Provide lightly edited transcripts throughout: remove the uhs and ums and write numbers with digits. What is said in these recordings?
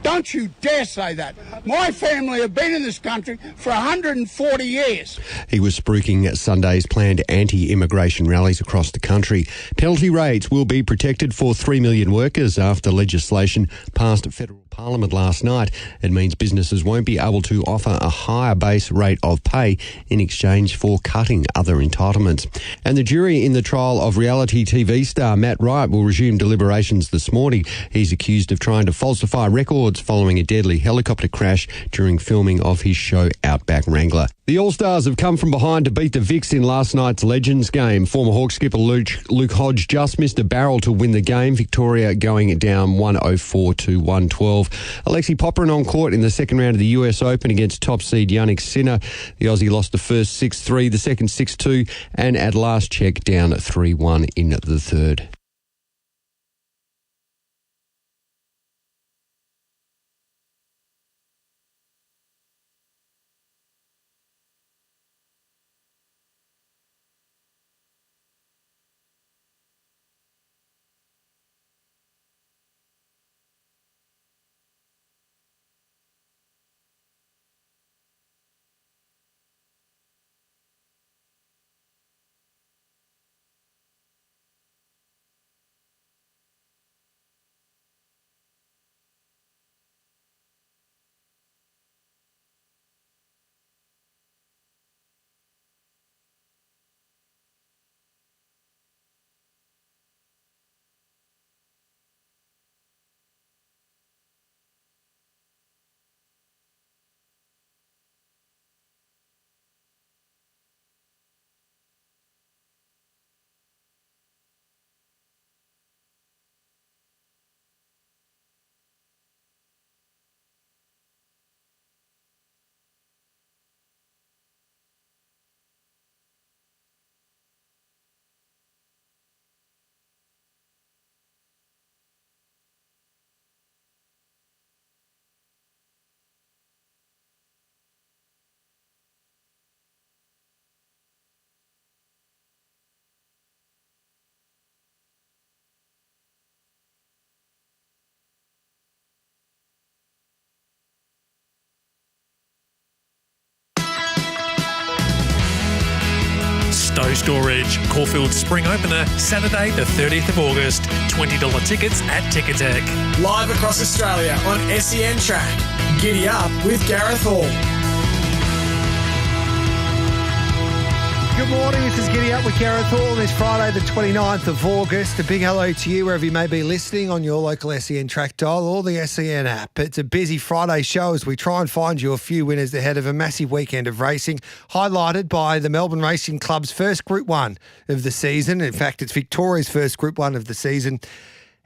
Don't you dare say that. My family have been in this country for 140 years. He was spruiking Sunday's planned anti-immigration rallies across the country. Penalty rates will be protected for 3 million workers after legislation passed at federal parliament last night. It means businesses won't be able to offer a higher base rate of pay in exchange for cutting other entitlements. And the jury in the trial of reality TV star Matt Wright will resume deliberations this morning. He's accused of trying to falsify records following a deadly helicopter crash during filming of his show Outback Wrangler. The All-Stars have come from behind to beat the Vicks in last night's Legends game. Former Hawks skipper Luke Hodge just missed a barrel to win the game. Victoria going down 104 to 112. Alexi Popyrin on court in the second round of the US Open against top seed Yannick Sinner. The Aussie lost the first 6-3, the second 6-2, and at last check down 3-1 in the third. Stowe Storage, Caulfield's Spring Opener, Saturday the 30th of August. $20 tickets at Ticketek. Live across Australia on SEN Track. Giddy Up with Gareth Hall. Good morning, this is Giddy Up with Gareth Hall. It's Friday the 29th of August. A big hello to you wherever you may be listening on your local SEN track dial or the SEN app. It's a busy Friday show as we try and find you a few winners ahead of a massive weekend of racing, highlighted by the Melbourne Racing Club's first Group 1 of the season. In fact, it's Victoria's first Group 1 of the season.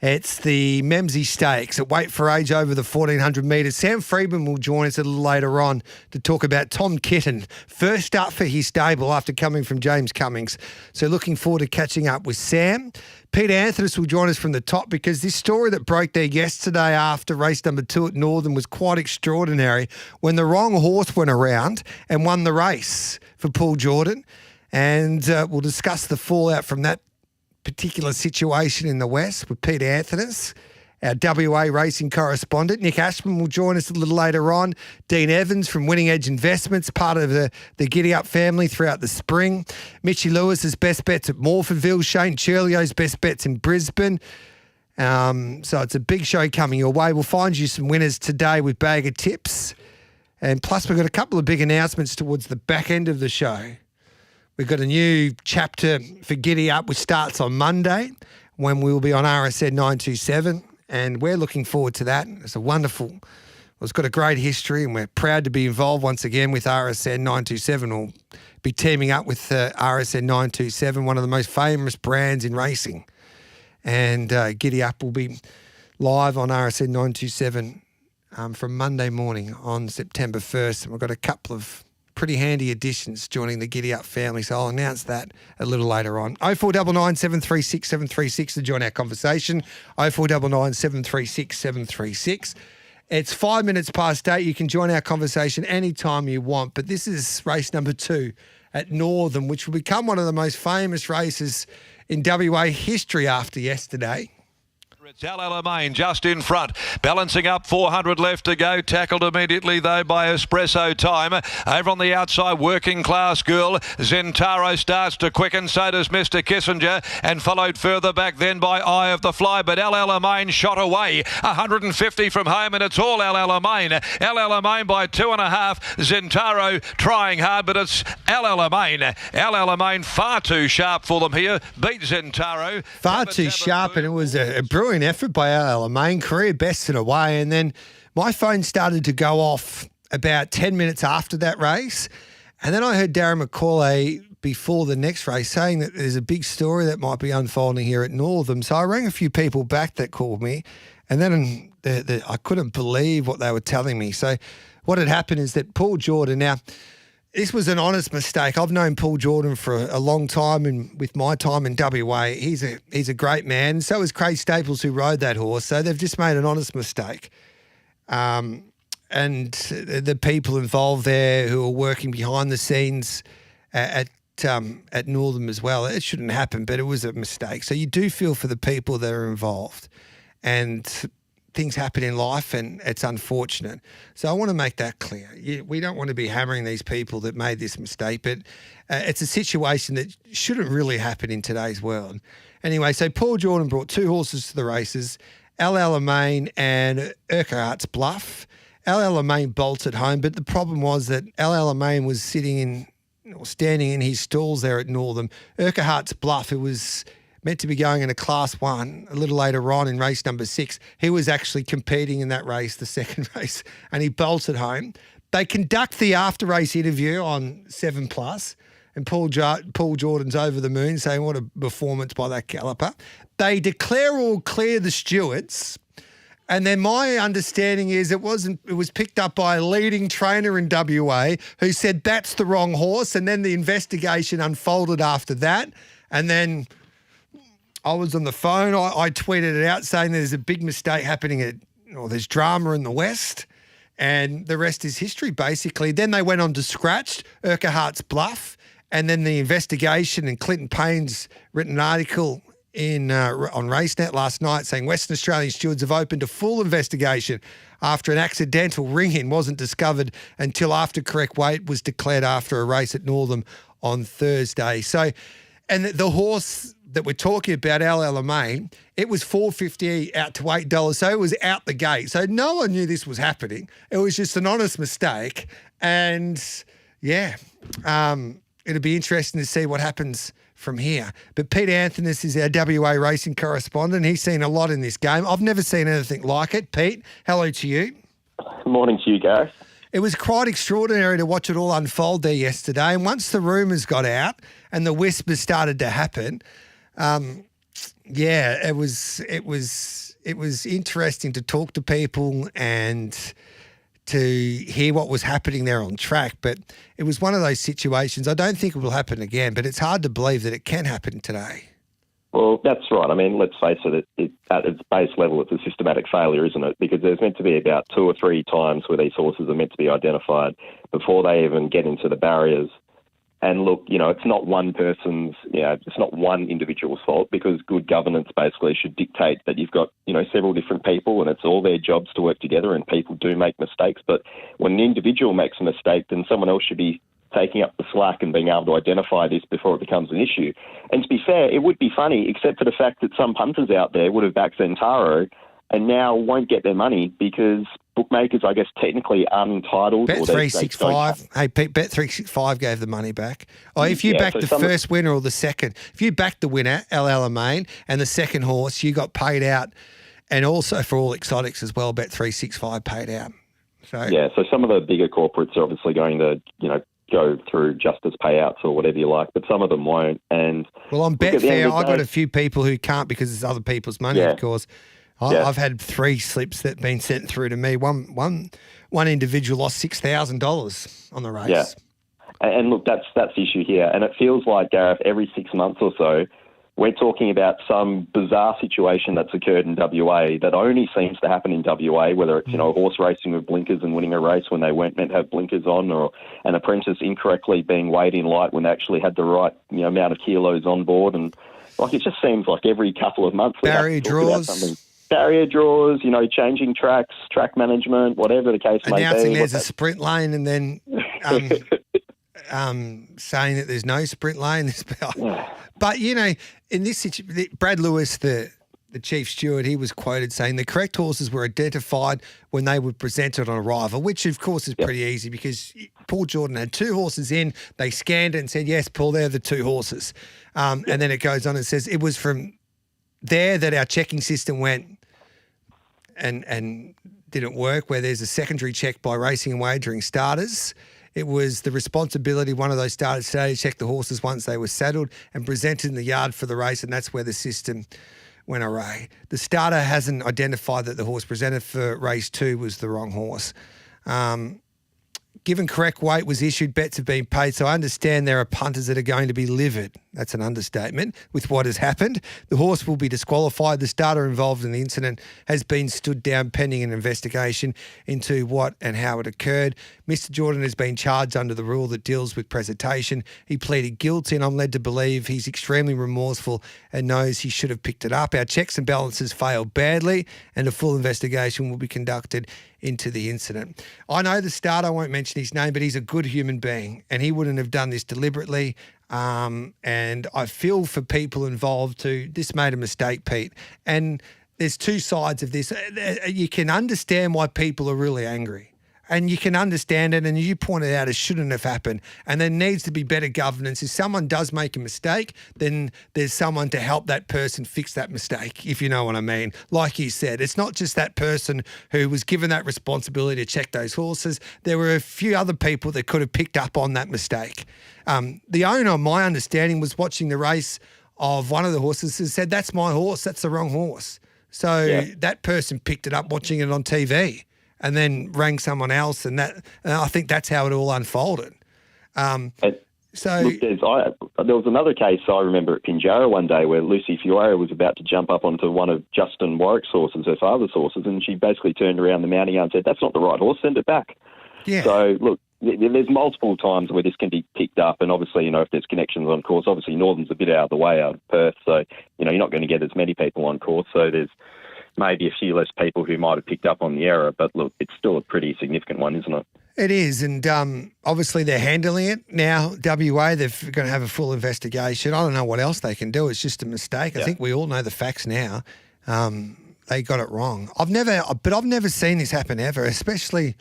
It's the Memsie Stakes at weight for age over the 1,400 metres. Sam Freedman will join us a little later on to talk about Tom Kitten, first up for his stable after coming from James Cummings. So looking forward to catching up with Sam. Peter Anthony will join us from the top because this story that broke there yesterday after race number 2 at Northern was quite extraordinary when the wrong horse went around and won the race for Paul Jordan. And we'll discuss the fallout from that particular situation in the West with Peter Anthony, our WA racing correspondent. Nick Ashman will join us a little later on. Dean Evans from Winning Edge Investments, part of the Giddy Up family throughout the spring. Mitchy Lewis's best bets at Morphettville. Shane Churlio's best bets in Brisbane. So it's a big show coming your way. We'll find you some winners today with Bag of Tips. And plus we've got a couple of big announcements towards the back end of the show. We've got a new chapter for Giddy Up, which starts on Monday when we will be on RSN 927, and we're looking forward to that. It's it's got a great history, and we're proud to be involved once again with RSN 927. We'll be teaming up with RSN 927, one of the most famous brands in racing. And Giddy Up will be live on RSN 927 from Monday morning on September 1st, and we've got a couple of pretty handy additions joining the Giddy Up family, so I'll announce that a little later on. 0499 736 736 to join our conversation. 0499 736 736. It's 5 minutes past 8. You can join our conversation anytime you want, but this is race number 2 at Northern, which will become one of the most famous races in WA history after yesterday. It's Alamein just in front, balancing up, 400 left to go, tackled immediately though by Espresso Time. Over on the outside, Working Class Girl, Zentaro starts to quicken, so does Mr. Kissinger, and followed further back then by Eye of the Fly, but Alamein shot away, 150 from home, and it's all Alamein by 2.5, Zentaro trying hard, but it's Alamein far too sharp for them here, beat Zentaro. Far too sharp, and it was a brilliant effort by Alamein, career bested away, and then my phone started to go off about 10 minutes after that race, and then I heard Darren McCauley before the next race saying that there's a big story that might be unfolding here at Northam. So I rang a few people back that called me, and then I couldn't believe what they were telling me. So what had happened is that Paul Jordan, now this was an honest mistake. I've known Paul Jordan for a long time, and with my time in WA, he's a great man. So is Craig Staples, who rode that horse. So they've just made an honest mistake. And the people involved there who are working behind the scenes at Northam as well, it shouldn't happen, but it was a mistake. So you do feel for the people that are involved, and things happen in life, and it's unfortunate. So I want to make that clear. We don't want to be hammering these people that made this mistake, but it's a situation that shouldn't really happen in today's world. Anyway, so Paul Jordan brought two horses to the races, Alamein and Urquhart's Bluff. Alamein bolted home, but the problem was that Alamein was standing in his stalls there at Northam. Urquhart's Bluff, who was meant to be going in a Class 1 a little later on in race number 6. He was actually competing in that race, the second race, and he bolted home. They conduct the after-race interview on 7+, and Paul Jordan's over the moon saying what a performance by that galloper. They declare all clear, the stewards, and then my understanding is it was picked up by a leading trainer in WA who said that's the wrong horse, and then the investigation unfolded after that, and then I was on the phone. I tweeted it out saying there's a big mistake happening there's drama in the West, and the rest is history, basically. Then they went on to scratch Urquhart's Bluff, and then the investigation, and Clinton Payne's written an article on RaceNet last night saying Western Australian stewards have opened a full investigation after an accidental ring-in wasn't discovered until after correct weight was declared after a race at Northam on Thursday. So, and the horse that we're talking about, Alamein, it was $4.50 out to $8, so it was out the gate. So no one knew this was happening. It was just an honest mistake, and it'll be interesting to see what happens from here. But Peter Anthony is our WA racing correspondent. He's seen a lot in this game. I've never seen anything like it. Pete, hello to you. Good morning to you, Gareth. It was quite extraordinary to watch it all unfold there yesterday. And once the rumours got out and the whispers started to happen, it was interesting to talk to people and to hear what was happening there on track. But it was one of those situations. I don't think it will happen again, but it's hard to believe that it can happen today. Well, that's right. I mean, let's face it, at its base level, it's a systematic failure, isn't it? Because there's meant to be about 2 or 3 times where these horses are meant to be identified before they even get into the barriers. And look, it's not one person's, it's not one individual's fault, because good governance basically should dictate that you've got, several different people, and it's all their jobs to work together, and people do make mistakes. But when an individual makes a mistake, then someone else should be taking up the slack and being able to identify this before it becomes an issue. And to be fair, it would be funny, except for the fact that some punters out there would have backed Zentaro and now won't get their money because bookmakers, I guess, technically aren't entitled. Bet365. Hey, Pete, Bet365 gave the money back. Oh, if you backed the first winner or the second, if you backed the winner, Alamein, and the second horse, you got paid out. And also for all exotics as well, Bet365 paid out. So some of the bigger corporates are obviously going to, go through justice payouts or whatever you like, but some of them won't. And well, on Betfair, I've got a few people who can't because it's other people's money, of course. I've had 3 slips that have been sent through to me. One individual lost $6,000 on the race. Yeah. And look, that's the issue here. And it feels like, Gareth, every 6 months or so, we're talking about some bizarre situation that's occurred in WA that only seems to happen in WA, whether it's, horse racing with blinkers and winning a race when they weren't meant to have blinkers on, or an apprentice incorrectly being weighed in light when they actually had the right amount of kilos on board. And it just seems like every couple of months we barrier have to talk draws. about something. carrier draws, changing tracks, track management, whatever the case may be. Announcing there's a sprint lane and then saying that there's no sprint lane. But, in this situation, Brad Lewis, the chief steward, he was quoted saying the correct horses were identified when they were presented on arrival, which, of course, is pretty easy because Paul Jordan had 2 horses in. They scanned it and said, yes, Paul, they're the 2 horses. And then it goes on and says it was from there that our checking system went and didn't work, where there's a secondary check by racing and wagering starters. It was the responsibility of one of those starters to check the horses once they were saddled and presented in the yard for the race, and that's where the system went awry. The starter hasn't identified that the horse presented for race 2 was the wrong horse. Given correct weight was issued, bets have been paid. So I understand there are punters that are going to be livid. That's an understatement with what has happened. The horse will be disqualified. The starter involved in the incident has been stood down pending an investigation into what and how it occurred. Mr. Jordan has been charged under the rule that deals with presentation. He pleaded guilty, and I'm led to believe he's extremely remorseful and knows he should have picked it up. Our checks and balances failed badly, and a full investigation will be conducted into the incident. I know the starter, I won't mention his name, but he's a good human being and he wouldn't have done this deliberately. And I feel for people involved too. This made a mistake, Pete. And there's 2 sides of this. You can understand why people are really angry. And you can understand it, and you pointed out it shouldn't have happened. And there needs to be better governance. If someone does make a mistake, then there's someone to help that person fix that mistake, if you know what I mean. Like you said, it's not just that person who was given that responsibility to check those horses. There were a few other people that could have picked up on that mistake. The owner, my understanding, was watching the race of one of the horses and said, that's my horse, that's the wrong horse. So that person picked it up watching it on TV. And then rang someone else, and I think that's how it all unfolded. There was another case I remember at Pinjarra one day where Lucy Fiore was about to jump up onto one of Justin Warwick's horses, her father's horses, and she basically turned around the mounting yard and said, that's not the right horse, send it back. Yeah. So, look, there's multiple times where this can be picked up, and obviously, if there's connections on course, obviously Northern's a bit out of the way out of Perth, so, you're not going to get as many people on course, so there's maybe a few less people who might have picked up on the error, but look, it's still a pretty significant one, isn't it? It is, and obviously they're handling it now. WA, they're going to have a full investigation. I don't know what else they can do. It's just a mistake. I think we all know the facts now. They got it wrong. I've never seen this happen ever, especially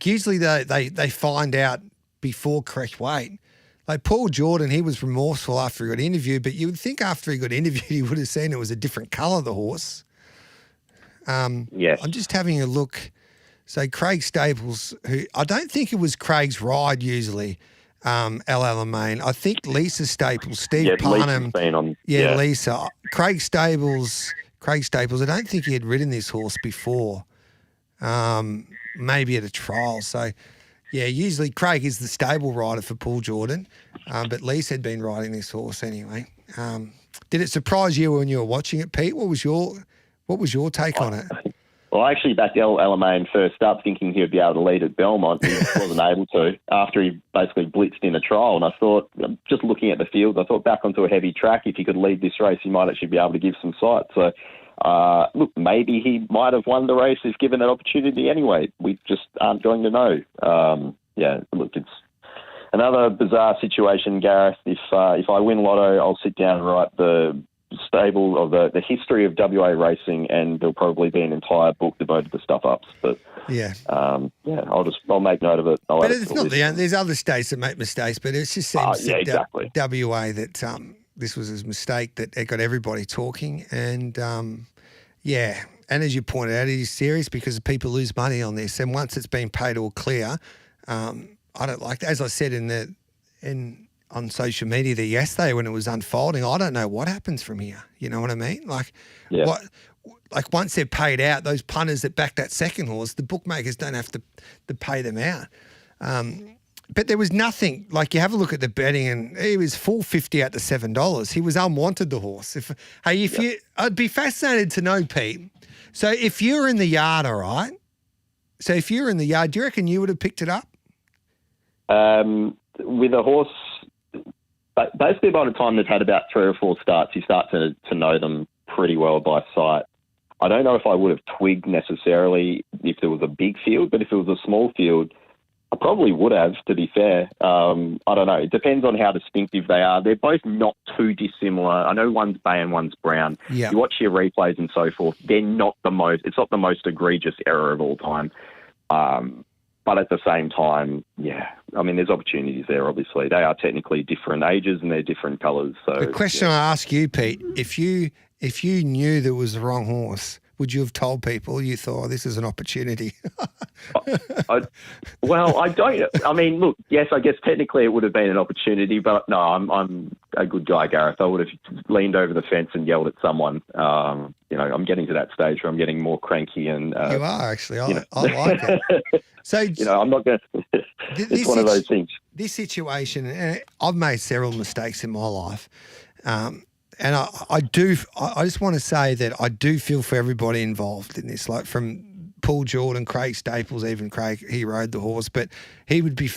usually they find out before correct weight. Like Paul Jordan, he was remorseful after he got interviewed, but you would think after he got interviewed he would have seen it was a different colour, the horse. Yes. I'm just having a look. So Craig Staples, who I don't think it was Craig's ride usually, El Alamein. I think Lisa Staples, Steve Parnham. Lisa. Craig Staples, I don't think he had ridden this horse before, maybe at a trial. So, usually Craig is the stable rider for Paul Jordan, but Lisa had been riding this horse anyway. Did it surprise you when you were watching it, Pete? What was your take on it? Well, I actually backed El Alamein first up thinking he would be able to lead at Belmont. He wasn't able to after he basically blitzed in a trial. And I thought, just looking at the field, I thought back onto a heavy track, if he could lead this race, he might actually be able to give some sight. So, look, maybe he might have won the race if given that opportunity anyway. We just aren't going to know. Look, it's another bizarre situation, Gareth. If I win Lotto, I'll sit down and write the stable of the history of WA racing, and there'll probably be an entire book devoted to stuff-ups. But I'll make note of it. But it's not there's other states that make mistakes, but it just seems exactly. WA that this was a mistake that it got everybody talking, and and as you pointed out, it is serious because people lose money on this, and once it's been paid all clear, I don't like that. As I said on social media there yesterday when it was unfolding, I don't know what happens from here. You know what I mean? Once they're paid out, those punters that back that second horse, the bookmakers don't have to pay them out. But there was nothing, you have a look at the betting and he was $4.50 out to $7. He was unwanted, the horse. I'd be fascinated to know, Pete. So if you're in the yard, all right? So if you're in the yard, do you reckon you would have picked it up? With a horse, basically by the time they've had about 3 or 4 starts, you start to know them pretty well by sight. I don't know if I would have twigged necessarily if there was a big field, but if it was a small field, I probably would have, to be fair. I don't know. It depends on how distinctive they are. They're both not too dissimilar. I know one's bay and one's brown. Yeah. You watch your replays and so forth, they're not it's not the most egregious error of all time. But at the same time, yeah, I mean, there's opportunities there, obviously. They are technically different ages and they're different colours. So the question I ask you, Pete, if you knew there was the wrong horse, would you have told people you thought this is an opportunity? Well, I don't. I mean, look, yes, I guess technically it would have been an opportunity, but no, I'm a good guy, Gareth. I would have leaned over the fence and yelled at someone. I'm getting to that stage where I'm getting more cranky and. You are actually. I like it. So I'm not going to. It's one of those things. This situation, I've made several mistakes in my life. And I just want to say that I do feel for everybody involved in this, like from Paul Jordan, Craig Staples, even Craig, he rode the horse, but he would be,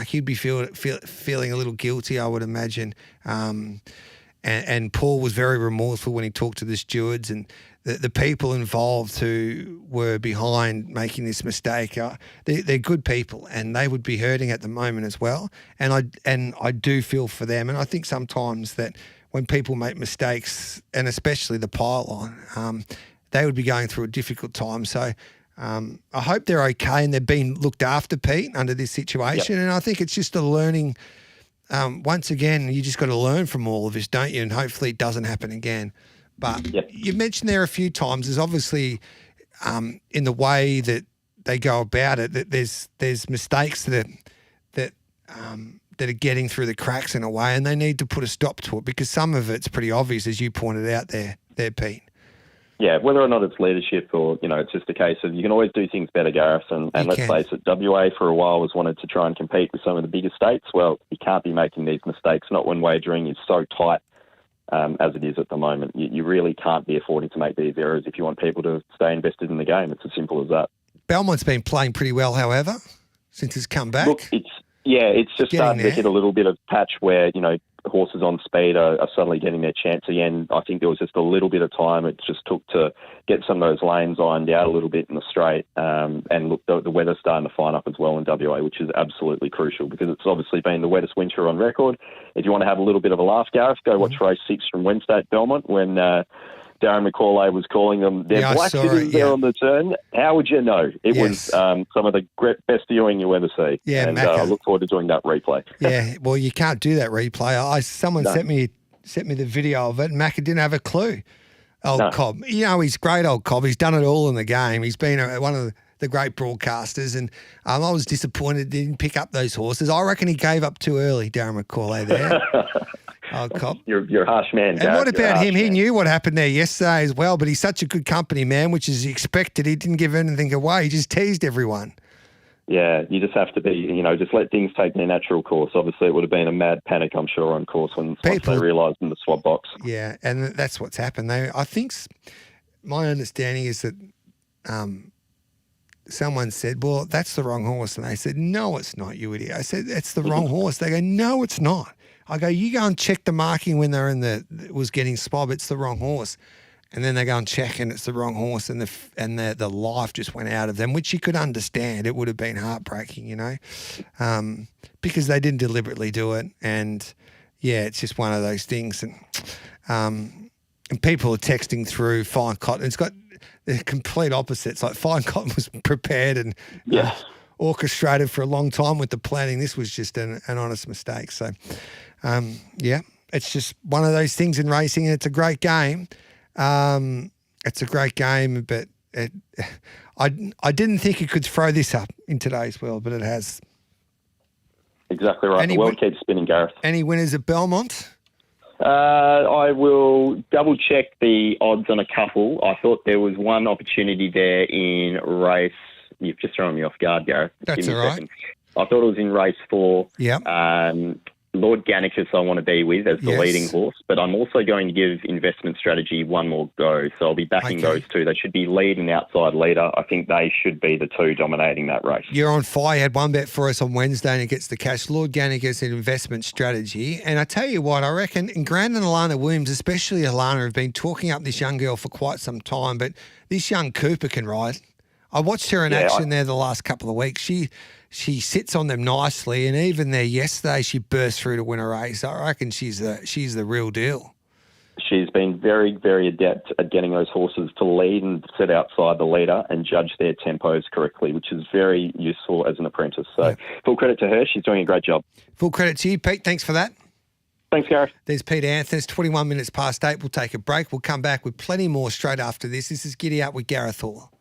he'd be feeling a little guilty, I would imagine. And Paul was very remorseful when he talked to the stewards, and the people involved who were behind making this mistake, they're good people, and they would be hurting at the moment as well. And I do feel for them, and I think sometimes that when people make mistakes, and especially the pylon, they would be going through a difficult time. So I hope they're okay and they're being looked after, Pete, under this situation. Yep. And I think it's just a learning. Once again, you just got to learn from all of this, don't you? And hopefully it doesn't happen again. But you mentioned there a few times, there's obviously in the way that they go about it, that there's mistakes that are getting through the cracks in a way, and they need to put a stop to it, because some of it's pretty obvious, as you pointed out there, Pete. Yeah, whether or not it's leadership or, it's just a case of you can always do things better, Gareth. And let's face it, WA for a while was wanted to try and compete with some of the bigger states. Well, you can't be making these mistakes, not when wagering is so tight as it is at the moment. You really can't be affording to make these errors if you want people to stay invested in the game. It's as simple as that. Belmont's been playing pretty well, however, since it's come back. Look, it's just starting to hit a little bit of patch where, horses on speed are suddenly getting their chance again. I think there was just a little bit of time it just took to get some of those lanes ironed out a little bit in the straight. And look, the weather's starting to fine up as well in WA, which is absolutely crucial because it's obviously been the wettest winter on record. If you want to have a little bit of a laugh, Gareth, go watch race 6 from Wednesday at Belmont when Darren McCauley was calling them their black figures there on the turn. How would you know? It was some of the best viewing you'll ever see. Yeah, and I look forward to doing that replay. Yeah, well, you can't do that replay. Someone sent me the video of it, and Macca didn't have a clue. Cobb. He's great, old Cobb. He's done it all in the game. He's been one of the great broadcasters, and I was disappointed he didn't pick up those horses. I reckon he gave up too early, Darren McCauley there. Cobb. You're a harsh man, Gareth. And what about him? He knew what happened there yesterday as well, but he's such a good company man, which is expected. He didn't give anything away. He just teased everyone. Yeah, you just have to be, just let things take their natural course. Obviously, it would have been a mad panic, I'm sure, on course once they realised in the swab box. Yeah, and that's what's happened. I think my understanding is that someone said, well, that's the wrong horse. And they said, no, it's not, you idiot. I said, it's the wrong horse. They go, no, it's not. I go, you go and check the marking when they're it was getting spob. It's the wrong horse. And then they go and check and it's the wrong horse, and the life just went out of them, which you could understand. It would have been heartbreaking, because they didn't deliberately do it. And, yeah, it's just one of those things. And people are texting through Fine Cotton. It's got the complete opposites. Like Fine Cotton was prepared and orchestrated for a long time with the planning. This was just an honest mistake. So, it's just one of those things in racing, and it's a great game. It's a great game, but I didn't think it could throw this up in today's world, but it has. Exactly right. The world keeps spinning, Gareth. Any winners at Belmont? I will double check the odds on a couple. I thought there was one opportunity there in race. You've just thrown me off guard, Gareth. That's all right. I thought it was in race 4. Yeah. Lord Gannicus I want to be with as the leading horse, but I'm also going to give Investment Strategy one more go. So I'll be backing those two. They should be lead and outside leader. I think they should be the two dominating that race. You're on fire. You had one bet for us on Wednesday and it gets the cash. Lord Gannicus and Investment Strategy. And I tell you what, I reckon, and Grant and Alana Williams, especially Alana, have been talking up this young girl for quite some time, but this young Cooper can ride. I watched her in action there the last couple of weeks. She sits on them nicely, and even there yesterday, she burst through to win a race. I reckon she's the real deal. She's been very, very adept at getting those horses to lead and sit outside the leader and judge their tempos correctly, which is very useful as an apprentice. So full credit to her. She's doing a great job. Full credit to you, Pete. Thanks for that. Thanks, Gareth. There's Pete Anthony. 21 minutes past 8. We'll take a break. We'll come back with plenty more straight after this. This is Giddy Up with Gareth Hall.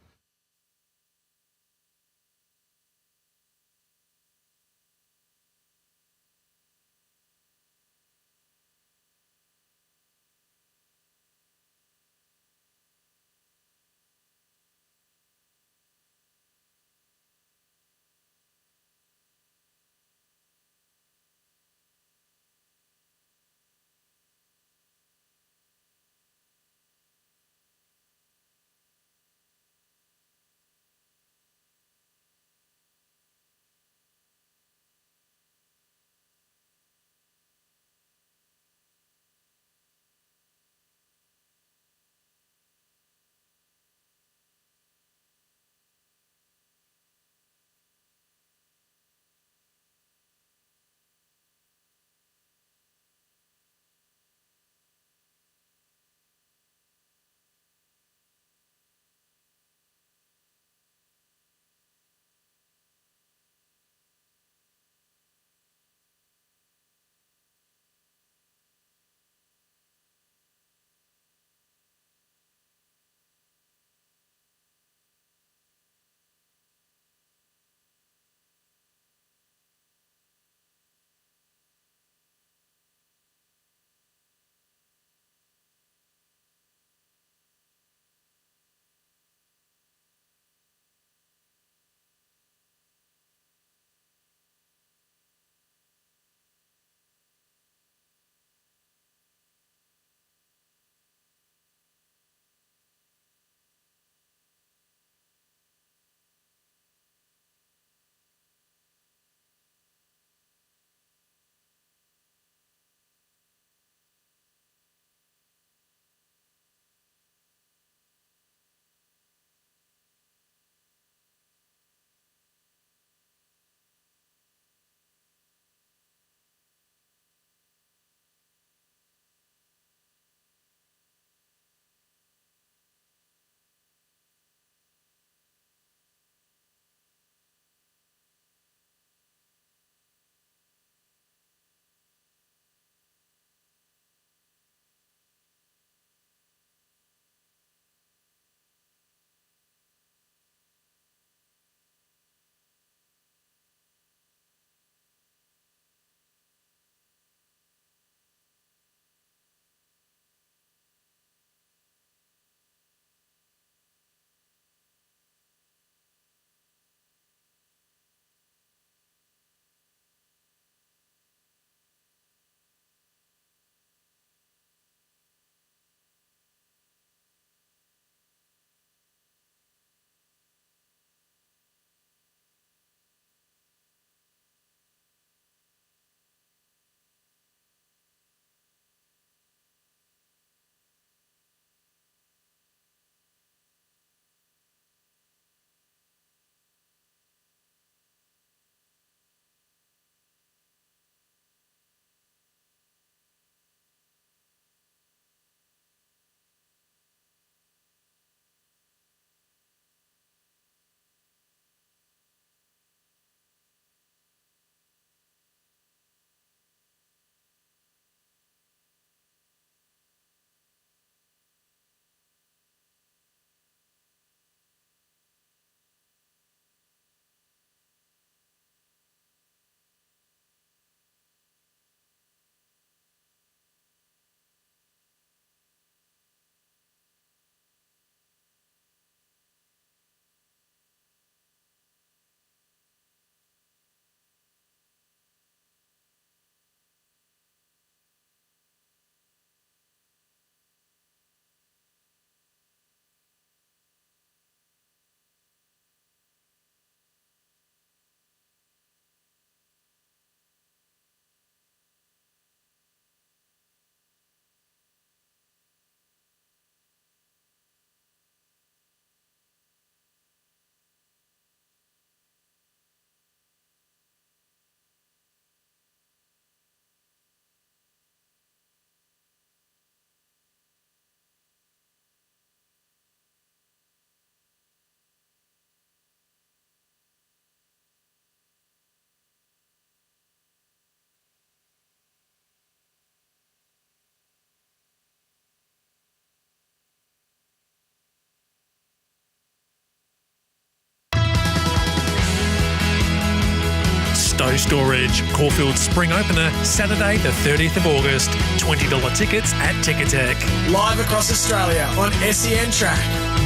Storage, Caulfield's spring opener, Saturday the 30th of August. $20 tickets at Ticketek. Live across Australia on SEN Track.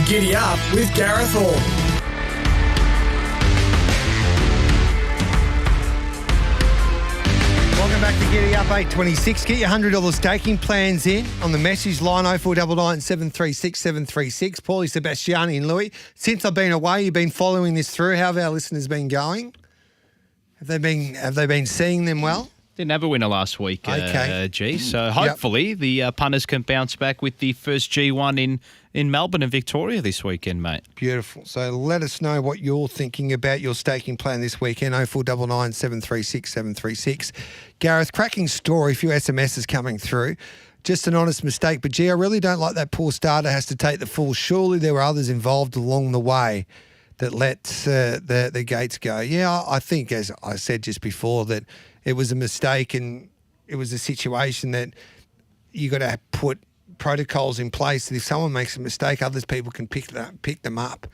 Giddy up with Gareth Hall. Welcome back to Giddy Up 826. Get your $100 staking plans in on the message line 0499 736 736. Paulie Sebastiani and Louis. Since I've been away, you've been following this through. How have our listeners been going? Have they been seeing them well? Didn't have a winner last week, Okay. G. So hopefully the punters can bounce back with the first G1 in Melbourne and Victoria this weekend, mate. Beautiful. So let us know what you're thinking about your staking plan this weekend. 0499 736 736. Gareth, cracking story. A few SMSs coming through. Just an honest mistake. But, gee, I really don't like that poor starter has to take the fall. Surely there were others involved along the way that let the gates go. Yeah, I think, as I said just before, that it was a mistake and it was a situation that you got to put protocols in place that if someone makes a mistake, others people can pick them up.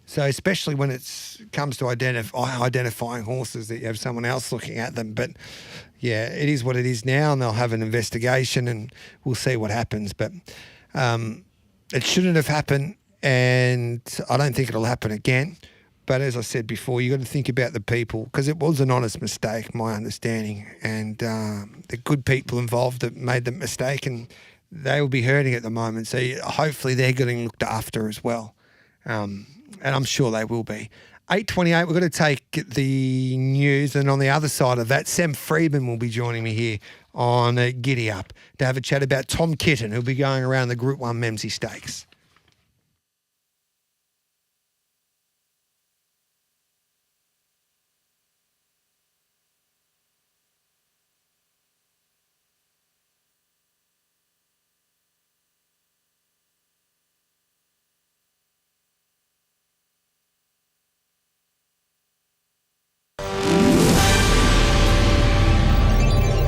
So especially when it comes to identifying horses that you have someone else looking at them. But, yeah, it is what it is now, and they'll have an investigation and we'll see what happens. But it shouldn't have happened, and I don't think it'll happen again. But as I said before, you got to think about the people, because it was an honest mistake, my understanding, and the good people involved that made the mistake, and they will be hurting at the moment. So hopefully they're getting looked after as well, and I'm sure they will be. 8:28, we're going to take the news, and on the other side of that, Sam Freedman will be joining me here on Giddy Up to have a chat about Tom Kitten, who'll be going around the Group 1 Memsie Stakes.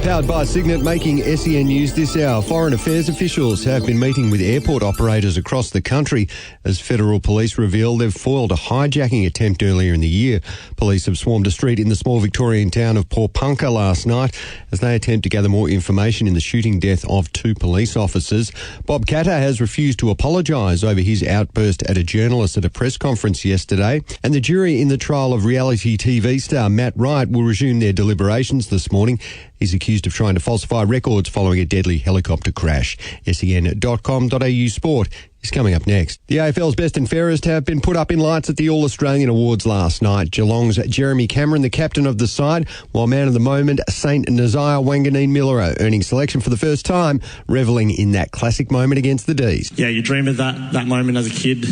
Powered by Signet, making SEN news this hour. Foreign Affairs officials have been meeting with airport operators across the country as federal police reveal they've foiled a hijacking attempt earlier in the year. Police have swarmed a street in the small Victorian town of Porpunka last night as they attempt to gather more information in the shooting death of 2 police officers. Bob Catter has refused to apologise over his outburst at a journalist at a press conference yesterday. And the jury in the trial of reality TV star Matt Wright will resume their deliberations this morning. He's accused of trying to falsify records following a deadly helicopter crash. sen.com.au Sport is coming up next. The AFL's best and fairest have been put up in lights at the All-Australian Awards last night. Geelong's Jeremy Cameron, the captain of the side, while man of the moment, St. Nazaire Wanganeen-Millero, earning selection for the first time, revelling in that classic moment against the D's. Yeah, you dream of that moment as a kid,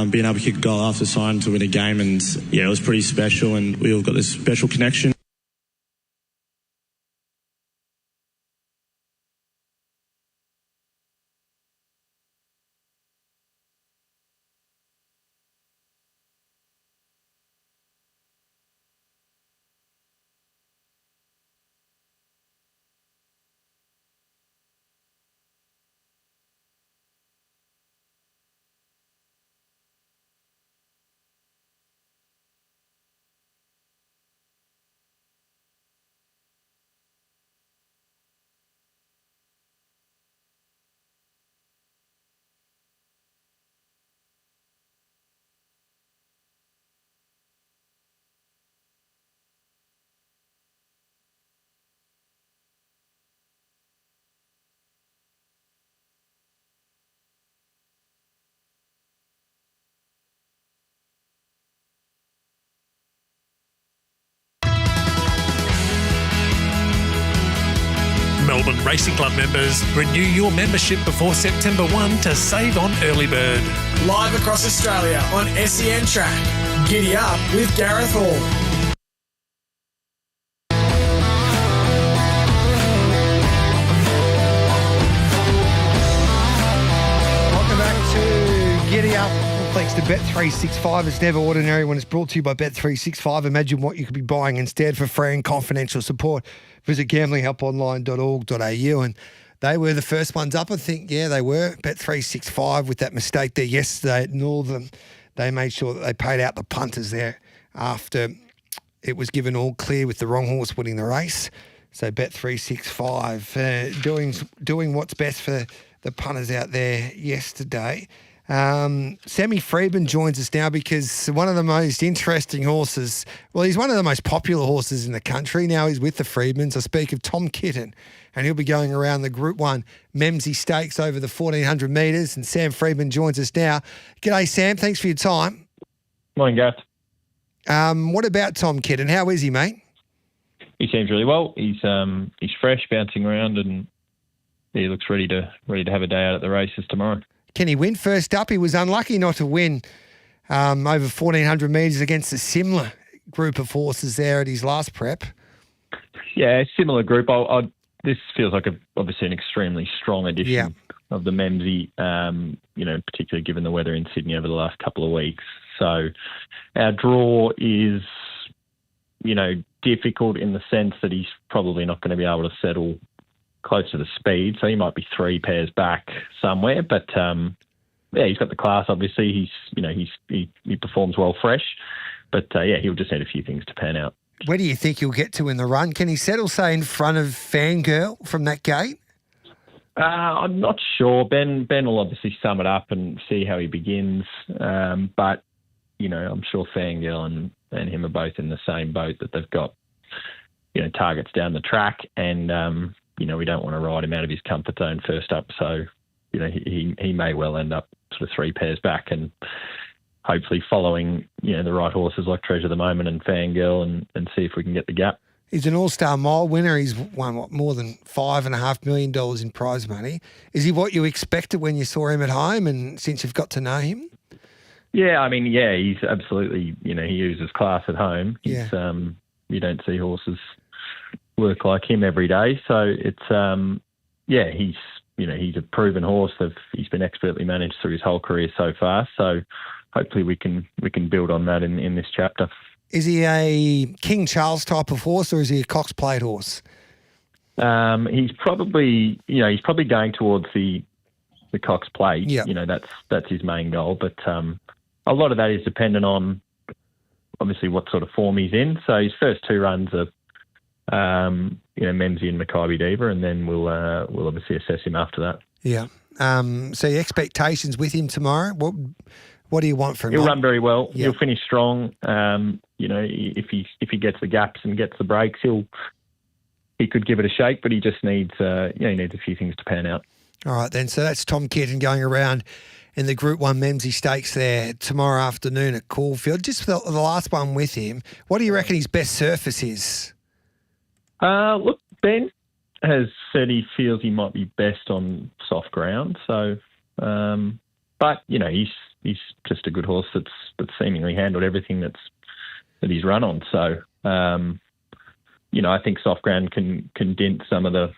being able to kick a goal after sign to win a game, and yeah, it was pretty special, and we all got this special connection. Melbourne Racing Club members, renew your membership before September 1 to save on early bird. Live across Australia on SEN Track. Giddy Up with Gareth Hall. Welcome back to Giddy Up. Thanks to Bet365. It's never ordinary when it's brought to you by Bet365. Imagine what you could be buying instead. For free and confidential support, visit gamblinghelponline.org.au. And they were the first ones up, I think. Yeah, they were. Bet365 with that mistake there yesterday at Northern. They made sure that they paid out the punters there after it was given all clear with the wrong horse winning the race. So Bet365 doing what's best for the punters out there yesterday. Sammy Freedman joins us now because one of the most interesting horses, well, he's one of the most popular horses in the country. Now he's with the Freedmans. I speak of Tom Kitten, and he'll be going around the Group 1 Memsie Stakes over the 1,400 metres, and Sam Freedman joins us now. G'day, Sam. Thanks for your time. Morning, Gareth. What about Tom Kitten? How is he, mate? He seems really well. He's fresh, bouncing around, and he looks ready to have a day out at the races tomorrow. Can he win first up? He was unlucky not to win over 1,400 metres against a similar group of horses there at his last prep. Yeah, similar group. This feels like obviously an extremely strong edition of the Memsie, particularly given the weather in Sydney over the last couple of weeks. So our draw is, difficult in the sense that he's probably not going to be able to settle close to the speed, so he might be 3 pairs back somewhere. But he's got the class. Obviously, he performs well fresh. But he'll just need a few things to pan out. Where do you think he'll get to in the run? Can he settle, say, in front of Fangirl from that gate? I'm not sure. Ben will obviously sum it up and see how he begins. But I'm sure Fangirl and him are both in the same boat, that they've got targets down the track, and we don't want to ride him out of his comfort zone first up. So, he may well end up sort of 3 pairs back, and hopefully following, the right horses like Treasure the Moment and Fangirl, and see if we can get the gap. He's an All-Star Mile winner. He's won, more than $5.5 million in prize money. Is he what you expected when you saw him at home, and since you've got to know him? Yeah, he's absolutely, he uses class at home. He's, you don't see horses work like him every day. So it's, he's a proven horse. He's been expertly managed through his whole career so far. So hopefully we can build on that in this chapter. Is he a King Charles type of horse, or is he a Cox Plate horse? He's probably going towards the Cox Plate. Yep. That's his main goal. But a lot of that is dependent on obviously what sort of form he's in. So his first 2 runs are, Memsie and Maccabi Diva, and then we'll obviously assess him after that. Yeah. So your expectations with him tomorrow? What do you want from him? He'll run very well. Yep. He'll finish strong. If he gets the gaps and gets the breaks, he could give it a shake, but he just needs he needs a few things to pan out. All right then. So that's Tom Kitten going around in the Group 1 Memsie Stakes there tomorrow afternoon at Caulfield. Just for the last one with him, what do you reckon his best surface is? Look, Ben has said he feels he might be best on soft ground. So, but he's just a good horse that's seemingly handled everything that he's run on. So, I think soft ground can dent some of the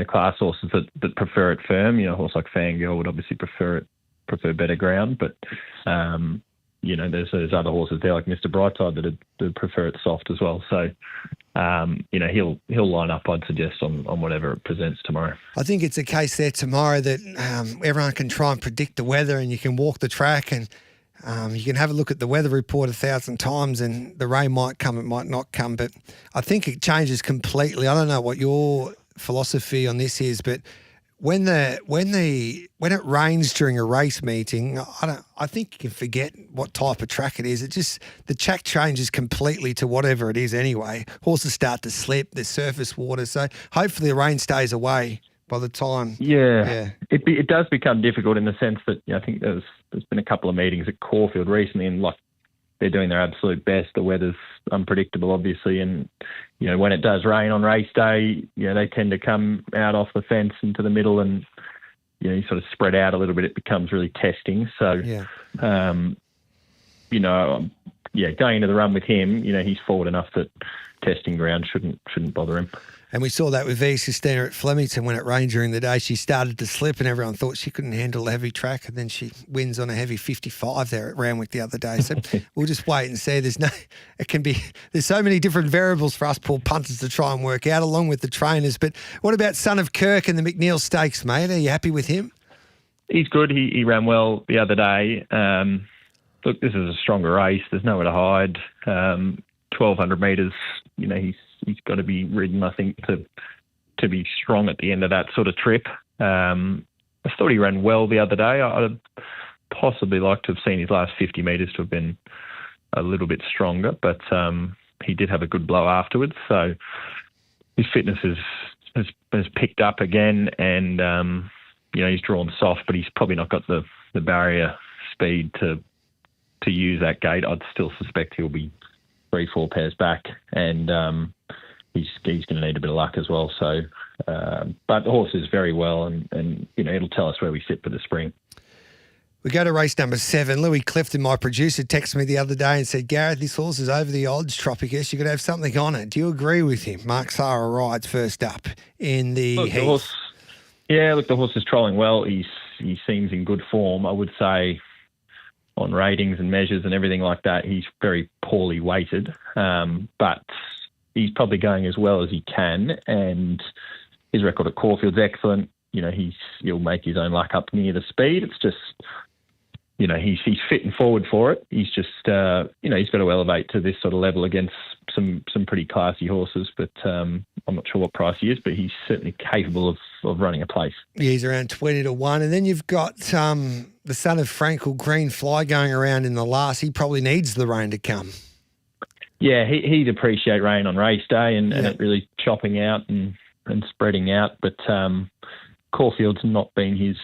class horses that prefer it firm. A horse like Fangirl would obviously prefer better ground, but there's other horses there like Mr. Brightside that prefer it soft as well. So he'll line up, I'd suggest, on whatever it presents tomorrow. I think it's a case there tomorrow that everyone can try and predict the weather, and you can walk the track, and you can have a look at the weather report 1,000 times, and the rain might come, it might not come, but I think it changes completely. I don't know what your philosophy on this is, but when it rains during a race meeting, I think you can forget what type of track it is. The track changes completely to whatever it is anyway. Horses start to slip, there's surface water, so hopefully the rain stays away by the time. Yeah. It does become difficult in the sense that I think there's been a couple of meetings at Caulfield recently, and they're doing their absolute best. The weather's unpredictable, obviously, and when it does rain on race day, they tend to come out off the fence into the middle, and you sort of spread out a little bit. It becomes really testing. So, going into the run with him, he's forward enough that testing ground shouldn't bother him. And we saw that with V. Sistina at Flemington when it rained during the day. She started to slip and everyone thought she couldn't handle the heavy track, and then she wins on a heavy 55 there at Randwick the other day. So we'll just wait and see. There's so many different variables for us poor punters to try and work out, along with the trainers. But what about Son of Kirk and the McNeil Stakes, mate? Are you happy with him? He's good. He ran well the other day. look, this is a stronger race. There's nowhere to hide. 1,200 metres, he's got to be ridden, I think, to be strong at the end of that sort of trip. I thought he ran well the other day. I'd possibly like to have seen his last 50 metres to have been a little bit stronger, but he did have a good blow afterwards. So his fitness has picked up again, and he's drawn soft, but he's probably not got the barrier speed to use that gate. I'd still suspect he'll be 3-4 pairs back, and he's going to need a bit of luck as well. So, but the horse is very well, and it'll tell us where we sit for the spring. We go to race number 7. Louis Clifton, my producer, texted me the other day and said, Gareth, this horse is over the odds, Tropicus. You're going to have something on it. Do you agree with him? Mark Sarah rides first up in the heat. The horse is trolling well. He seems in good form. I would say on ratings and measures and everything like that, he's very poorly weighted. But he's probably going as well as he can, and his record at Caulfield's excellent. He'll make his own luck up near the speed. It's just, he's fit and forward for it. He's just, he's got to elevate to this sort of level against some pretty classy horses. But I'm not sure what price he is, but he's certainly capable of running a place. Yeah, he's around 20 to 1. And then you've got the son of Frankel, Green Fly, going around in the last. He probably needs the rain to come. Yeah, he'd appreciate rain on race day and it really chopping out and spreading out. But Caulfield's not been his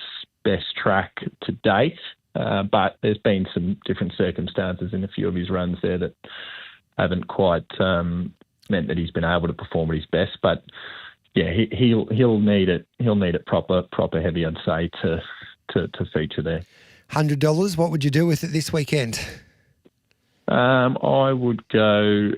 best track to date, but there's been some different circumstances in a few of his runs there that haven't quite meant that he's been able to perform at his best. But yeah, he'll need it. He'll need it proper heavy, I'd say, to feature there. $100. What would you do with it this weekend? I would go.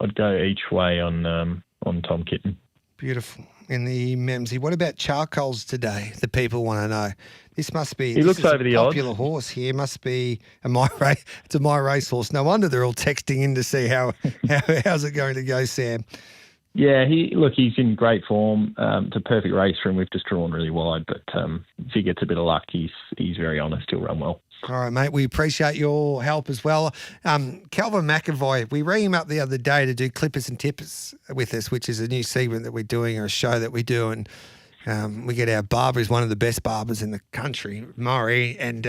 I'd go each way on Tom Kitten. Beautiful. In the Memsey. What about Charcoals today? The people want to know. This must be. He looks over the odds. Popular horse here. Must be it's a my race horse. No wonder they're all texting in to see how's it going to go, Sam. Yeah, he's in great form. It's a perfect race for him. We've just drawn really wide, but if he gets a bit of luck, he's very honest. He'll run well. All right, mate. We appreciate your help as well. Calvin McAvoy, we rang him up the other day to do Clippers and Tippers with us, which is a new segment that we're doing, or a show that we do. And we get our barber, who's one of the best barbers in the country, Murray, and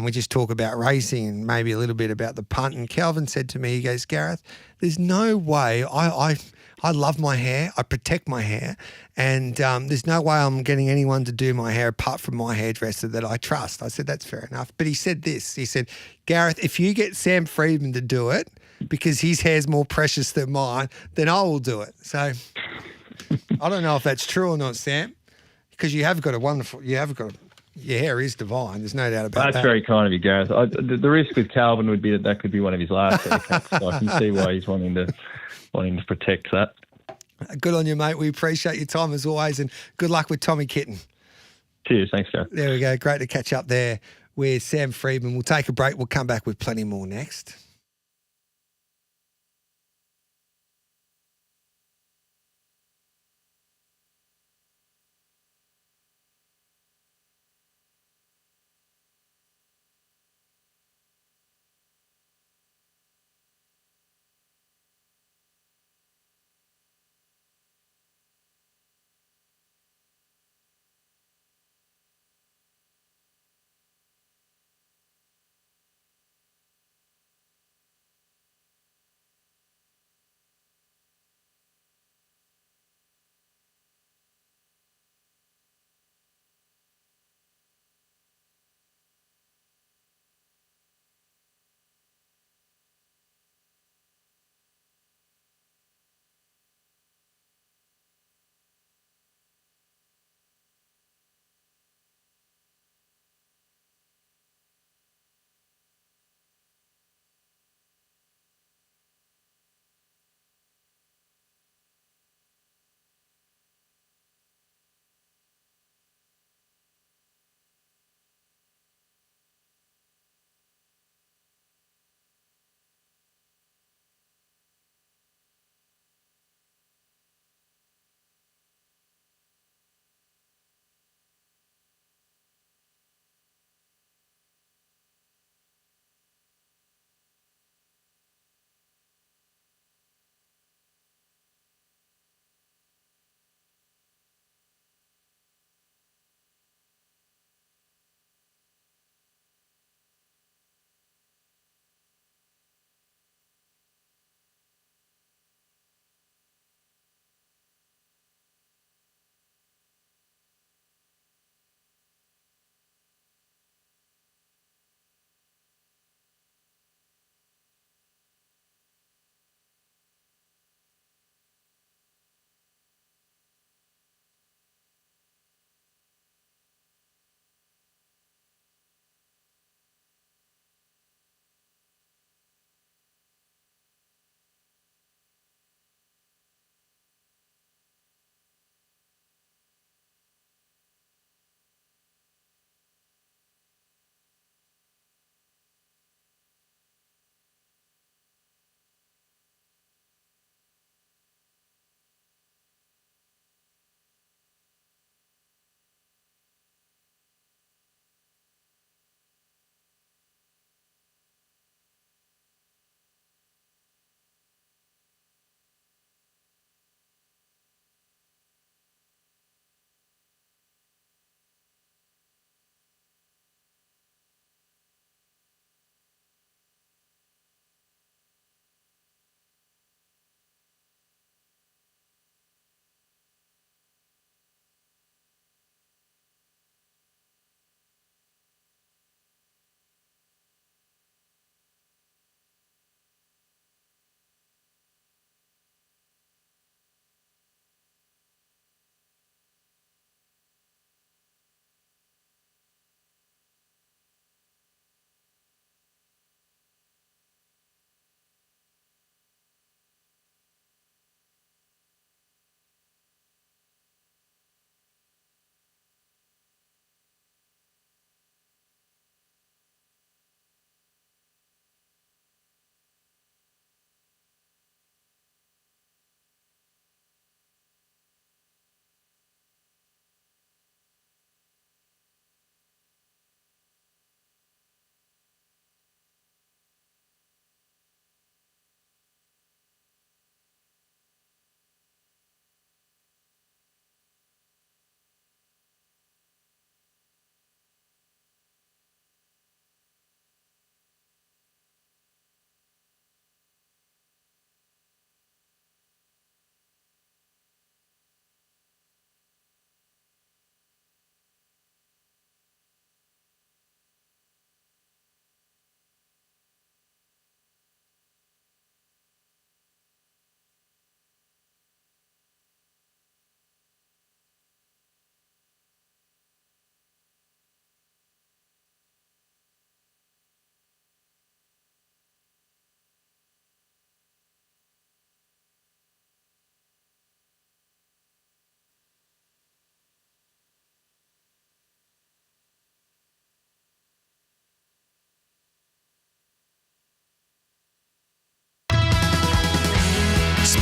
we just talk about racing and maybe a little bit about the punt. And Calvin said to me, he goes, Gareth, there's no way I love my hair. I protect my hair. And there's no way I'm getting anyone to do my hair apart from my hairdresser that I trust. I said, that's fair enough. But he said this. He said, Gareth, if you get Sam Friedman to do it because his hair's more precious than mine, then I will do it. So I don't know if that's true or not, Sam, because your hair is divine. There's no doubt about that. That's very kind of you, Gareth. The risk with Calvin would be that could be one of his last haircuts. So I can see why he's wanting to protect that. Good on you, mate. We appreciate your time as always, and good luck with Tommy Kitten. Cheers. Thanks, Gareth. There we go. Great to catch up there with Sam Friedman. We'll take a break. We'll come back with plenty more next.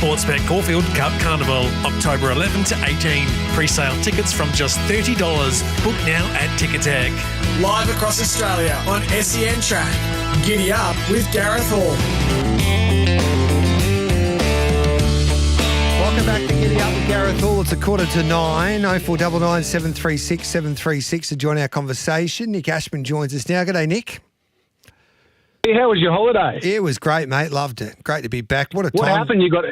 Sportsbet Caulfield Cup Carnival, October 11 to 18. Pre-sale tickets from just $30. Book now at Ticketek. Live across Australia on SEN Track. Giddy up with Gareth Hall. Welcome back to Giddy Up with Gareth Hall. It's 8:45. 0499 736 736 to join our conversation. Nick Ashman joins us now. G'day, Nick. Hey, how was your holiday? It was great, mate. Loved it. Great to be back. What happened? You got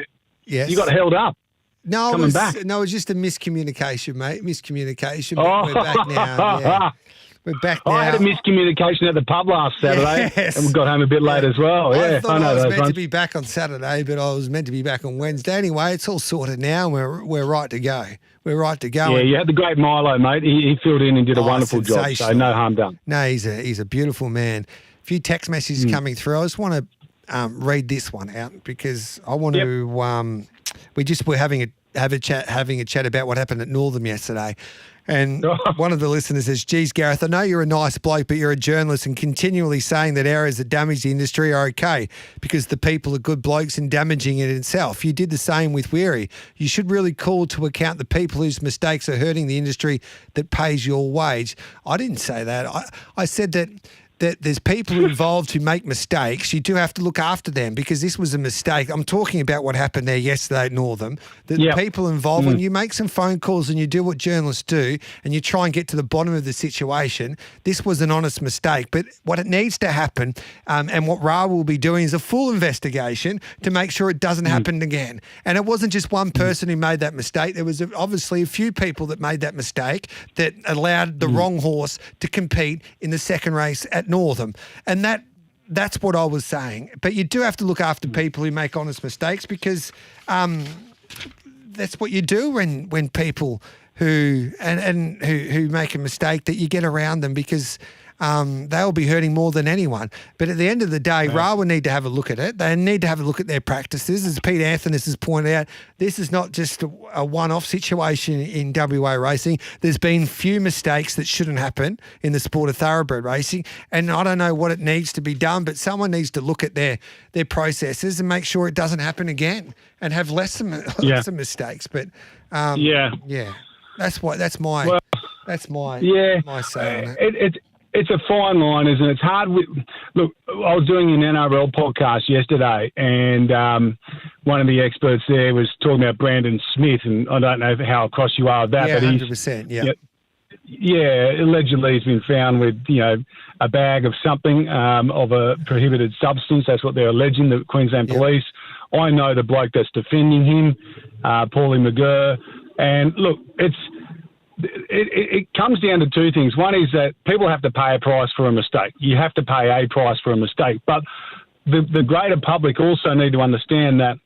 held up. No, it was just a miscommunication, mate. Miscommunication. But we're back now. Yeah. We're back now. I had a miscommunication at the pub last Saturday, and we got home a bit late as well. I thought I was meant to be back on Saturday, but I was meant to be back on Wednesday. Anyway, it's all sorted now. We're right to go. We're right to go. Yeah, you had the great Milo, mate. He filled in and did a wonderful job, so no harm done. No, he's a beautiful man. A few text messages coming through. I just want to read this one out because I want to. We're having a chat about what happened at Northam yesterday. And one of the listeners says, geez, Gareth, I know you're a nice bloke, but you're a journalist and continually saying that areas that damage the industry are okay because the people are good blokes and damaging it itself. You did the same with Weary. You should really call to account the people whose mistakes are hurting the industry that pays your wage. I didn't say that. I said that there's people involved who make mistakes. You do have to look after them because this was a mistake. I'm talking about what happened there yesterday at Northam. The people involved, when you make some phone calls and you do what journalists do and you try and get to the bottom of the situation, this was an honest mistake. But what it needs to happen and what Ra will be doing is a full investigation to make sure it doesn't happen again. And it wasn't just one person who made that mistake. There was obviously a few people that made that mistake that allowed the wrong horse to compete in the second race at Northam, and that's what I was saying. But you do have to look after people who make honest mistakes because that's what you do when people who make a mistake, that you get around them because they'll be hurting more than anyone. But at the end of the day, Ra will need to have a look at it. They need to have a look at their practices. As Pete Anthony has pointed out, this is not just a one-off situation in WA racing. There's been few mistakes that shouldn't happen in the sport of thoroughbred racing. And I don't know what it needs to be done, but someone needs to look at their processes and make sure it doesn't happen again and have less mistakes. But that's my say on it. It's a fine line, isn't it? It's hard. Look, I was doing an NRL podcast yesterday, and one of the experts there was talking about Brandon Smith, and I don't know how across you are with that, but 100%, allegedly he's been found with, a bag of something of a prohibited substance. That's what they're alleging, the Queensland Police. I know the bloke that's defending him, Paulie McGurr, and look, it comes down to two things. One is that people have to pay a price for a mistake. You have to pay a price for a mistake. But the greater public also need to understand that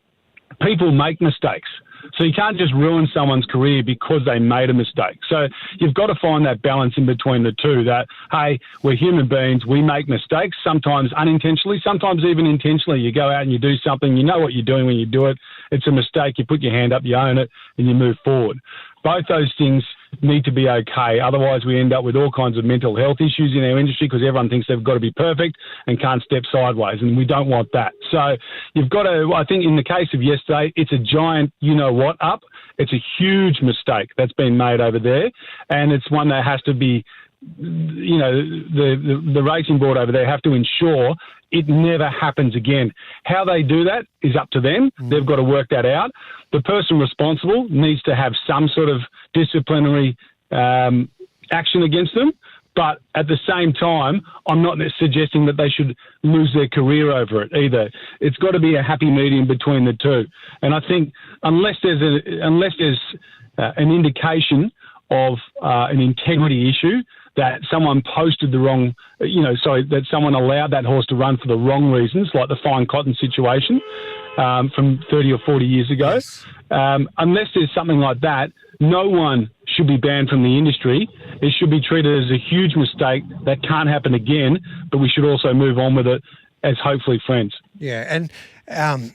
people make mistakes. So you can't just ruin someone's career because they made a mistake. So you've got to find that balance in between the two, that, hey, we're human beings, we make mistakes, sometimes unintentionally, sometimes even intentionally. You go out and you do something, you know what you're doing when you do it. It's a mistake, you put your hand up, you own it, and you move forward. Both those things need to be okay. Otherwise, we end up with all kinds of mental health issues in our industry because everyone thinks they've got to be perfect and can't step sideways, and we don't want that. So you've got to, I think in the case of yesterday, it's a giant you-know-what up. It's a huge mistake that's been made over there, and it's one that has to be, the racing board over there have to ensure it never happens again. How they do that is up to them. They've got to work that out. The person responsible needs to have some sort of disciplinary action against them. But at the same time, I'm not suggesting that they should lose their career over it either. It's got to be a happy medium between the two. And I think unless there's an indication of an integrity issue, that someone posted the wrong, that someone allowed that horse to run for the wrong reasons, like the Fine Cotton situation from 30 or 40 years ago. Yes. Unless there's something like that, no one should be banned from the industry. It should be treated as a huge mistake that can't happen again, but we should also move on with it as hopefully friends. Yeah, and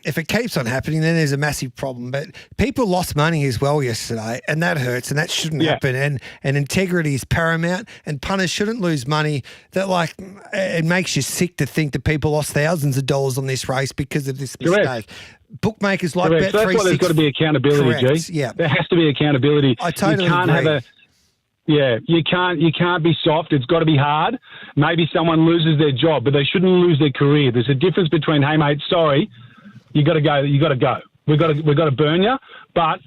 if it keeps on happening, then there's a massive problem. But people lost money as well yesterday, and that hurts, and that shouldn't happen. And integrity is paramount, and punters shouldn't lose money. That, it makes you sick to think that people lost thousands of dollars on this race because of this mistake. Bookmakers like Correct. So that's why there's got to be accountability, Correct. G. Yeah. There has to be accountability. I totally you can't agree. you can't be soft. It's got to be hard. Maybe someone loses their job, but they shouldn't lose their career. There's a difference between, hey mate, sorry, you got to go. You got to go. We've got to burn you, but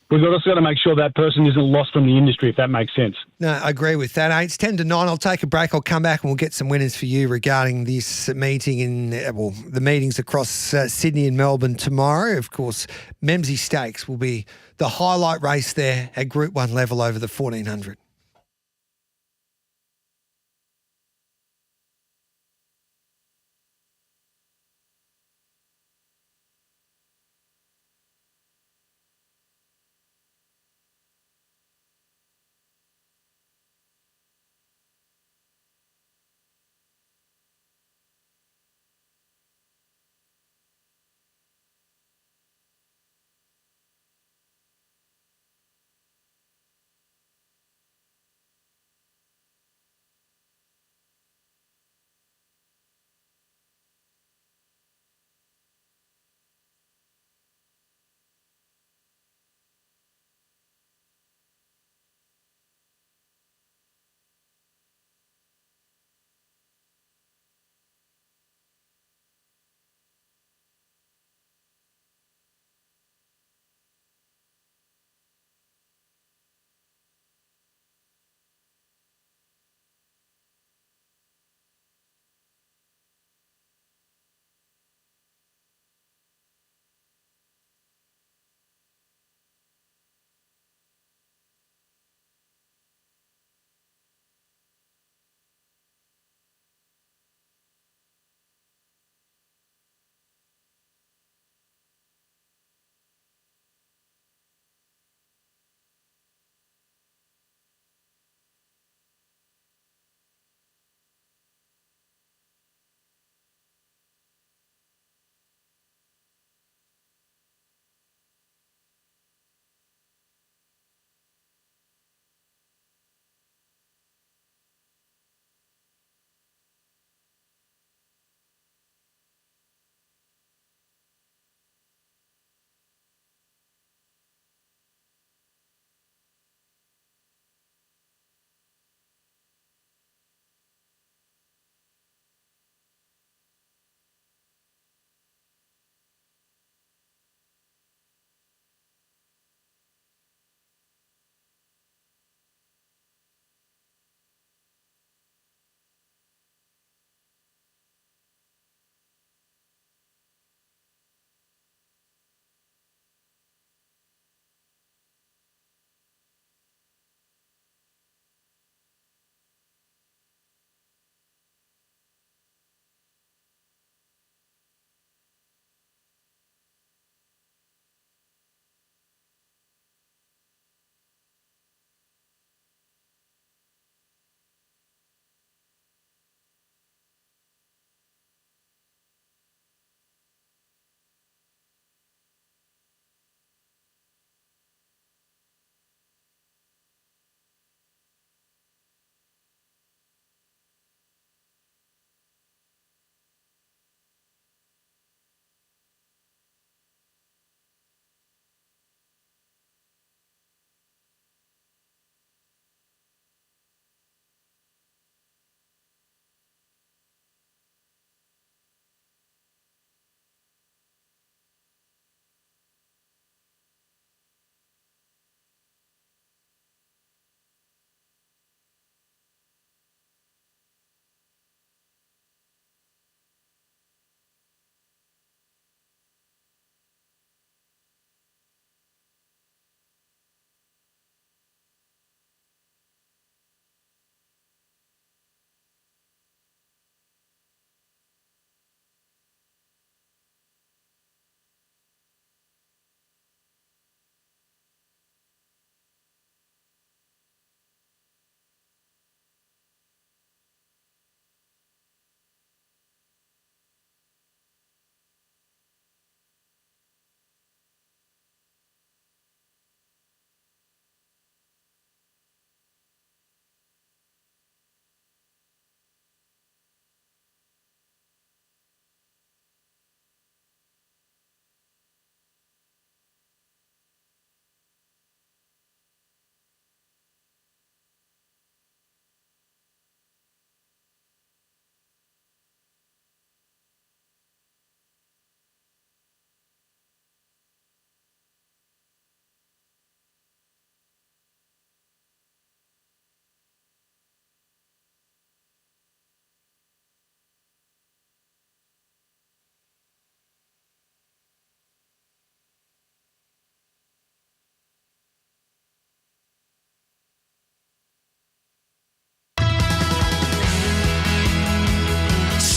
we've also got to make sure that person isn't lost from the industry, if that makes sense. No, I agree with that. It's 10 to 9. I'll take a break. I'll come back and we'll get some winners for you regarding this meeting the meetings across Sydney and Melbourne tomorrow. Of course, Memsie Stakes will be the highlight race there at Group 1 level over the 1400.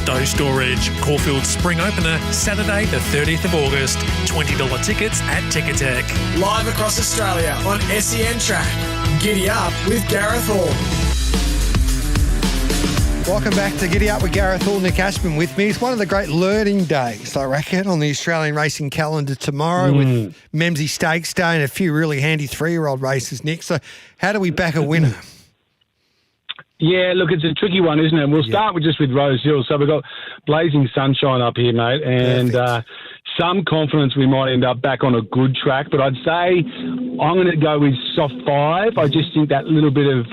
Stowe Storage, Caulfield Spring Opener, Saturday the 30th of August. $20 tickets at Ticketek. Live across Australia on SEN Track. Giddy Up with Gareth Hall. Welcome back to Giddy Up with Gareth Hall. Nick Ashman with me. It's one of the great learning days, I reckon, on the Australian racing calendar tomorrow with Memsie Stakes Day and a few really handy 3-year-old races, Nick. So how do we back a winner? Yeah, look, it's a tricky one, isn't it? We'll start with Rose Hill. So we've got Blazing Sunshine up here, mate, and some confidence we might end up back on a good track. But I'd say I'm going to go with soft 5. I just think that little bit of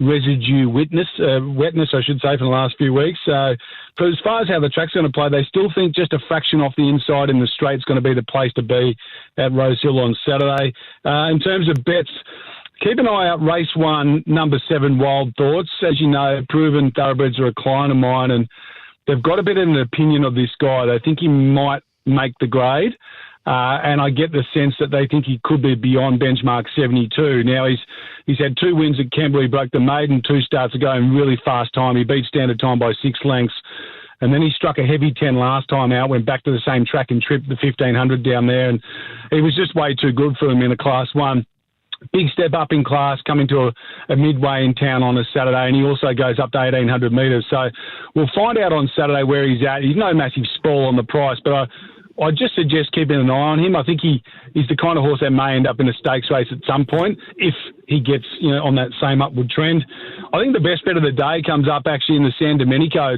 residue wetness, I should say, for the last few weeks. So, but as far as how the track's going to play, they still think just a fraction off the inside in the straight's going to be the place to be at Rose Hill on Saturday. In terms of bets, keep an eye out, race 1, number 7, Wild Thoughts. As you know, proven thoroughbreds are a client of mine, and they've got a bit of an opinion of this guy. They think he might make the grade, and I get the sense that they think he could be beyond benchmark 72. Now, he's had 2 wins at Canberra. He broke the maiden 2 starts ago in really fast time. He beat standard time by 6 lengths. And then he struck a heavy 10 last time out, went back to the same track and tripped the 1500 down there. And he was just way too good for him in a Class 1. Big step up in class, coming to a midway in town on a Saturday, and he also goes up to 1,800 metres. So we'll find out on Saturday where he's at. He's no massive spoil on the price, but I just suggest keeping an eye on him. I think he's the kind of horse that may end up in a stakes race at some point if he gets on that same upward trend. I think the best bet of the day comes up actually in the San Domenico.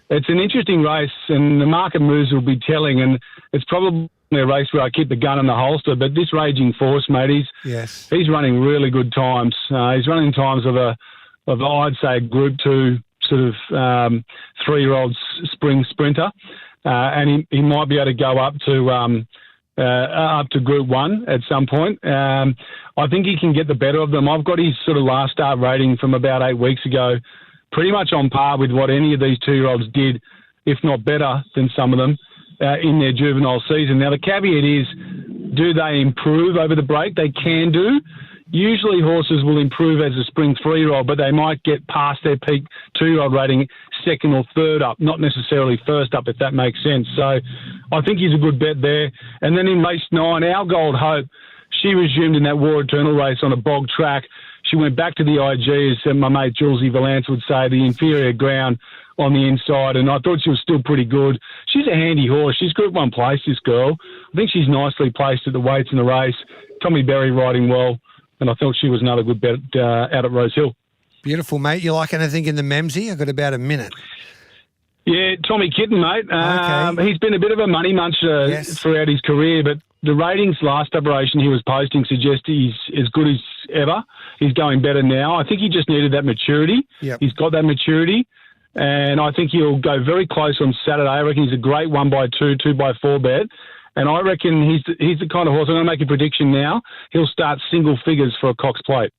It's an interesting race, and the market moves will be telling, and it's probably a race where I keep the gun in the holster, but this Raging Force, mate, he's running really good times. He's running times of I'd say, Group 2 sort of 3-year-old spring sprinter, and he might be able to go up to Group 1 at some point. I think he can get the better of them. I've got his sort of last start rating from about 8 weeks ago, pretty much on par with what any of these 2-year-olds did, if not better than some of them. In their juvenile season. Now, the caveat is, do they improve over the break? They can do. Usually horses will improve as a spring 3-year-old, but they might get past their peak 2-year-old rating second or third up, not necessarily first up, if that makes sense. So I think he's a good bet there. And then in race 9, Our Gold Hope, she resumed in that War Eternal race on a bog track. She went back to the IG, as my mate Julesy Valance would say, the inferior ground on the inside, and I thought she was still pretty good. She's a handy horse. She's Group 1 place, this girl. I think she's nicely placed at the weights in the race. Tommy Berry riding well, and I thought she was another good bet out at Rose Hill. Beautiful, mate. You like anything in the Memsie? I've got about a minute. Yeah, Tommy Kitten, mate. Okay. He's been a bit of a money muncher throughout his career, but the ratings last preparation he was posting suggest he's as good as ever. He's going better now. I think he just needed that maturity. Yep. He's got that maturity. And I think he'll go very close on Saturday. I reckon he's a great 1x2, 2x4 bet. And I reckon he's the kind of horse, I'm going to make a prediction now, he'll start single figures for a Cox Plate.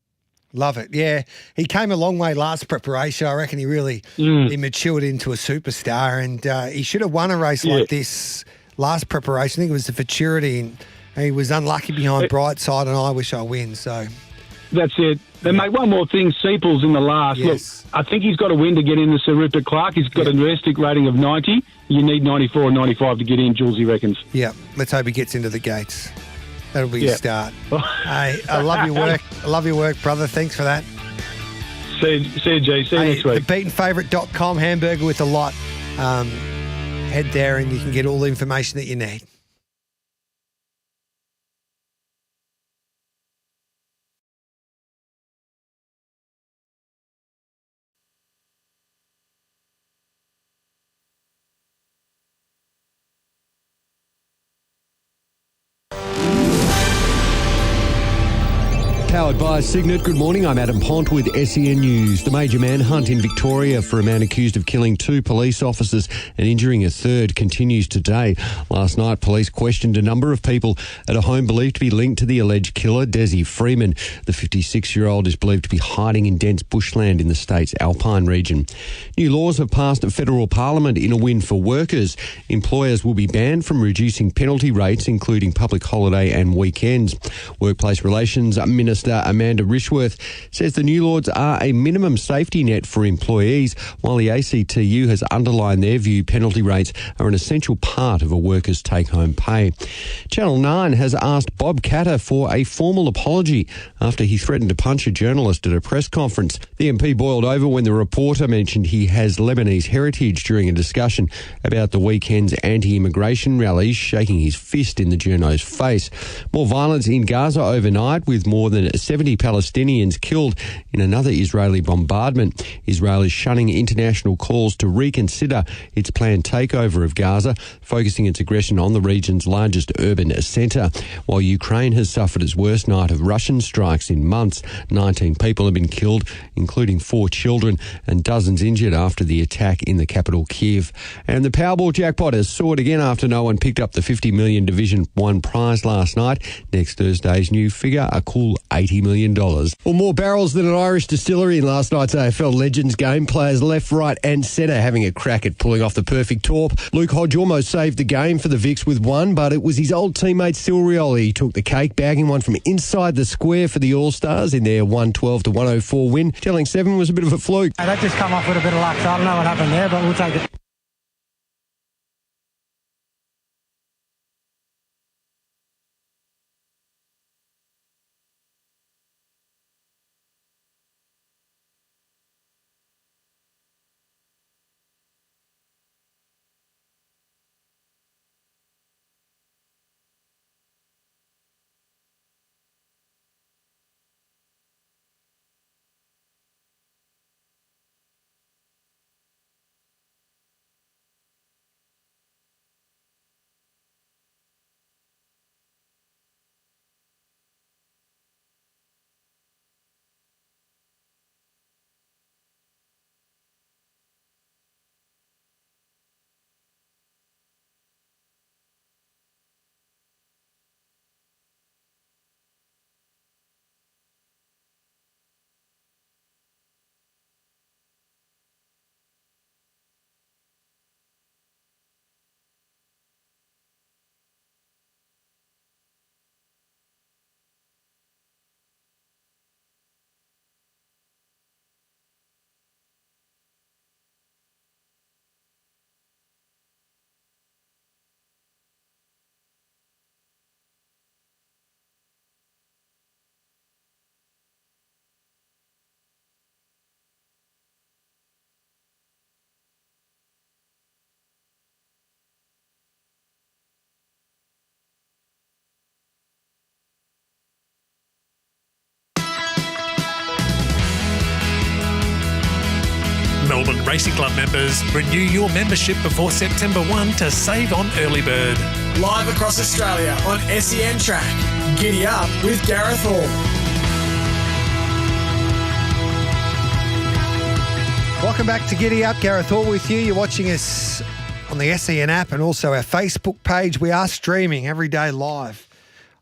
Love it, yeah. He came a long way last preparation. I reckon he really he matured into a superstar, and he should have won a race like this last preparation. I think it was the Futurity, and he was unlucky behind Brightside, and I Wish I Win, so... That's it. Then, mate, one more thing. Seeples in the last. Yes. Look, I think he's got a win to get into Sir Rupert Clark. He's got a domestic rating of 90. You need 94 or 95 to get in, Julesy reckons. Yeah. Let's hope he gets into the gates. That'll be a start. Hey, I love your work. I love your work, brother. Thanks for that. See you, G. See you next week. TheBeatenFavourite.com, hamburger with a lot. Head there and you can get all the information that you need. Powered by Signet. Good morning, I'm Adam Pont with SEN News. The major manhunt in Victoria for a man accused of killing 2 police officers and injuring a third continues today. Last night, police questioned a number of people at a home believed to be linked to the alleged killer, Desi Freeman. The 56-year-old is believed to be hiding in dense bushland in the state's Alpine region. New laws have passed federal parliament in a win for workers. Employers will be banned from reducing penalty rates, including public holiday and weekends. Workplace Relations Minister Minister Amanda Rishworth says the new laws are a minimum safety net for employees, while the ACTU has underlined their view penalty rates are an essential part of a worker's take-home pay. Channel 9 has asked Bob Katter for a formal apology after he threatened to punch a journalist at a press conference. The MP boiled over when the reporter mentioned he has Lebanese heritage during a discussion about the weekend's anti-immigration rallies, shaking his fist in the journo's face. More violence in Gaza overnight, with more than 70 Palestinians killed in another Israeli bombardment. Israel is shunning international calls to reconsider its planned takeover of Gaza, focusing its aggression on the region's largest urban centre. While Ukraine has suffered its worst night of Russian strikes in months, 19 people have been killed, including 4 children, and dozens injured after the attack in the capital, Kiev. And the Powerball jackpot has soared again after no one picked up the $50 million Division 1 prize last night. Next Thursday's new figure, a cool $80 million. Well, more barrels than an Irish distillery in last night's AFL Legends game. Players left, right and centre having a crack at pulling off the perfect torp. Luke Hodge almost saved the game for the Vicks with one, but it was his old teammate Silrioli. He took the cake, bagging one from inside the square for the All-Stars in their 112-104 win. Telling 7 was a bit of a fluke. That just come off with a bit of luck, so I don't know what happened there, but we'll take it. Melbourne Racing Club members, renew your membership before September 1 to save on early bird. Live across Australia on SEN Track. Giddy up with Gareth Hall. Welcome back to Giddy Up. Gareth Hall with you. You're watching us on the SEN app and also our Facebook page. We are streaming every day live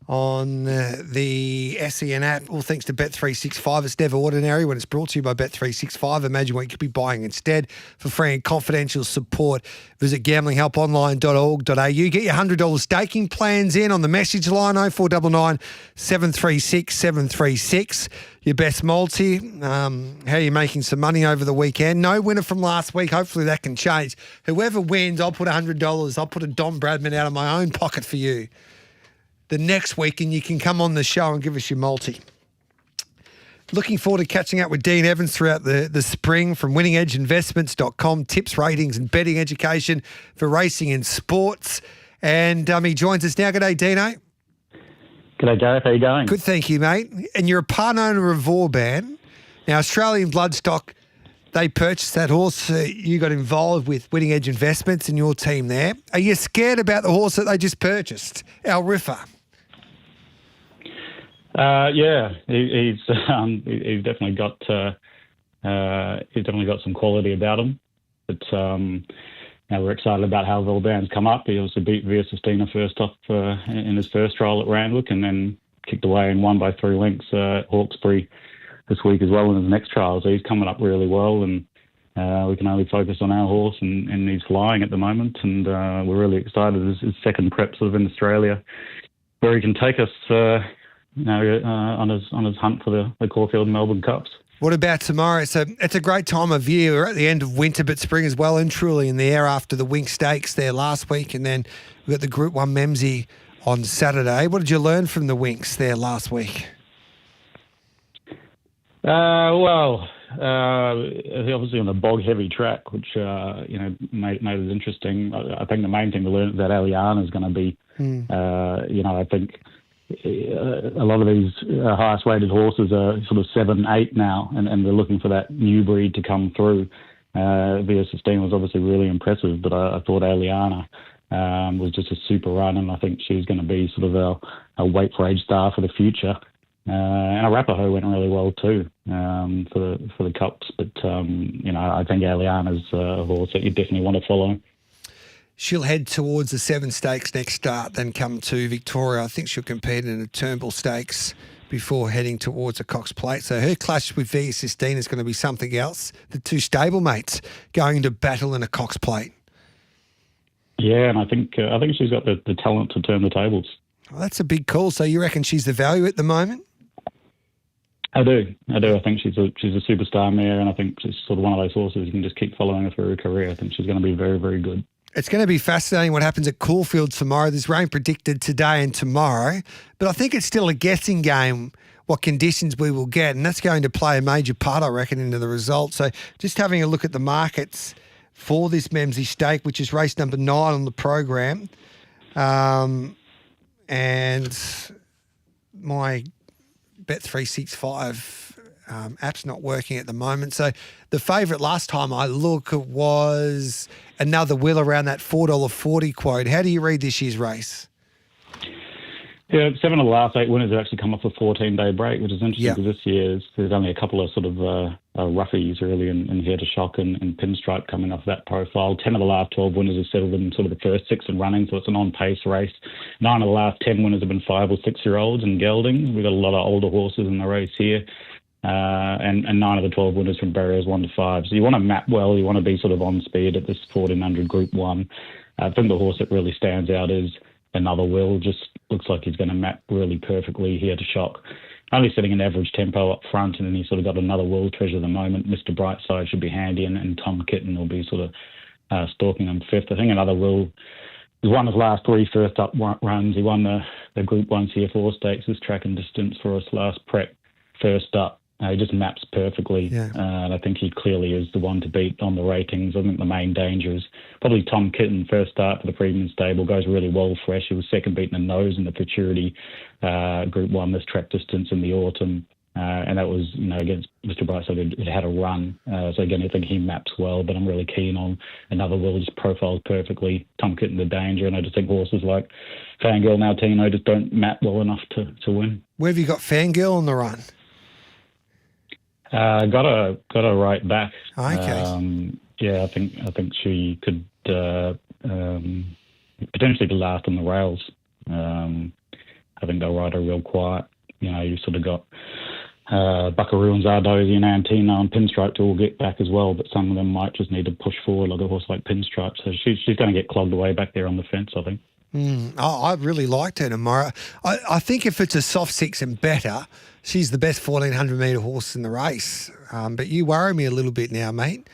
on the SEN app, all thanks to Bet365. It's never ordinary when it's brought to you by Bet365. Imagine what you could be buying instead. For free and confidential support, visit gamblinghelponline.org.au. Get your $100 staking plans in on the message line 0499 736 736. Your best multi. How are you making some money over the weekend? No winner from last week. Hopefully that can change. Whoever wins, I'll put $100. I'll put a Don Bradman out of my own pocket for you the next week, and you can come on the show and give us your multi. Looking forward to catching up with Dean Evans throughout the spring from winningedgeinvestments.com, tips, ratings and betting education for racing and sports. And he joins us now. G'day, Dino. G'day, Gareth. How you going? Good, thank you, mate. And you're a part owner of Vauban. Now, Australian Bloodstock, they purchased that horse. You got involved with Winning Edge Investments and your team there. Are you scared about the horse that they just purchased, Al Riffa? Yeah, he's definitely got some quality about him. But now we're excited about how Vauban's come up. He obviously beat Via Sistina first off in his first trial at Randwick, and then kicked away and won by 3 lengths at Hawkesbury this week as well in his next trial. So he's coming up really well, and we can only focus on our horse, and he's flying at the moment, and we're really excited. His second prep sort of in Australia, where he can take us on his hunt for the Caulfield Melbourne Cups. What about tomorrow? So it's a great time of year. We're at the end of winter, but spring is well and truly in the air after the Wink Stakes there last week. And then we've got the Group 1 Memsey on Saturday. What did you learn from the Winks there last week? Obviously on a bog-heavy track, which made it interesting. I think the main thing to learn is that Aliana is going to be, I think a lot of these highest rated horses are sort of 7, 8 now, and they're looking for that new breed to come through. Via Sustain was obviously really impressive, but I thought Aliana was just a super run, and I think she's going to be sort of a weight for age star for the future. And Arapaho went really well too for the Cups, but I think Aliana's a horse that you definitely want to follow. She'll head towards the 7 Stakes next start, then come to Victoria. I think she'll compete in a Turnbull Stakes before heading towards a Cox Plate. So her clash with Via Sistine is going to be something else. The two stablemates going to battle in a Cox Plate. Yeah, and I think she's got the talent to turn the tables. Well, that's a big call. So you reckon she's the value at the moment? I do. I think she's a superstar mare, and I think she's sort of one of those horses you can just keep following her through her career. I think she's going to be very, very good. It's going to be fascinating what happens at Caulfield tomorrow. There's rain predicted today and tomorrow, but I think it's still a guessing game what conditions we will get, and that's going to play a major part, I reckon, into the result. So just having a look at the markets for this Memsey Stake, which is race number 9 on the program, and my Bet365 app's not working at the moment. So the favourite last time I look was Another Will around that $4.40 quote. How do you read this year's race? Yeah, 7 of the last 8 winners have actually come off a 14-day break, which is interesting because this year there's only a couple of sort of roughies really in Here to Shock and Pinstripe coming off that profile. 10 of the last 12 winners have settled in sort of the first 6 and running, so it's an on-pace race. 9 of the last 10 winners have been 5 or 6-year-olds in geldings. We've got a lot of older horses in the race here. And 9 of the 12 winners from barriers 1 to 5. So you want to map well. You want to be sort of on speed at this 1400 Group 1. I think the horse that really stands out is Another Will. Just looks like he's going to map really perfectly Here to Shock. Only setting an average tempo up front, and then he's sort of got Another Will treasure at the moment. Mr. Brightside should be handy, and Tom Kitten will be sort of stalking him 5th. I think Another Will has won his last 3 first up runs. He won the Group 1 CF4 Stakes, this track and distance for his last prep first up. He just maps perfectly, and I think he clearly is the one to beat on the ratings. I think the main danger is probably Tom Kitten, first start for the Premium Stable, goes really well fresh. He was second beaten in nose in the Futurity Group 1 this track distance in the autumn, and that was against Mr. Brightside. It had a run, so again I think he maps well, but I'm really keen on Another Will. Just profiles perfectly. Tom Kitten the danger, and I just think horses like Fangirl and Altino just don't map well enough to win. Where have you got Fangirl on the run? Got a right back. Okay. I think she could potentially be last on the rails. I think they'll ride her real quiet. You sort of got Buckaroo and Zardozi and Antino and Pinstripe to all get back as well, but some of them might just need to push forward like a horse like Pinstripe. So she's going to get clogged away back there on the fence, I think. I really liked her tomorrow. I think if it's a soft 6 and better, she's the best 1,400 metre horse in the race. But you worry me a little bit now, mate.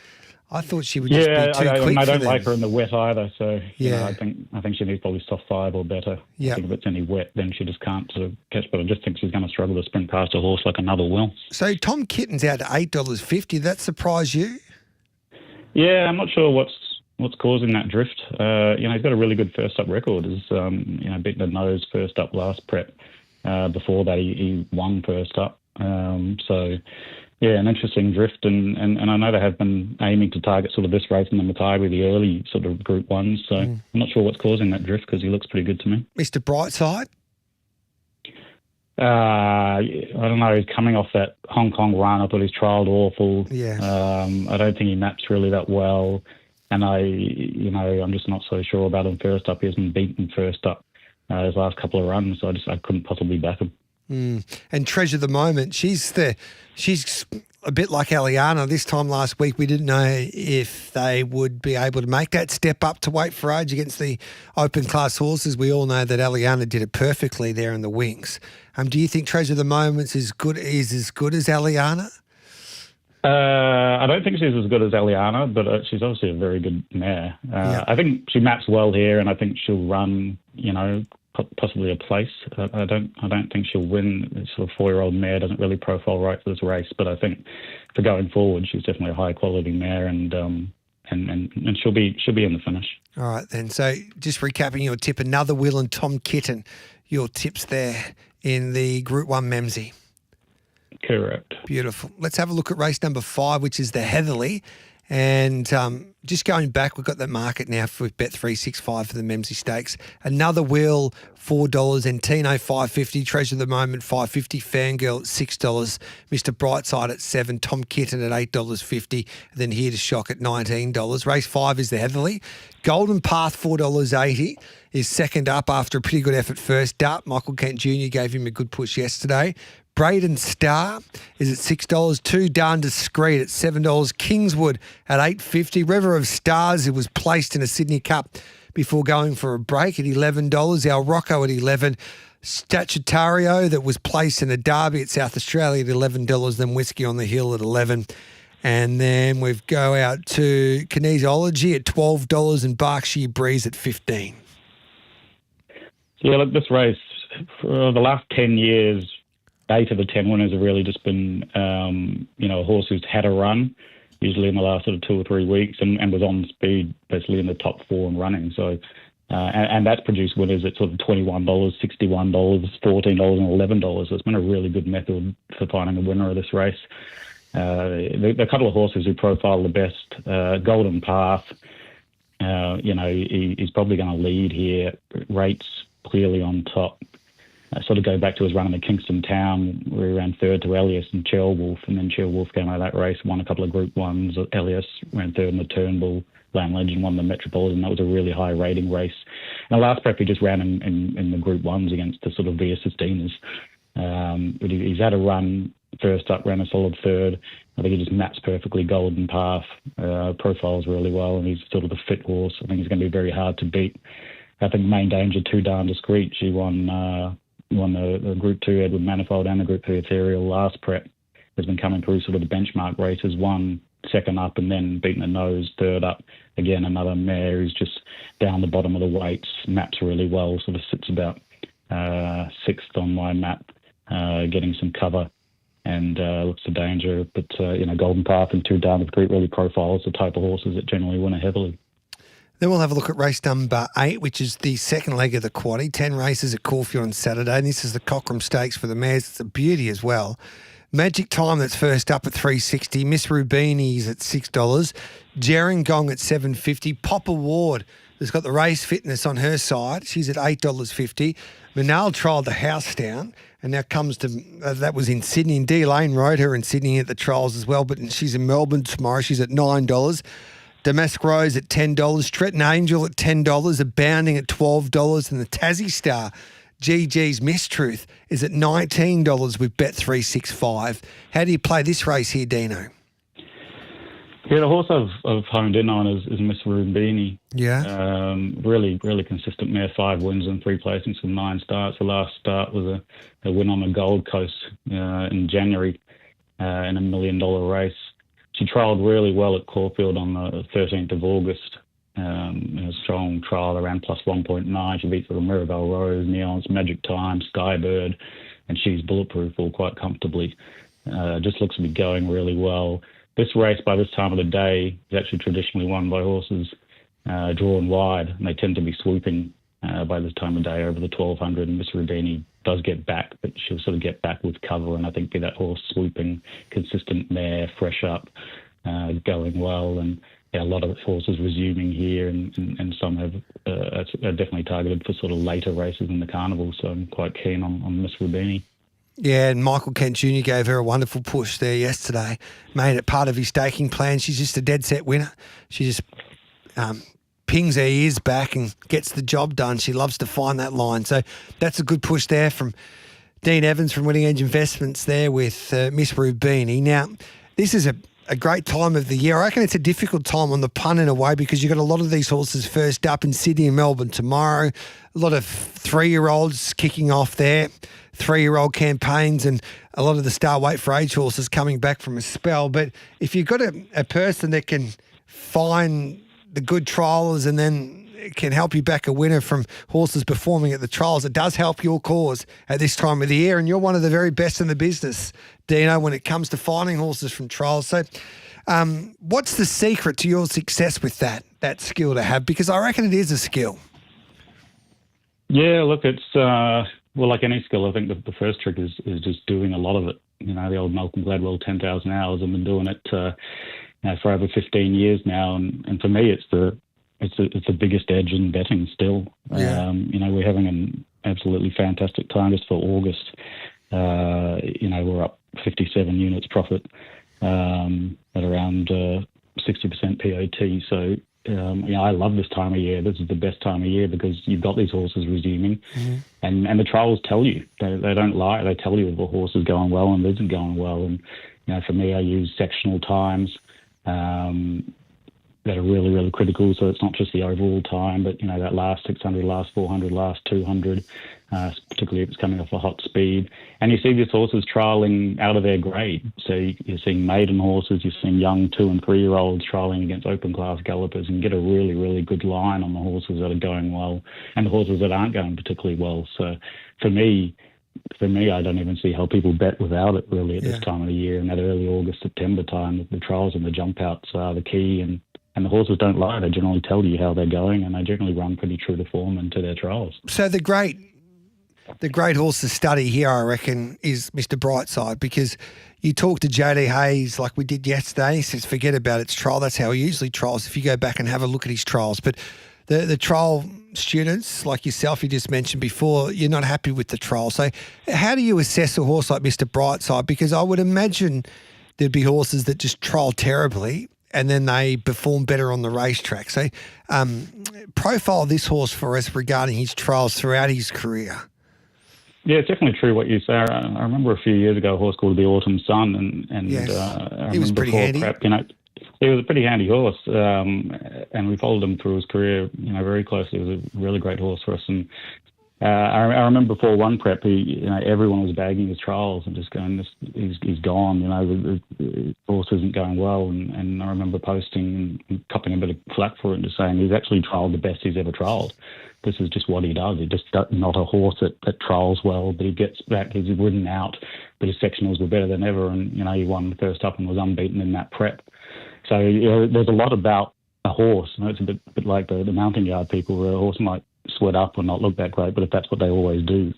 I thought she would just be too quick. I for don't them. like her in the wet either. So I think she needs probably soft 5 or better. I think if it's any wet, then she just can't sort of catch. But I just think she's going to struggle to sprint past a horse like Another Will. So Tom Kitten's out to $8.50. That surprise you? Yeah, I'm not sure what's causing that drift. He's got a really good first up record. He's beaten the nose first up last prep. Before that, he won first up. An interesting drift, and I know they have been aiming to target sort of this race and the Matai, the early sort of Group 1s. So I'm not sure what's causing that drift because he looks pretty good to me. Mr. Brightside? I don't know. He's coming off that Hong Kong run. I thought he's trialled awful. Yeah. I don't think he maps really that well. And I'm just not so sure about him first up. He hasn't beaten first up his last couple of runs, so I couldn't possibly back him. And Treasure the Moment, she's a bit like Aliana. This time last week, we didn't know if they would be able to make that step up to weight for age against the open class horses. We all know that Aliana did it perfectly there in the wings. Do you think Treasure of the Moments is as good as Aliana? I don't think she's as good as Eliana, but she's obviously a very good mare. I think she maps well here, and I think she'll run, possibly a place. I don't think she'll win. This sort of 4-year-old mare doesn't really profile right for this race, but I think for going forward, she's definitely a high quality mare, and she'll be in the finish. All right then. So just recapping your tip, Another Will and Tom Kitten, your tips there in the Group 1 Memsey. Correct. Beautiful. Let's have a look at race number 5, which is the Heatherly. And just going back, we've got that market now for Bet365 for the Memsey Stakes. Another Will, $4. Entino, $5.50. Treasure of the Moment, $5.50. Fangirl at $6. Mr. Brightside at $7. Tom Kitten at $8.50. And then Here to Shock at $19. Race 5 is the Heatherly. Golden Path, $4.80, is second up after a pretty good effort first. Dart, Michael Kent Jr. gave him a good push yesterday. Braden Star is at $6. Too Darn Discreet at $7. Kingswood at $8.50. River of Stars, who was placed in a Sydney Cup before going for a break, at $11. Our Rocco at $11. Statutario, that was placed in a derby at South Australia at $11. Then Whiskey on the Hill at $11. And then we go out to Kinesiology at $12 and Berkshire Breeze at $15. Yeah, look, this race, for the last 10 years, 8 of the 10 winners have really just been, a horse who's had a run, usually in the last sort of 2 or 3 weeks, and was on speed, basically in the top 4 and running. So, and that's produced winners at sort of $21, $61, $14 and $11. So it's been a really good method for finding a winner of this race. The couple of horses who profile the best, Golden Path, he's probably going to lead here. Rates clearly on top. Sort of go back to his run in the Kingston Town, where he ran third to Elias and Cherwolf, and then Cherwolf came out of that race, won a couple of Group 1s. Elias ran third in the Turnbull. Land Legend won the Metropolitan. That was a really high rating race. And the last prep he just ran in the Group 1s against the sort of Via Sistinas. But he's had a run first up, ran a solid third. I think he just maps perfectly. Golden Path, profiles really well, and he's sort of the fit horse. I think he's going to be very hard to beat. I think Main Danger, Too Darn Discreet, she won the Group 2 Edward Manifold and the Group 3 Ethereal last prep, has been coming through sort of the benchmark races, won second up and then beaten the nose, third up. Again, another mare who's just down the bottom of the weights, maps really well, sort of sits about sixth on my map, getting some cover and looks to danger. But, Golden Path and Too Darn Discreet really profiles the type of horses that generally win heavily. Then we'll have a look at race number 8, which is the second leg of the quaddie. 10 races at Caulfield on Saturday. And this is the Cochrane Stakes for the mares. It's a beauty as well. Magic Time, that's first up at $3.60. Miss Rubini's at $6. Gerringong at $7.50. Pop Award has got the race fitness on her side. She's at $8.50. Manal trialled the house down, and now comes to that was in Sydney. And D Lane rode her in Sydney at the trials as well, but she's in Melbourne tomorrow. She's at $9. Damask Rose at $10, Stretton Angel at $10, Abounding at $12, and the Tassie Star, GG's Mistruth, is at $19 with Bet365. How do you play this race here, Dino? Yeah, the horse I've honed in on is Miss Rubini. Yeah. Really, really consistent mare, 5 wins and 3 placings from 9 starts. The last start was a win on the Gold Coast in January in a $1 million race. She trialled really well at Caulfield on the 13th of August. A strong trial around plus 1.9. She beat sort of Mirabelle Rose, Neon's Magic Time, Skybird, and she's bulletproof all quite comfortably. Just looks to be going really well. This race, by this time of the day, is actually traditionally won by horses drawn wide, and they tend to be swooping by this time of day over the 1200. And Miss Rubini does get back, but she'll sort of get back with cover, and I think be that horse swooping, consistent mare, fresh up, going well, and a lot of horses resuming here, and some are definitely targeted for sort of later races in the carnival. So I'm quite keen on Miss Rubini. Yeah, and Michael Kent Jr. gave her a wonderful push there yesterday, made it part of his staking plan. She's just a dead set winner. She just pings her ears back and gets the job done. She loves to find that line. So that's a good push there from Dean Evans from Winning Edge Investments there with Miss Rubini. Now, this is a great time of the year. I reckon it's a difficult time on the punt in a way because you've got a lot of these horses first up in Sydney and Melbourne tomorrow. A lot of 3-year-olds kicking off there, 3-year-old campaigns, and a lot of the star weight for age horses coming back from a spell. But if you've got a person that can find the good triallers and then it can help you back a winner from horses performing at the trials, it does help your cause at this time of the year. And you're one of the very best in the business, Dino, when it comes to finding horses from trials. So what's the secret to your success with that skill to have? Because I reckon it is a skill. Yeah, look, it's, well, like any skill, I think the first trick is just doing a lot of it. You know, the old Malcolm Gladwell 10,000 hours. I've been doing it for over 15 years now. And for me, it's the biggest edge in betting still. Yeah. You know, we're having an absolutely fantastic time just for August. You know, we're up 57 units profit at around 60% POT. So, you know, I love this time of year. This is the best time of year because you've got these horses resuming and the trials tell you. They don't lie. They tell you if a horse is going well and isn't going well. And, you know, for me, I use sectional times that are really, really critical. So it's not just the overall time, but, you know, that last 600, last 400, last 200, particularly if it's coming off a hot speed. And you see these horses trialling out of their grade. So you're seeing maiden horses, you're seeing young 2- and 3-year-olds trialling against open class gallopers and get a really, really good line on the horses that are going well and the horses that aren't going particularly well. So for me, I don't even see how people bet without it really at this time of the year. And that early August, September time, the trials and the jump outs are the key. And the horses don't lie. They generally tell you how they're going, and they generally run pretty true to form and to their trials. So the great horse to study here, I reckon, is Mr. Brightside, because you talk to JD Hayes like we did yesterday. He says, forget about its trial. That's how he usually trials if you go back and have a look at his trials. But the trial students like yourself, you just mentioned before, you're not happy with the trial. So how do you assess a horse like Mr. Brightside? Because I would imagine there'd be horses that just trial terribly and then they perform better on the racetrack. So profile this horse for us regarding his trials throughout his career. Yeah, it's definitely true what you say. I remember a few years ago a horse called the Autumn Sun, and yes. I He was pretty handy. Prep, you know, he was a pretty handy horse, and we followed him through his career, you know, very closely. He was a really great horse for us, and I remember before one prep, everyone was bagging his trials and just going, he's gone, you know, the horse isn't going well. And I remember posting and copping a bit of flack for it and just saying he's actually trialled the best he's ever trialled. This is just what he does. He's just not a horse that trials well, but he gets back, he's ridden out, but his sectionals were better than ever. And, you know, he won the first up and was unbeaten in that prep. So, you know, there's a lot about a horse. You know, it's a bit like the mounting yard people where a horse might sweat up or not look that great, but if that's what they always do,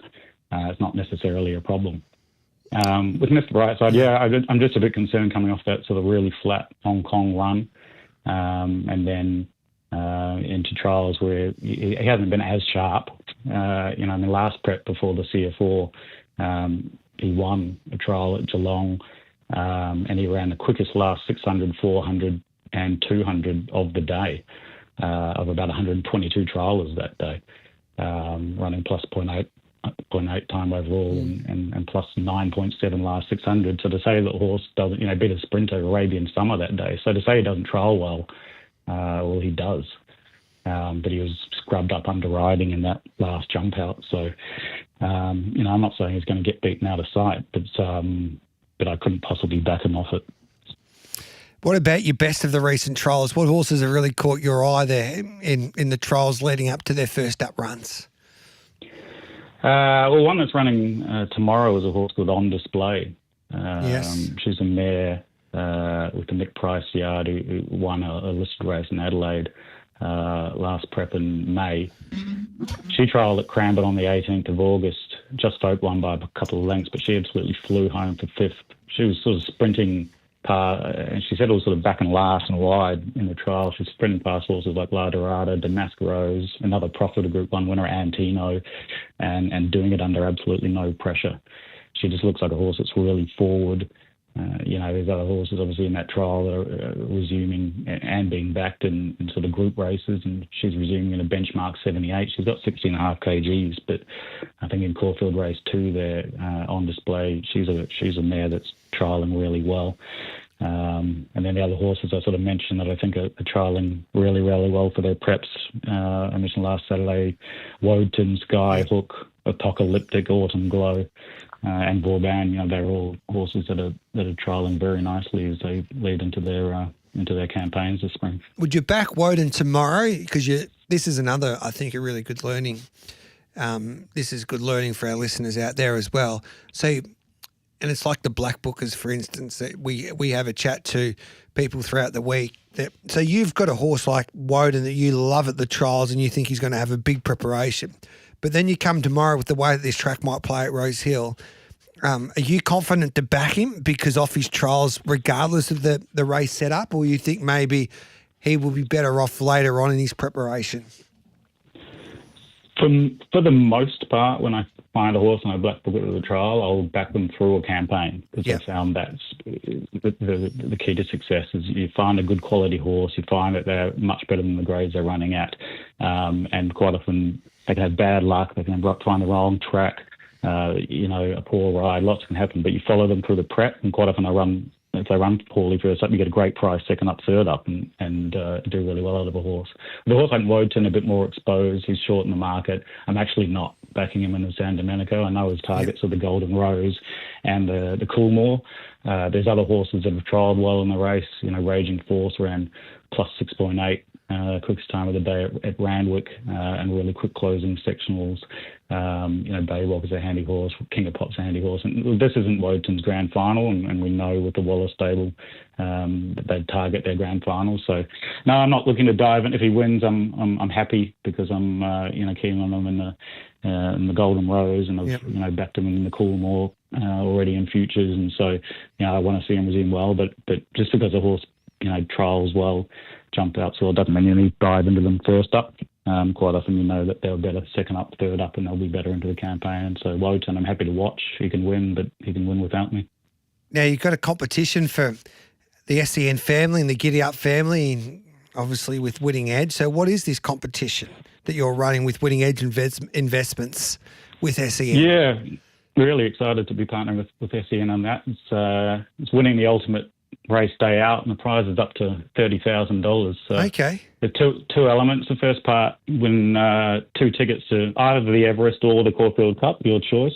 it's not necessarily a problem. With Mr. Brightside, I'm just a bit concerned coming off that sort of really flat Hong Kong run, and then into trials where he hasn't been as sharp. You know, in the last prep before the CF4, he won a trial at Geelong, and he ran the quickest last 600, 400 and 200 of the day. Of about 122 triallers that day, running plus 0.8 time overall and plus 9.7 last 600. So to say that the horse doesn't, you know, beat a sprinter Arabian Summer that day. So to say he doesn't trial well, well, he does. But he was scrubbed up under riding in that last jump out. So, you know, I'm not saying he's going to get beaten out of sight, but I couldn't possibly back him off it. What about your best of the recent trials? What horses have really caught your eye there in the trials leading up to their first up runs? Well, one that's running tomorrow is a horse called On Display. Yes. She's a mare with the Nick Price yard who won a listed race in Adelaide last prep in May. She trialled at Cranbourne on the 18th of August. Just Folk won by a couple of lengths, but she absolutely flew home for fifth. She was sort of sprinting and she said it was sort of back and last and wide in the trial. She's sprinting past horses like La Dorada, Damask Rose, another Profit, a Group 1 winner, Antino, and doing it under absolutely no pressure. She just looks like a horse that's really forward. You know, there's other horses obviously in that trial that are resuming and being backed in sort of group races, and she's resuming in a benchmark 78. She's got 60.5 kgs, but I think in Caulfield Race 2 there On Display, she's a mare that's trialling really well. And then the other horses I sort of mentioned that I think are trialling really, really well for their preps. I mentioned last Saturday, Woden, Sky, Hook, Apocalyptic, Autumn Glow, and Vauban. They're all horses that are trialling very nicely as they lead into their campaigns this spring. Would you back Woden tomorrow? Because this is another, I think, a really good learning. This is good learning for our listeners out there as well. So, and it's like the Black Bookers, for instance, that we have a chat to people throughout the week. So you've got a horse like Woden that you love at the trials and you think he's going to have a big preparation. But then you come tomorrow with the way that this track might play at Rose Hill. Are you confident to back him because off his trials, regardless of the race setup, or you think maybe he will be better off later on in his preparation? For the most part, when I find a horse on a Black Book at the trial, I'll back them through a campaign because I found that's the key to success is you find a good quality horse, you find that they're much better than the grades they're running at, and quite often they can have bad luck, they can find the wrong track, a poor ride, lots can happen, but you follow them through the prep, and quite often if they run poorly first up, you get a great price second up, third up, and do really well out of a horse. The horse like Woden, a bit more exposed, he's short in the market. I'm actually not backing him in the San Domenico. I know his targets are the Golden Rose and the Coolmore. There's other horses that have trialled well in the race. Raging Force ran plus 6.8. Quickest time of the day at Randwick, and really quick closing sectionals. Baywalk is a handy horse, King of Pop's a handy horse. And this isn't Woden's grand final, and we know with the Waller stable that they target their grand final. So, no, I'm not looking to dive in. If he wins, I'm happy because I'm keen on him in the Golden Rose, and I've backed him in the Coolmore already in futures, and so I want to see him resume well. But just because a horse trials well, jumped out, so it doesn't mean you need to dive into them first up. Quite often that they're better second up, third up, and they'll be better into the campaign. And so Woden, I'm happy to watch. He can win, but he can win without me. Now, you've got a competition for the SEN family and the Giddy Up family, obviously with Winning Edge. So what is this competition that you're running with Winning Edge Investments with SEN? Yeah, really excited to be partnering with SEN on that. It's winning the ultimate race day out, and the prize is up to $30,000. So okay. The two elements. The first part, win 2 tickets to either the Everest or the Caulfield Cup, your choice.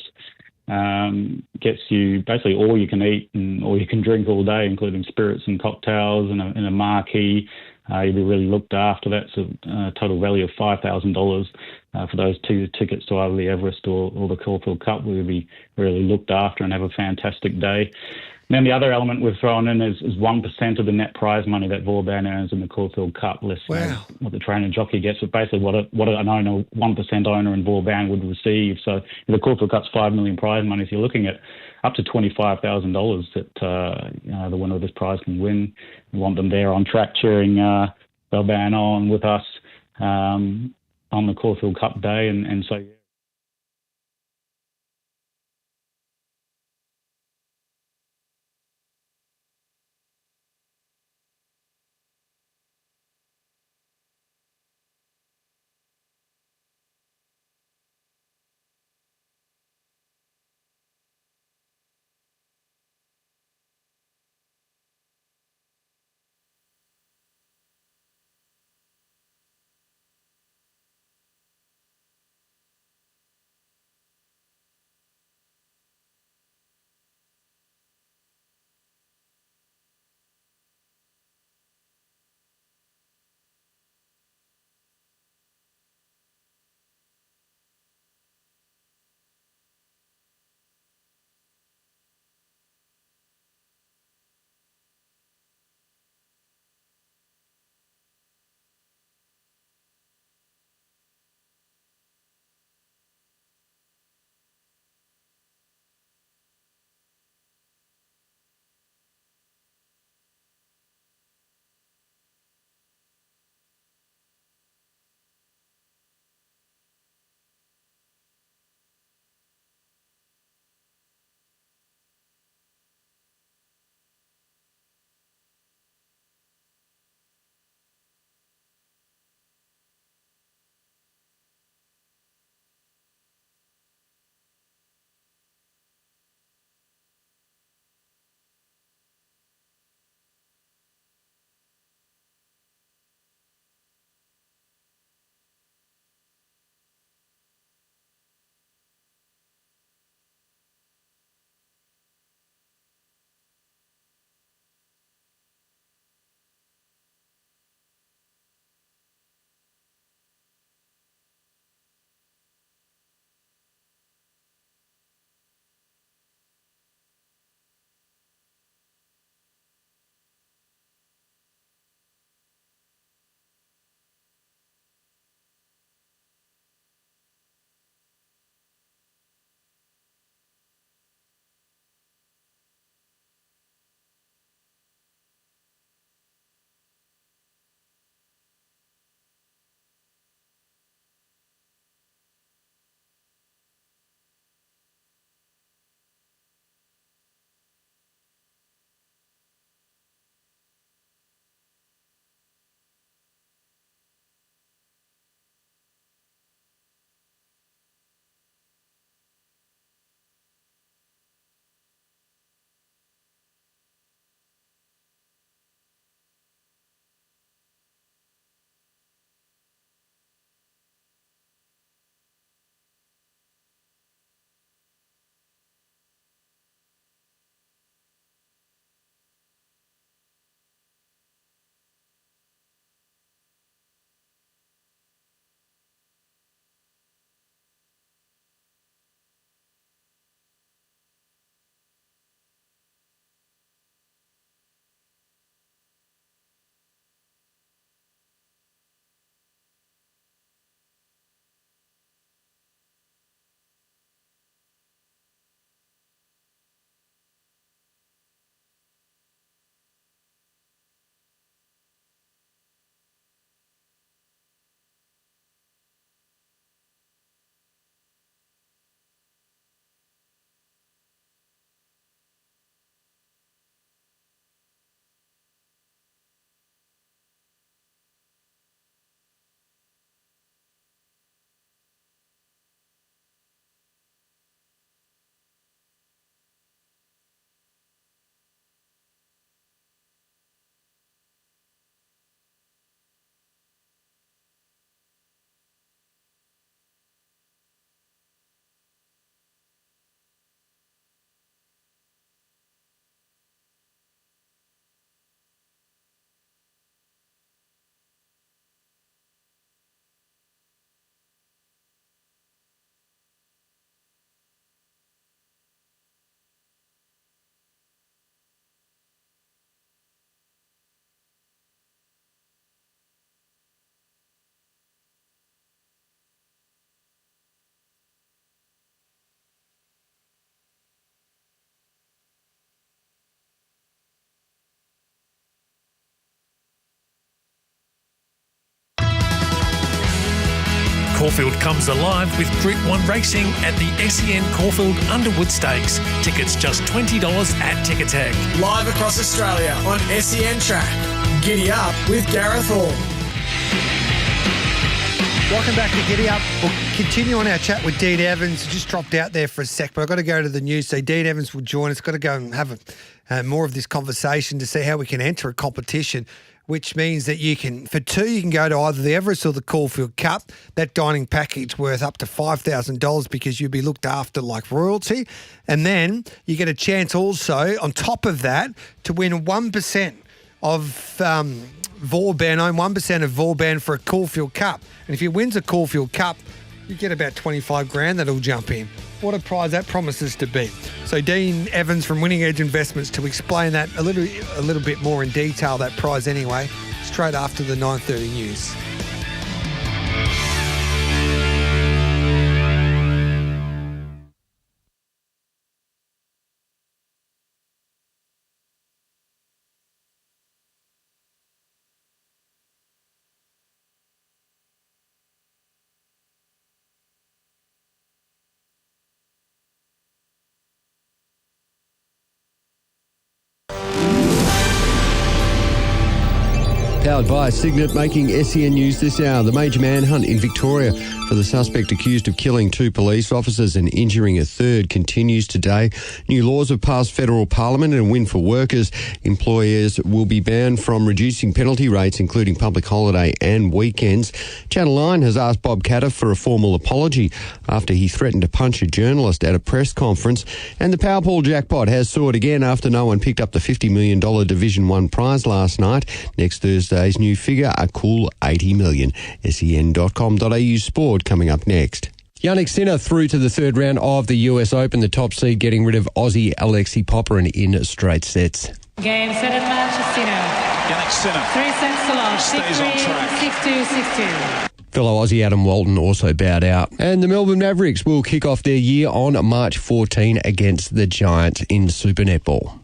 Gets you basically all you can eat and all you can drink all day, including spirits and cocktails and a marquee. You'll be really looked after. That's a total value of $5,000 for those 2 tickets to either the Everest or the Caulfield Cup. We'll be really looked after and have a fantastic day. And then the other element we've thrown in is 1% of the net prize money that Vauban earns in the Caulfield Cup, less what the trainer jockey gets, but basically what an owner, 1% owner in Vauban would receive. So the Caulfield Cup's $5 million prize money. So you're looking at up to $25,000 that the winner of this prize can win. We want them there on track cheering Vauban on with us on the Caulfield Cup day, and so. Caulfield comes alive with Group 1 racing at the SEN Caulfield Underwood Stakes. Tickets just $20 at Ticketek. Live across Australia on SEN Track. Giddy Up with Gareth Hall. Welcome back to Giddy Up. We'll continue on our chat with Dean Evans. Just dropped out there for a sec, but I've got to go to the news. So Dean Evans will join us. Got to go and have more of this conversation to see how we can enter a competition, which means that you can go to either the Everest or the Caulfield Cup. That dining package worth up to $5,000 because you'll be looked after like royalty. And then you get a chance also, on top of that, to win 1% of Vauban, own 1% of Vauban for a Caulfield Cup. And if you wins a Caulfield Cup, you get about 25 grand that'll jump in. What a prize that promises to be. So Dean Evans from Winning Edge Investments to explain that a little bit more in detail, that prize anyway, straight after the 9:30 news. Powered by Signet, making SEN news this hour. The major manhunt in Victoria for the suspect accused of killing 2 police officers and injuring a third continues today. New laws have passed federal parliament and a win for workers. Employers will be banned from reducing penalty rates, including public holiday and weekends. Channel 9 has asked Bob Catter for a formal apology after he threatened to punch a journalist at a press conference. And the Powerball jackpot has soared again after no one picked up the $50 million Division 1 prize last night. Next Thursday's new figure, a cool $80 million. sen.com.au sport coming up next. Yannick Sinner through to the third round of the US Open, the top seed getting rid of Aussie Alexei Popyrin in straight sets. Game, set and match, Sinner. Yannick Sinner. 3 sets to love. Stays on track. 6-2, 6-2. Fellow Aussie Adam Walton also bowed out. And the Melbourne Mavericks will kick off their year on March 14 against the Giants in Super Netball.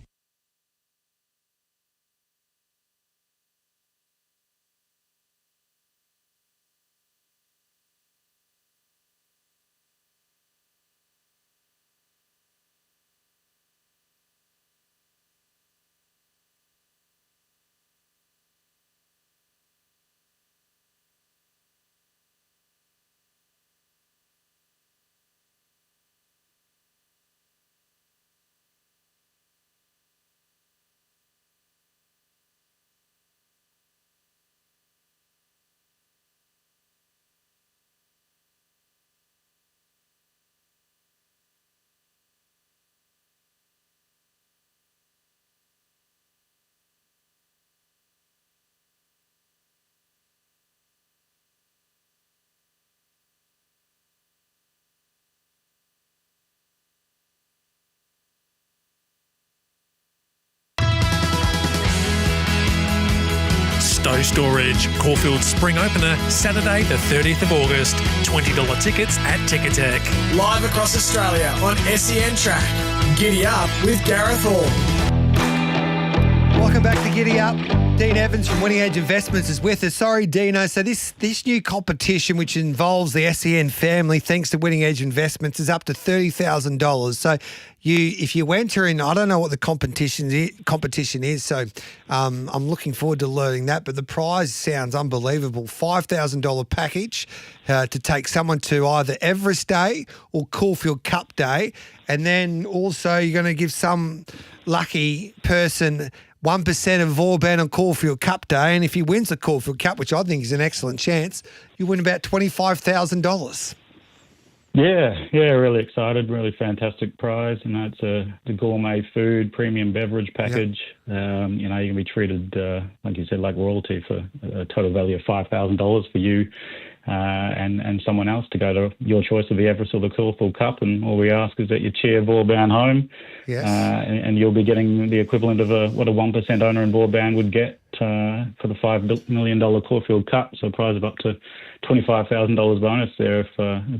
Stowe Storage, Caulfield Spring Opener, Saturday the 30th of August. $20 tickets at Ticketek. Live across Australia on SEN Track. Giddy Up with Gareth Hall. Welcome back to Giddy Up. Dean Evans from Winning Edge Investments is with us. Sorry, Dino. So this new competition, which involves the SEN family, thanks to Winning Edge Investments, is up to $30,000. So if you enter in, I don't know what the competition is. So I'm looking forward to learning that. But the prize sounds unbelievable. $5,000 package to take someone to either Everest Day or Caulfield Cup Day. And then also you're going to give some lucky person 1% of Vauban on Caulfield Cup Day, and if he wins the Caulfield Cup, which I think is an excellent chance, you win about $25,000. Yeah, really excited. Really fantastic prize. It's the gourmet food, premium beverage package. Yep. You can be treated, like you said, like royalty for a total value of $5,000 for you and someone else to go to your choice of the Everest or the Caulfield Cup. And all we ask is that you cheer Vauban home. Yes. And you'll be getting the equivalent of what a 1% owner in Vauban would get for the $5 million Caulfield Cup. So a prize of up to $25,000 bonus there if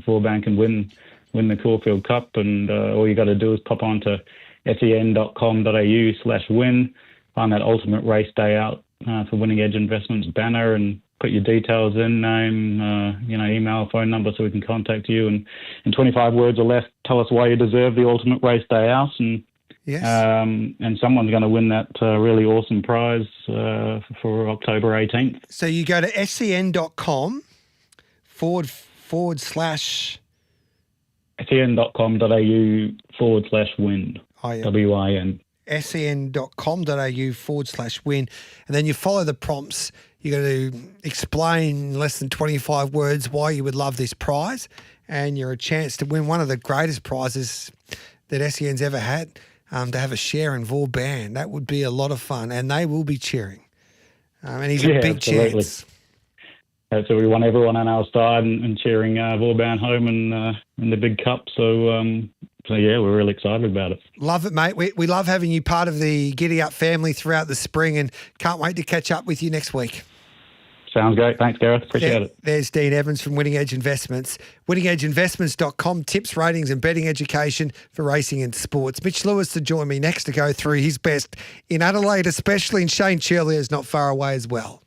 Vauban can win the Caulfield Cup. And all you got to do is pop on to sen.com.au/win, find that ultimate race day out for Winning Edge Investments banner, and put your details in, name, email, phone number, so we can contact you. And in 25 words or less, tell us why you deserve the ultimate race day out. And yes. And someone's going to win that really awesome prize for October 18th. So you go to sen.com forward slash sen.com.au/win. Oh, yeah. WIN. sen.com.au/win. And then you follow the prompts. You're going to explain in less than 25 words why you would love this prize. And you're a chance to win one of the greatest prizes that SEN's ever had, to have a share in Vauban. That would be a lot of fun. And they will be cheering. And he's a big absolutely. chance. So we want everyone on our side and cheering Vauban home in the big cup. So yeah, we're really excited about it. Love it, mate. We love having you part of the Giddy Up family throughout the spring, and can't wait to catch up with you next week. Sounds great. Thanks, Gareth. Appreciate it. There's Dean Evans from Winning Edge Investments. WinningEdgeInvestments.com, tips, ratings and betting education for racing and sports. Mitch Lewis to join me next to go through his best in Adelaide, especially, and Shane Shirley is not far away as well.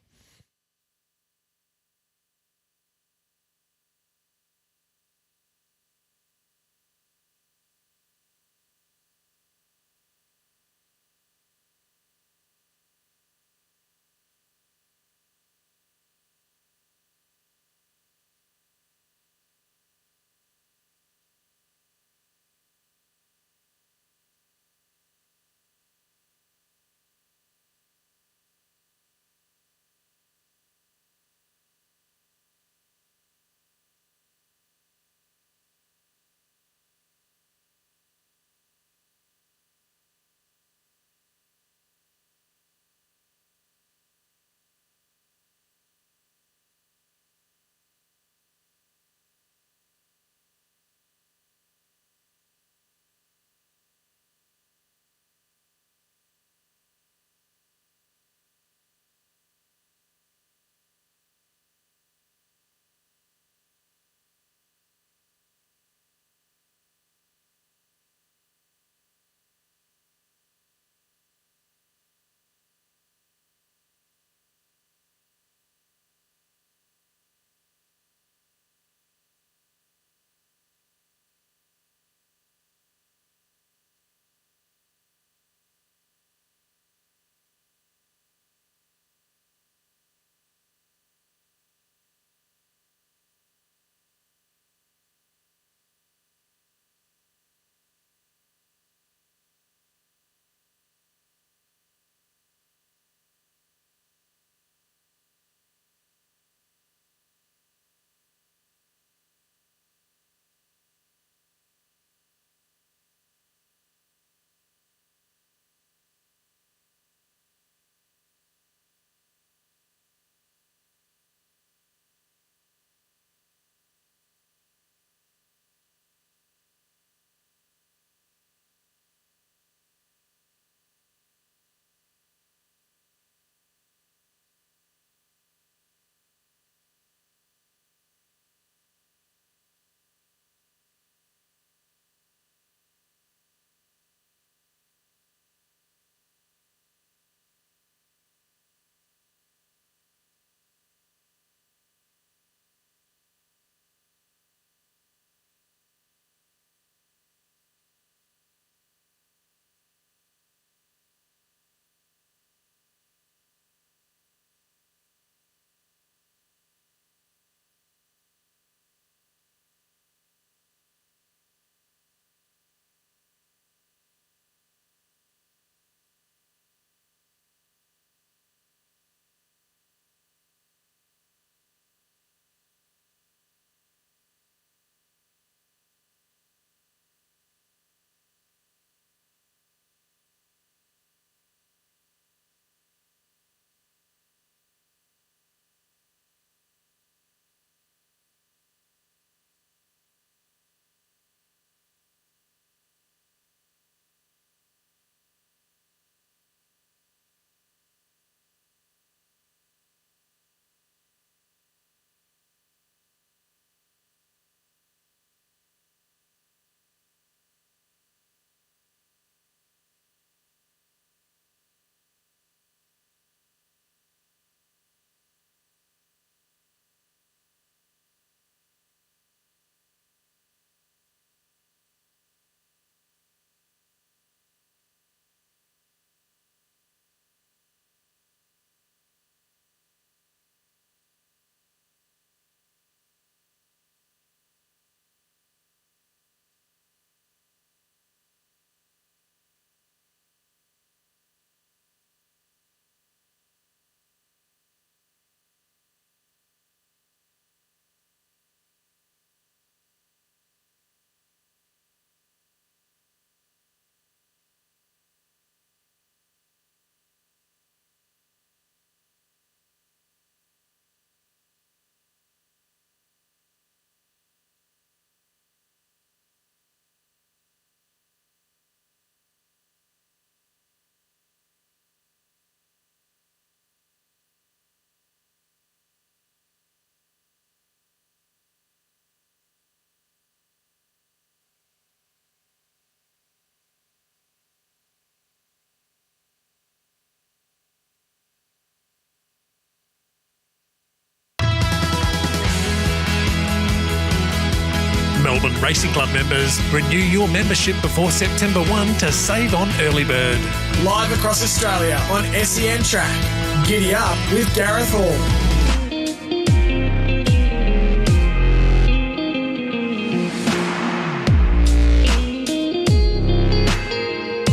Melbourne Racing Club members, renew your membership before September 1 to save on early bird. Live across Australia on SEN Track. Giddy up with Gareth Hall.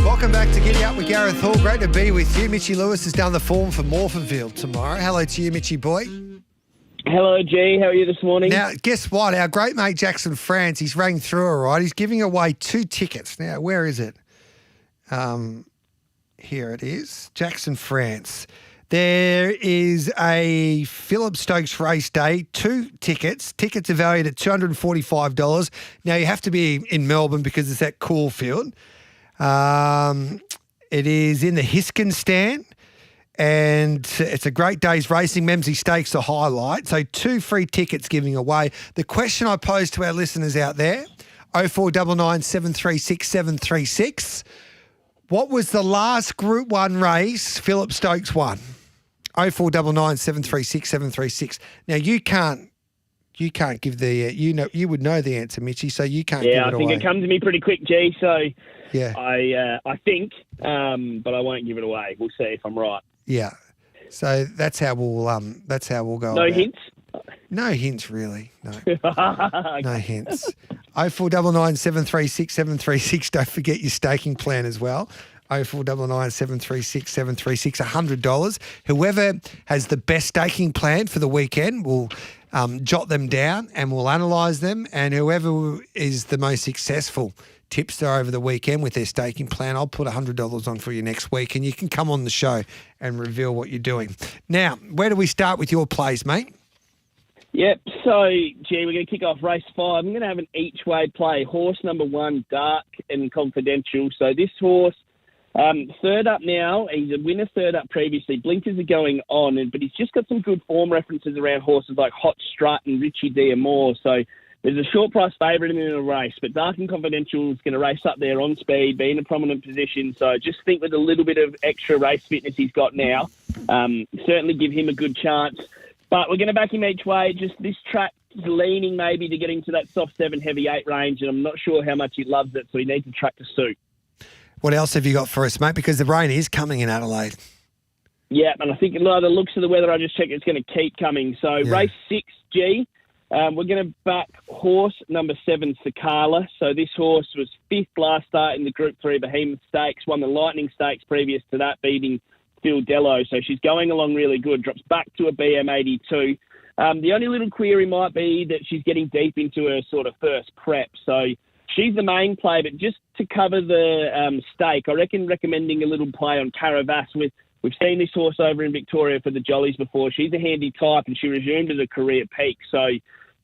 Welcome back to Giddy Up with Gareth Hall. Great to be with you. Mitchy Lewis has done the form for Morphinville tomorrow. Hello to you, Mitchy boy. Hello, G. How are you this morning? Now, guess what? Our great mate Jackson France, he's rang through all right. He's giving away 2 tickets. Now, where is it? Here it is. Jackson France. There is a Phillip Stokes race day, 2 tickets. Tickets are valued at $245. Now, you have to be in Melbourne because it's at Caulfield. It is in the Hiskin stand, and it's a great day's racing. Memsey Stakes the highlight. So 2 free tickets giving away. The question I pose to our listeners out there, 0499 736 736. What was the last Group 1 race Phillip Stokes won? 0499 736 736. Now you can't give the you would know the answer, Mitchy, so you can't give it away. Yeah, I think it comes to me pretty quick, G. So yeah, I think, but I won't give it away. We'll see if I'm right. Yeah. So that's how we'll go. No hints? No hints really. No. No hints. 0499 736 736. Don't forget your staking plan as well. 0499 736 736. $100. Whoever has the best staking plan for the weekend will jot them down and we'll analyse them, and whoever is the most successful tipster over the weekend with their staking plan, I'll put $100 on for you next week, and you can come on the show and reveal what you're doing. Now, where do we start with your plays, mate? Yep. So, G, we're going to kick off race 5. I'm going to have an each-way play. Horse number 1, Dark and Confidential. So this horse, third up now. He's a winner third up previously. Blinkers are going on, but he's just got some good form references around horses like Hot Strut and Richie D'Amour. So there's a short price favourite in a race, but Dark and Confidential is going to race up there on speed, be in a prominent position. So just think with a little bit of extra race fitness he's got now, certainly give him a good chance. But we're going to back him each way. Just this track is leaning maybe to get into that soft 7, heavy 8 range, and I'm not sure how much he loves it, so he needs a track to suit. What else have you got for us, mate? Because the rain is coming in Adelaide. Yeah, and I think the looks of the weather, I just checked, it's going to keep coming. So race 6, G. We're going to back horse number 7, Sakala. So this horse was 5th last start in the Group 3 Behemoth Stakes, won the Lightning Stakes previous to that, beating Phil Dello. So she's going along really good, drops back to a BM82. The only little query might be that she's getting deep into her sort of first prep. So she's the main play, but just to cover the stake, I reckon recommending a little play on Caravas. We've seen this horse over in Victoria for the Jollies before. She's a handy type, and she resumed at a career peak. So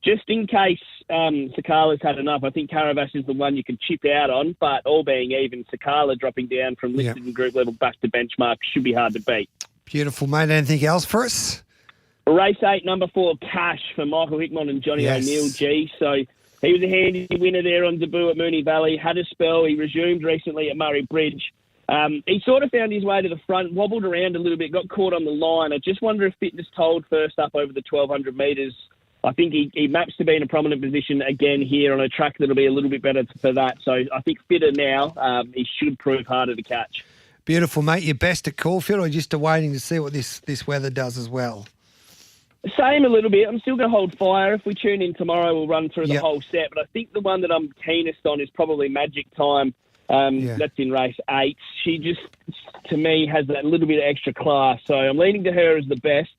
just in case Sakala's had enough, I think Caravas is the one you can chip out on, but all being even, Sakala dropping down from listed and group level back to benchmark should be hard to beat. Beautiful, mate. Anything else for us? Race 8, number 4, Cash for Michael Hickmott and Johnny O'Neill, G. So he was a handy winner there on debut at Moonee Valley, had a spell. He resumed recently at Murray Bridge. He sort of found his way to the front, wobbled around a little bit, got caught on the line. I just wonder if fitness told first up over the 1,200 metres. I think he maps to be in a prominent position again here on a track that'll be a little bit better for that. So I think fitter now, he should prove harder to catch. Beautiful, mate. You're best at Caulfield, or just waiting to see what this weather does as well? Same a little bit. I'm still going to hold fire. If we tune in tomorrow, we'll run through the whole set. But I think the one that I'm keenest on is probably Magic Time. That's in race 8. She just, to me, has that little bit of extra class. So I'm leaning to her as the best.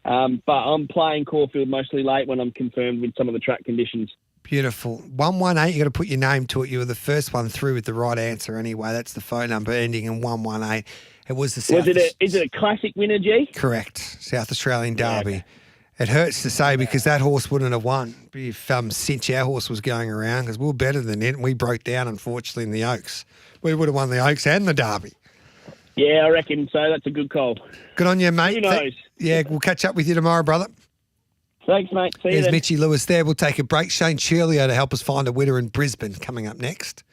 But I'm playing Caulfield mostly late when I'm confirmed with some of the track conditions. Beautiful. 118, you got to put your name to it. You were the first one through with the right answer anyway. That's the phone number ending in 118. It was the South... Is it a classic winner, G? Correct. South Australian Derby. Okay. It hurts to say because that horse wouldn't have won if Cinch, our horse, was going around, because we were better than it and we broke down, unfortunately, in the Oaks. We would have won the Oaks and the Derby. Yeah, I reckon so. That's a good call. Good on you, mate. Who knows? We'll catch up with you tomorrow, brother. Thanks, mate. See you then. There's Mitchy Lewis there. We'll take a break. Shane Shirley to help us find a winner in Brisbane coming up next.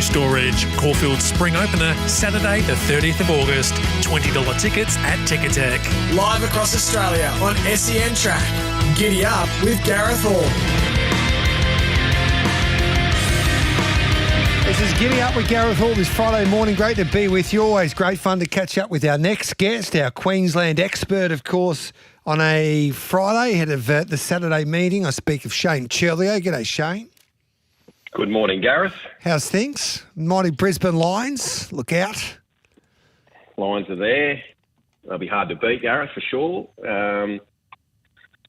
Stowe Storage, Caulfield's spring opener, Saturday the 30th of August. $20 tickets at Ticketek. Live across Australia on SEN Track. Giddy up with Gareth Hall. This is Giddy Up with Gareth Hall this Friday morning. Great to be with you. Always great fun to catch up with our next guest, our Queensland expert, of course, on a Friday ahead of the Saturday meeting. I speak of Shane Churlio. G'day, Shane. Good morning, Gareth. How's things? Mighty Brisbane Lions, look out. Lions are there. They'll be hard to beat, Gareth, for sure. As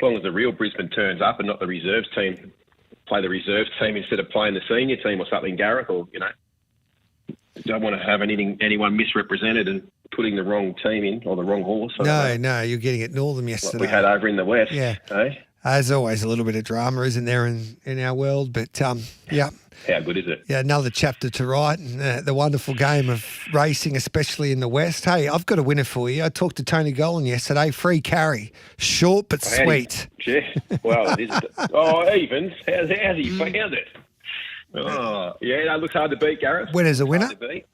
long as the real Brisbane turns up and not the reserves team. Play the reserves team instead of playing the senior team or something, Gareth, or, don't want to have anyone misrepresented and putting the wrong team in or the wrong horse. No, you're getting at Northern yesterday. Like we had over in the West. Yeah. Eh? There's always a little bit of drama, isn't there, in our world? But, yeah. How good is it? Yeah, another chapter to write, and the wonderful game of racing, especially in the West. Hey, I've got a winner for you. I talked to Tony Golan yesterday. Free carry. Short but sweet. Well, it is. Evans. How's he found it? Oh, yeah, that looks hard to beat, Gareth. Winner's a winner. Hard to beat.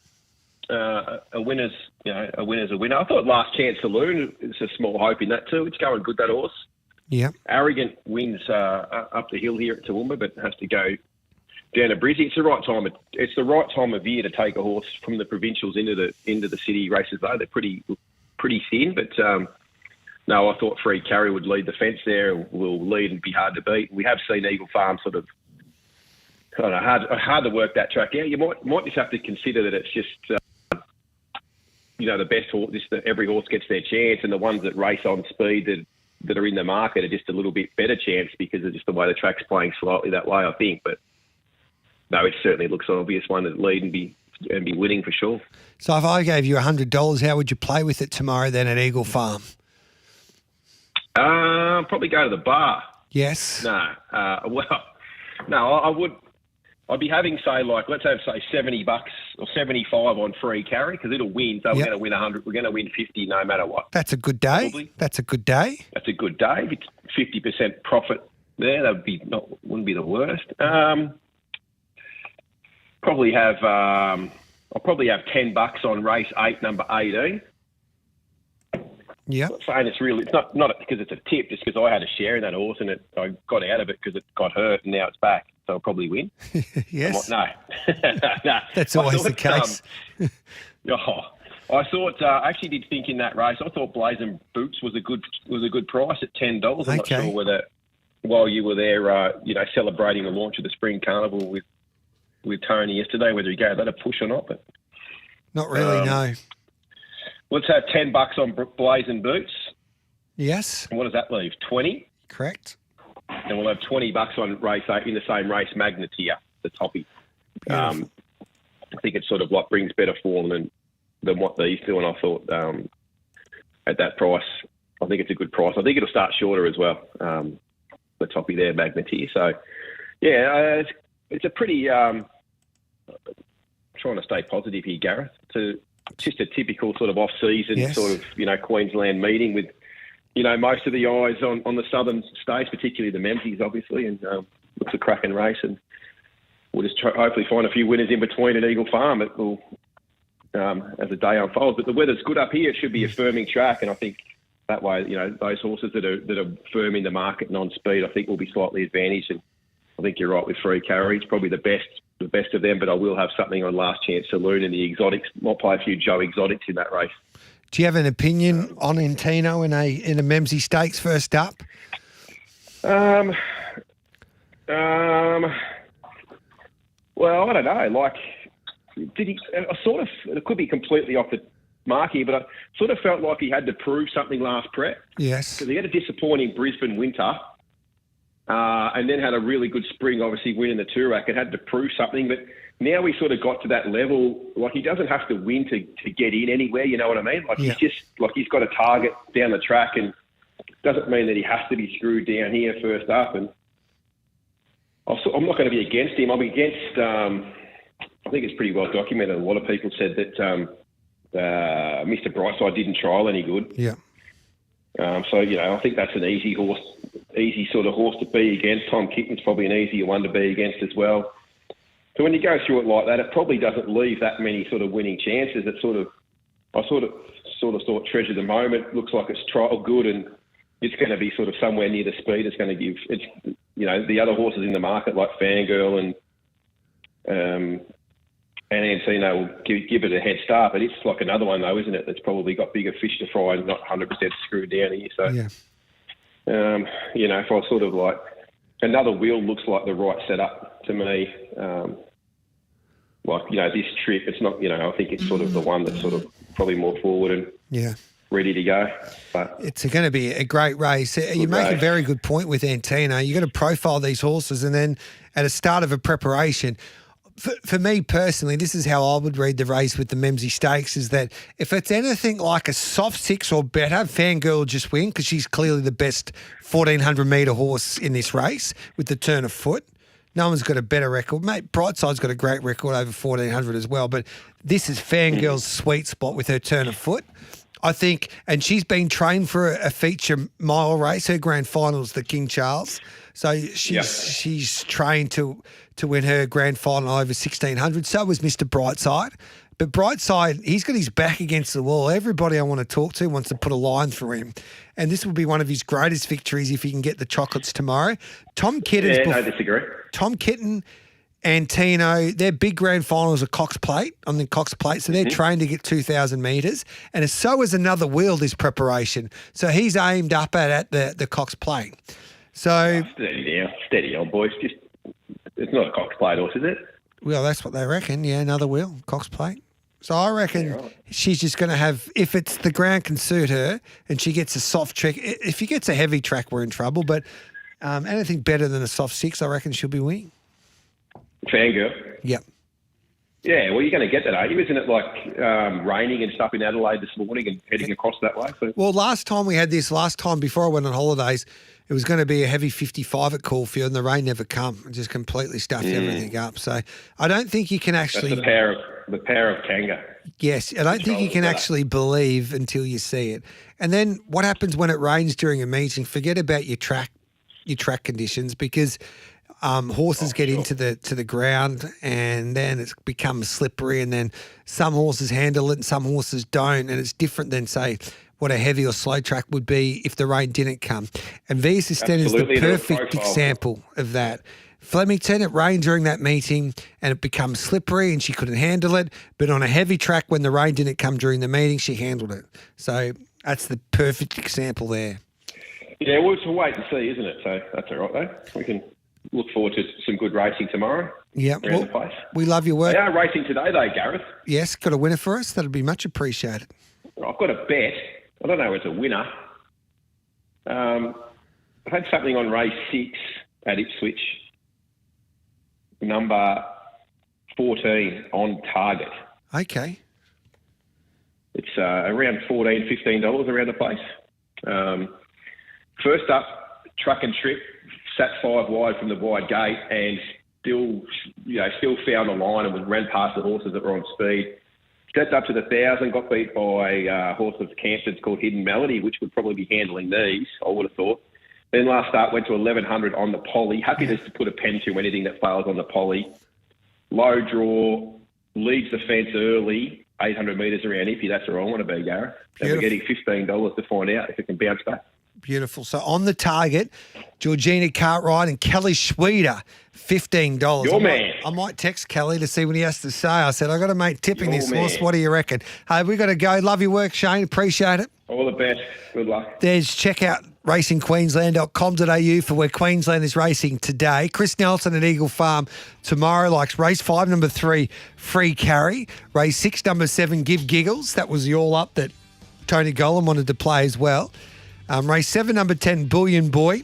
A winner's a winner. I thought Last Chance Saloon, it's a small hope in that too. It's going good, that horse. Yeah. Arrogant wins up the hill here at Toowoomba, but has to go down to Brizzy. It's the right time. It's the right time of year to take a horse from the provincials into the city races. Though they're pretty thin, but no, I thought Free Carry would lead the fence there. Will lead and be hard to beat. We have seen Eagle Farm sort of hard to work that track out. You might just have to consider that it's just the best horse. Every horse gets their chance, and the ones that race on speed that are in the market are just a little bit better chance because of just the way the track's playing slightly that way, I think. But no, it certainly looks an obvious one to lead and be winning for sure. So if I gave you $100, how would you play with it tomorrow then at Eagle Farm? Probably go to the bar. Yes. No. I would. I'd be having, let's have, say, $70 or $75 on Free Carry because it'll win. So we're going to win 100. We're going to win 50 no matter what. That's a good day. Probably. That's a good day. That's a good day. 50% profit there. Wouldn't be the worst. I'll probably have $10 on race 8, number 18. Yeah. I'm not saying it's not because it's a tip, just because I had a share in that horse and I got out of it because it got hurt and now it's back. So I'll probably win. Yes. No. That's always the case. I thought I actually did think in that race. I thought Blazing Boots was a good price at $10. I'm not sure whether while you were there, celebrating the launch of the Spring Carnival with Tony yesterday, whether he gave that a push or not. But not really. No. Let's have $10 on Blazing Boots. Yes. And what does that leave? 20. Correct. And we'll have $20 on race 8 in the same race, Magnetia, the toppy. I think it's sort of like brings better form than what these do. And I thought at that price, I think it's a good price. I think it'll start shorter as well. The toppy there, Magnetia. So, yeah, it's a pretty. Trying to stay positive here, Gareth. It's just a typical sort of off-season sort of Queensland meeting with. Most of the eyes on the southern states, particularly the Memsies, obviously, and looks a cracking race. And we'll just hopefully find a few winners in between at Eagle Farm. It will, as the day unfolds. But the weather's good up here. It should be a firming track, and I think that way, those horses that are firm in the market and on speed, I think will be slightly advantaged. And I think you're right with Free Carry. It's probably the best of them. But I will have something on Last Chance Saloon and the exotics. Might play a few Joe exotics in that race. Do you have an opinion on Intino in a Memsie Stakes first up? Well, I don't know. Did he? It could be completely off the mark here, but I sort of felt like he had to prove something last prep. Yes. Because he had a disappointing Brisbane winter, and then had a really good spring, obviously winning the Toorak. It had to prove something, but now we sort of got to that level. He doesn't have to win to get in anywhere. You know what I mean? He's got a target down the track, and doesn't mean that he has to be screwed down here first up. And I'm not going to be against him. I'm against. I think it's pretty well documented. A lot of people said that Mr. Brightside didn't trial any good. Yeah. So I think that's an easy sort of horse to be against. Tom Kitten's probably an easier one to be against as well. So when you go through it like that, it probably doesn't leave that many sort of winning chances. I sort of thought Treasure the Moment looks like it's trial good, and it's going to be sort of somewhere near the speed it's going to give. It's, the other horses in the market like Fangirl and Antino will give it a head start, but it's like another one though, isn't it? That's probably got bigger fish to fry and not 100% screwed down here. So, if I sort of like another wheel looks like the right setup to me. This trip, it's not, I think it's sort of the one that's sort of probably more forward and ready to go. But it's going to be a great race. You make a very good point with Antino. You've got to profile these horses, and then at the start of a preparation, for me personally, this is how I would read the race with the Memsey Stakes, is that if it's anything like a soft 6 or better, Fangirl will just win because she's clearly the best 1,400-metre horse in this race with the turn of foot. No one's got a better record. Mate, Brightside's got a great record over 1,400 as well, but this is Fangirl's sweet spot with her turn of foot. I think, and she's been trained for a feature mile race. Her grand final's the King Charles. So she's trained to win her grand final over 1,600. So was Mr. Brightside. But Brightside, he's got his back against the wall. Everybody I want to talk to wants to put a line through him. And this will be one of his greatest victories if he can get the chocolates tomorrow. Tom Kitten's I disagree. Tom Kitten, Antino, their big grand finals are Cox Plate, on the Cox Plate, so they're trained to get 2,000 metres. And so is another wheel, this preparation. So he's aimed up at the Cox Plate. So steady on, boys. It's not a Cox Plate horse, is it? Well, that's what they reckon. Yeah, another wheel, Cox Plate. So I reckon she's just going to have, if it's the ground can suit her and she gets a soft track, if she gets a heavy track, we're in trouble. But anything better than a soft 6, I reckon she'll be winning. Fangirl? Yep. Yeah, well, you're going to get that, aren't you? Isn't it like raining and stuff in Adelaide this morning and heading across that way? So. Well, last time before I went on holidays, it was going to be a heavy 55 at Caulfield and the rain never come. It just completely stuffed everything up. So I don't think you can actually... That's the power of Kanga. Yes, I don't think you can actually believe until you see it. And then what happens when it rains during a meeting? Forget about your track conditions, because horses get into the ground and then it becomes slippery, and then some horses handle it and some horses don't, and it's different than, say, what a heavy or slow track would be if the rain didn't come. And Via Sistine is the perfect example of that. Flemington, it rained during that meeting and it becomes slippery and she couldn't handle it. But on a heavy track, when the rain didn't come during the meeting, she handled it. So that's the perfect example there. Yeah, well, it's a wait and see, isn't it? So that's all right, though. We can look forward to some good racing tomorrow. Yeah, around the place. We love your work. They are racing today, though, Gareth. Yes, got a winner for us? That'd be much appreciated. I've got a bet. I don't know if it's a winner. I had something on race 6 at Ipswich. Number 14 on target. Okay. It's around $14, $15 around the place. First up, Truck and Trip, sat 5 wide from the wide gate and still found a line and ran past the horses that were on speed. Stepped up to the 1,000, got beat by a horse of Campton's called Hidden Melody, which would probably be handling these, I would have thought. Then last start went to 1,100 on the poly. Happy just to put a pen to anything that fails on the poly. Low draw, leads the fence early, 800 metres around Ippy. That's where I want to be, Gareth. And we're getting $15 to find out if it can bounce back. Beautiful. So on the target, Georgina Cartwright and Kelly Schweeder, $15. Your man. I might text Kelly to see what he has to say. I said, I got a mate tipping this horse. What do you reckon? Hey, we got to go. Love your work, Shane. Appreciate it. All the best. Good luck. Check out racingqueensland.com.au for where Queensland is racing today. Chris Nelson at Eagle Farm tomorrow likes race 5, number 3, Free Carry. Race 6, number 7, Give Giggles. That was the all-up that Tony Gollan wanted to play as well. Race 7, number 10, Bullion Boy.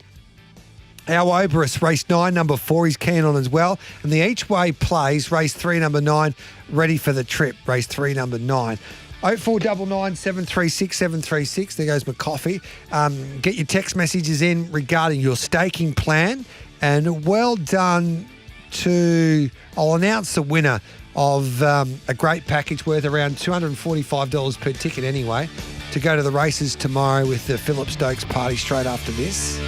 Our Oberus, race 9, number 4, he's keen on as well. And the each way plays, race 3, number 9, Ready for the Trip, race 3, number 9. 0499 736 736. There goes my coffee. Get your text messages in regarding your staking plan. And well done I'll announce the winner of a great package worth around $245 per ticket anyway, to go to the races tomorrow with the Phillip Stokes party straight after this.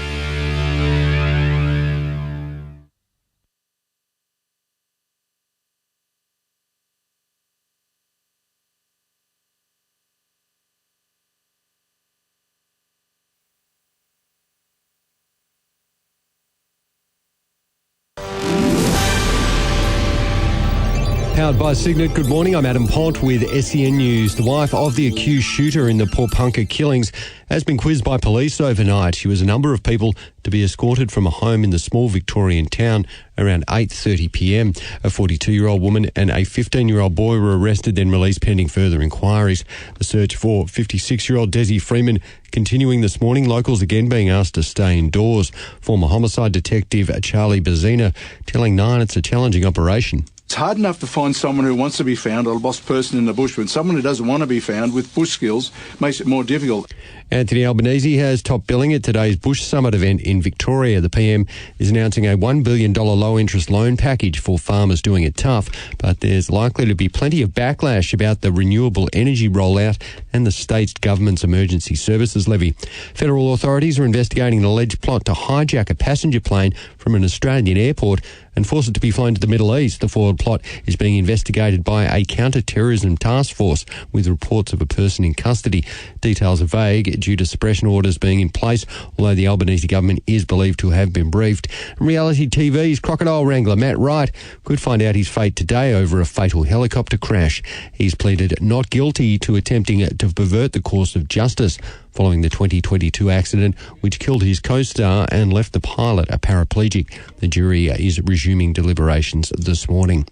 Powered by Signet. Good morning, I'm Adam Pont with SEN News. The wife of the accused shooter in the Porpunka killings has been quizzed by police overnight. She was a number of people to be escorted from a home in the small Victorian town around 8:30pm. A 42-year-old woman and a 15-year-old boy were arrested, then released pending further inquiries. The search for 56-year-old Desi Freeman continuing this morning. Locals again being asked to stay indoors. Former homicide detective Charlie Bazina telling Nine it's a challenging operation. It's hard enough to find someone who wants to be found, a lost person in the bush, but someone who doesn't want to be found with bush skills makes it more difficult. Anthony Albanese has top billing at today's Bush Summit event in Victoria. The PM is announcing a $1 billion low-interest loan package for farmers doing it tough, but there's likely to be plenty of backlash about the renewable energy rollout and the state's government's emergency services levy. Federal authorities are investigating an alleged plot to hijack a passenger plane from an Australian airport and force it to be flown to the Middle East. The forward plot is being investigated by a counter-terrorism task force with reports of a person in custody. Details are vague due to suppression orders being in place, although the Albanese government is believed to have been briefed. Reality TV's crocodile wrangler Matt Wright could find out his fate today over a fatal helicopter crash. He's pleaded not guilty to attempting to pervert the course of justice following the 2022 accident which killed his co-star and left the pilot a paraplegic. The jury is resuming deliberations this morning.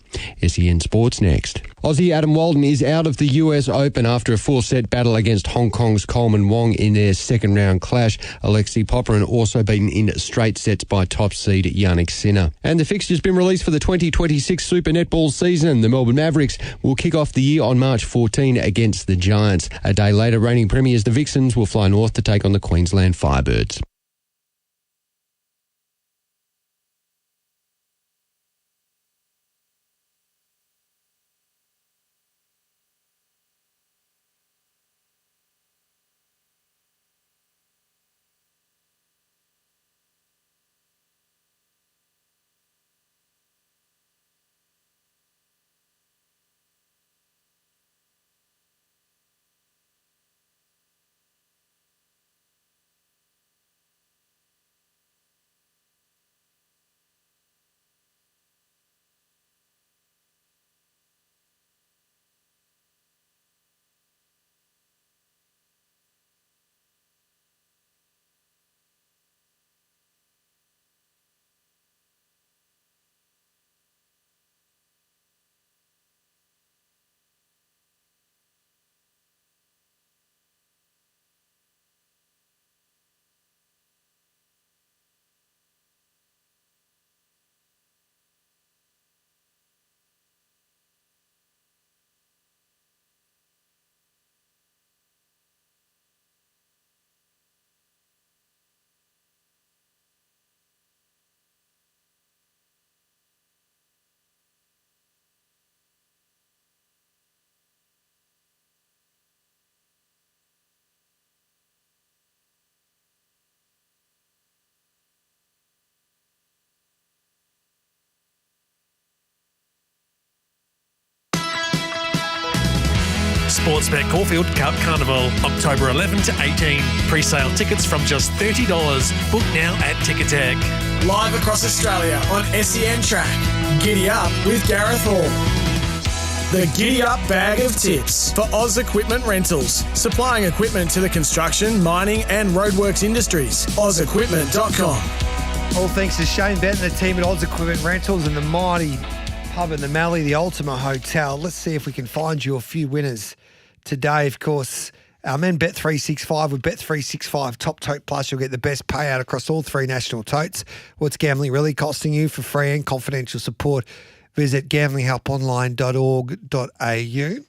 SEN Sports next. Aussie Adam Walden is out of the US Open after a 4-set battle against Hong Kong's Coleman Wong in their second round clash. Alexei Popyrin also beaten in straight sets by top seed Yannick Sinner. And the fixture's been released for the 2026 Super Netball season. The Melbourne Mavericks will kick off the year on March 14 against the Giants. A day later, reigning premiers the Vixens will fly north to take on the Queensland Firebirds. Sportsbet Caulfield Cup Carnival, October 11 to 18. Pre-sale tickets from just $30. Book now at Ticketek. Live across Australia on SEN Track. Giddy Up with Gareth Hall. The Giddy Up Bag of Tips for Oz Equipment Rentals. Supplying equipment to the construction, mining and roadworks industries. OzEquipment.com. All thanks to Shane Benton, the team at Oz Equipment Rentals and the mighty pub in the Mallee, the Ultima Hotel. Let's see if we can find you a few winners today. Of course, our men Bet365 with Bet365 Top Tote Plus. You'll get the best payout across all three national totes. What's gambling really costing you? For free and confidential support, visit gamblinghelponline.org.au.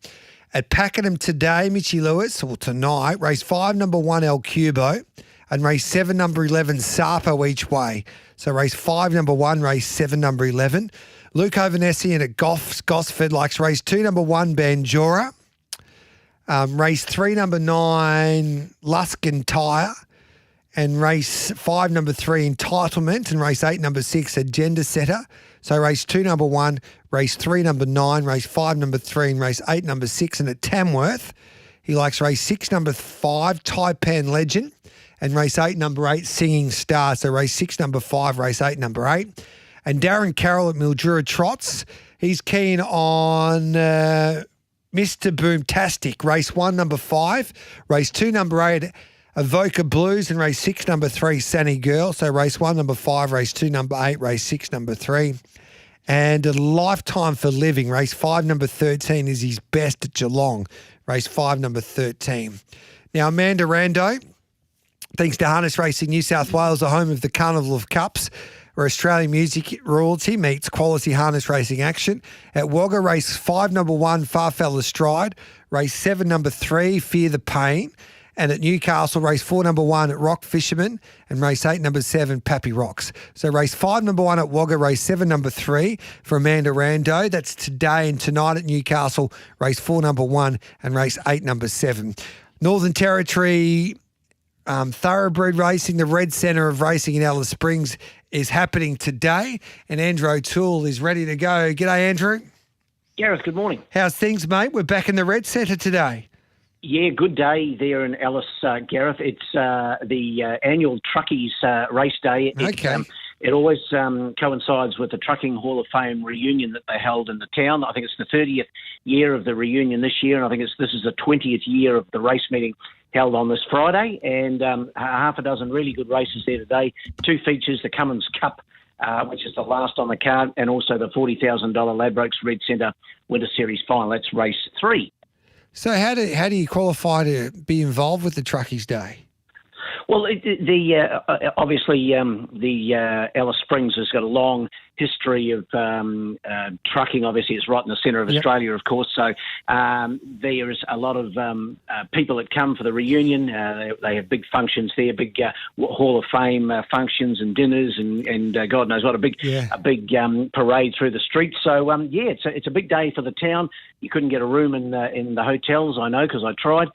At Pakenham today, Mitchy Lewis, or tonight, race 5, number 1, El Cubo, and race 7, number 11, Sapo each way. So race 5, number 1, race 7, number 11. Luke Ovanesi at Gosford likes race 2, number 1, Banjora. Race 3, number 9, Luskin Tyre. And race 5, number 3, Entitlement. And race 8, number 6, Agenda Setter. So race 2, number 1, race 3, number 9, race 5, number 3, and race 8, number 6. And at Tamworth, he likes race 6, number 5, Taipan Legend. And race 8, number 8, Singing Star. So race 6, number 5, race 8, number 8. And Darren Carroll at Mildura Trots, He's keen on Mr. Boomtastic, race 1, number 5, race 2, number 8, Evoca Blues, and race 6, number 3, Sunny Girl. So race 1, number 5, race 2, number 8, race 6, number 3. And a Lifetime for Living, race 5, number 13 is his best at Geelong, race 5, number 13. Now, Amanda Rando, thanks to Harness Racing New South Wales, the home of the Carnival of Cups, where Australian music royalty meets quality harness racing action. At Wagga, race 5, number 1, Farfella Stride, race 7, number 3, Fear the Pain. And at Newcastle, race 4, number 1 at Rock Fisherman, and race 8, number 7, Pappy Rocks. So race 5, number 1 at Wagga, race 7, number 3 for Amanda Rando. That's today and tonight at Newcastle, race 4, number 1, and race 8, number 7. Northern Territory Thoroughbred Racing, the Red Centre of Racing in Alice Springs, is happening today, and Andrew O'Toole is ready to go. G'day, Andrew. Gareth, good morning. How's things, mate? We're back in the Red Centre today. Yeah, good day there in Alice, Gareth. It's the annual Truckies race day. It always coincides with the Trucking Hall of Fame reunion that they held in the town. I think it's the 30th year of the reunion this year, and I think this is the 20th year of the race meeting held on this Friday, and half a dozen really good races there today. 2 features, the Cummins Cup, which is the last on the card, and also the $40,000 Ladbrokes Red Centre Winter Series final. That's race 3. So how do you qualify to be involved with the Truckies Day? Well, obviously the Alice Springs has got a long history of trucking. Obviously, it's right in the centre of Australia, of course. So there is a lot of people that come for the reunion. They have big functions there, big Hall of Fame functions and dinners, and God knows what, a big parade through the streets. So it's a big day for the town. You couldn't get a room in the hotels, I know, because I tried.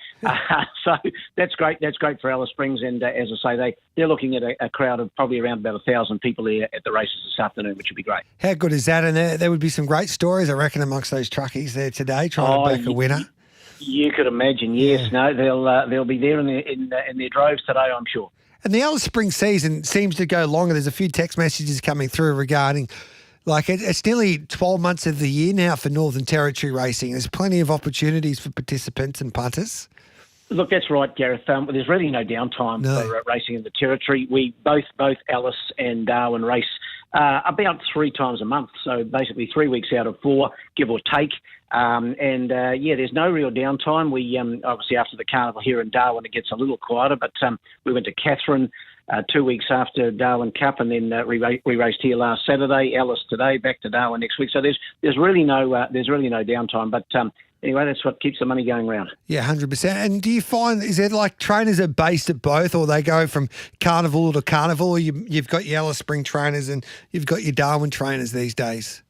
So that's great. That's great for Alice Springs. And as I say, they're looking at a crowd of probably around about 1,000 people there at the races this afternoon, which would be great. How good is that? And there would be some great stories, I reckon, amongst those truckies there today, trying to back a winner. You could imagine, yes. No, they'll be there in their droves today, I'm sure. And the Alice Springs season seems to go longer. There's a few text messages coming through regarding, like, it's nearly 12 months of the year now for Northern Territory racing. There's plenty of opportunities for participants and punters. Look, that's right, Gareth. There's really no downtime for racing in the Territory. We both Alice and Darwin race about 3 times a month, so basically 3 weeks out of 4, give or take. There's no real downtime. We obviously after the carnival here in Darwin, it gets a little quieter, but we went to Catherine 2 weeks after Darwin Cup, and then we raced here last Saturday. Alice today, back to Darwin next week. So there's really no downtime, but. Anyway, that's what keeps the money going round. Yeah, 100%. And do you find, is it like trainers are based at both, or they go from carnival to carnival, or you've got your Alice Spring trainers and you've got your Darwin trainers these days?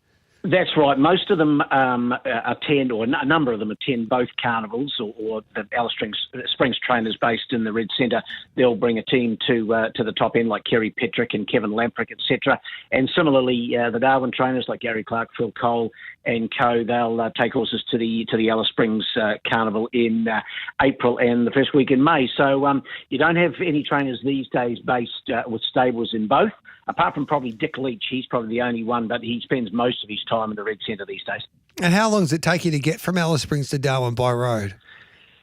That's right. Most of them attend, or a number of them attend both carnivals, or the Alice Springs trainers based in the Red Centre. They'll bring a team to the top end, like Kerry Petrick and Kevin Lamprick, etc. And similarly, the Darwin trainers like Gary Clark, Phil Cole, and co. They'll take horses to the Alice Springs Carnival in April and the first week in May. So you don't have any trainers these days based with stables in both. Apart from probably Dick Leach, he's probably the only one, but he spends most of his time in the Red Centre these days. And how long does it take you to get from Alice Springs to Darwin by road?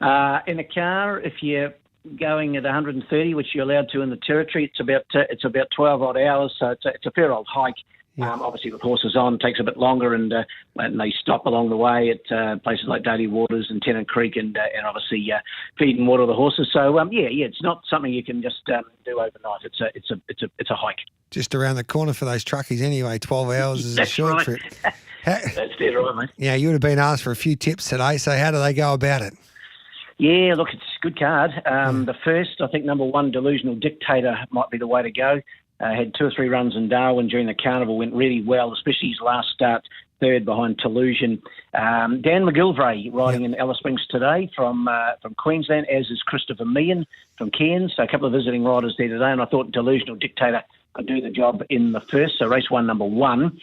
In a car, if you're going at 130, which you're allowed to in the Territory, it's about 12 odd hours, so it's a fair old hike. Yeah. Obviously, with horses on, it takes a bit longer, and they stop along the way at places like Daly Waters and Tennant Creek, and obviously feed and water the horses. So it's not something you can just do overnight. It's a hike. Just around the corner for those truckies, anyway. 12 hours is a short trip. That's dead right, mate. Yeah, you would have been asked for a few tips today. So how do they go about it? Yeah, look, it's a good card. The first, I think, number 1, Delusional Dictator might be the way to go. Had 2 or 3 runs in Darwin during the carnival, went really well, especially his last start, third behind Delusion. Dan McGilvray riding in Alice Springs today from Queensland, as is Christopher Meehan from Cairns. So a couple of visiting riders there today, and I thought Delusional Dictator could do the job in the first, so race 1, number 1.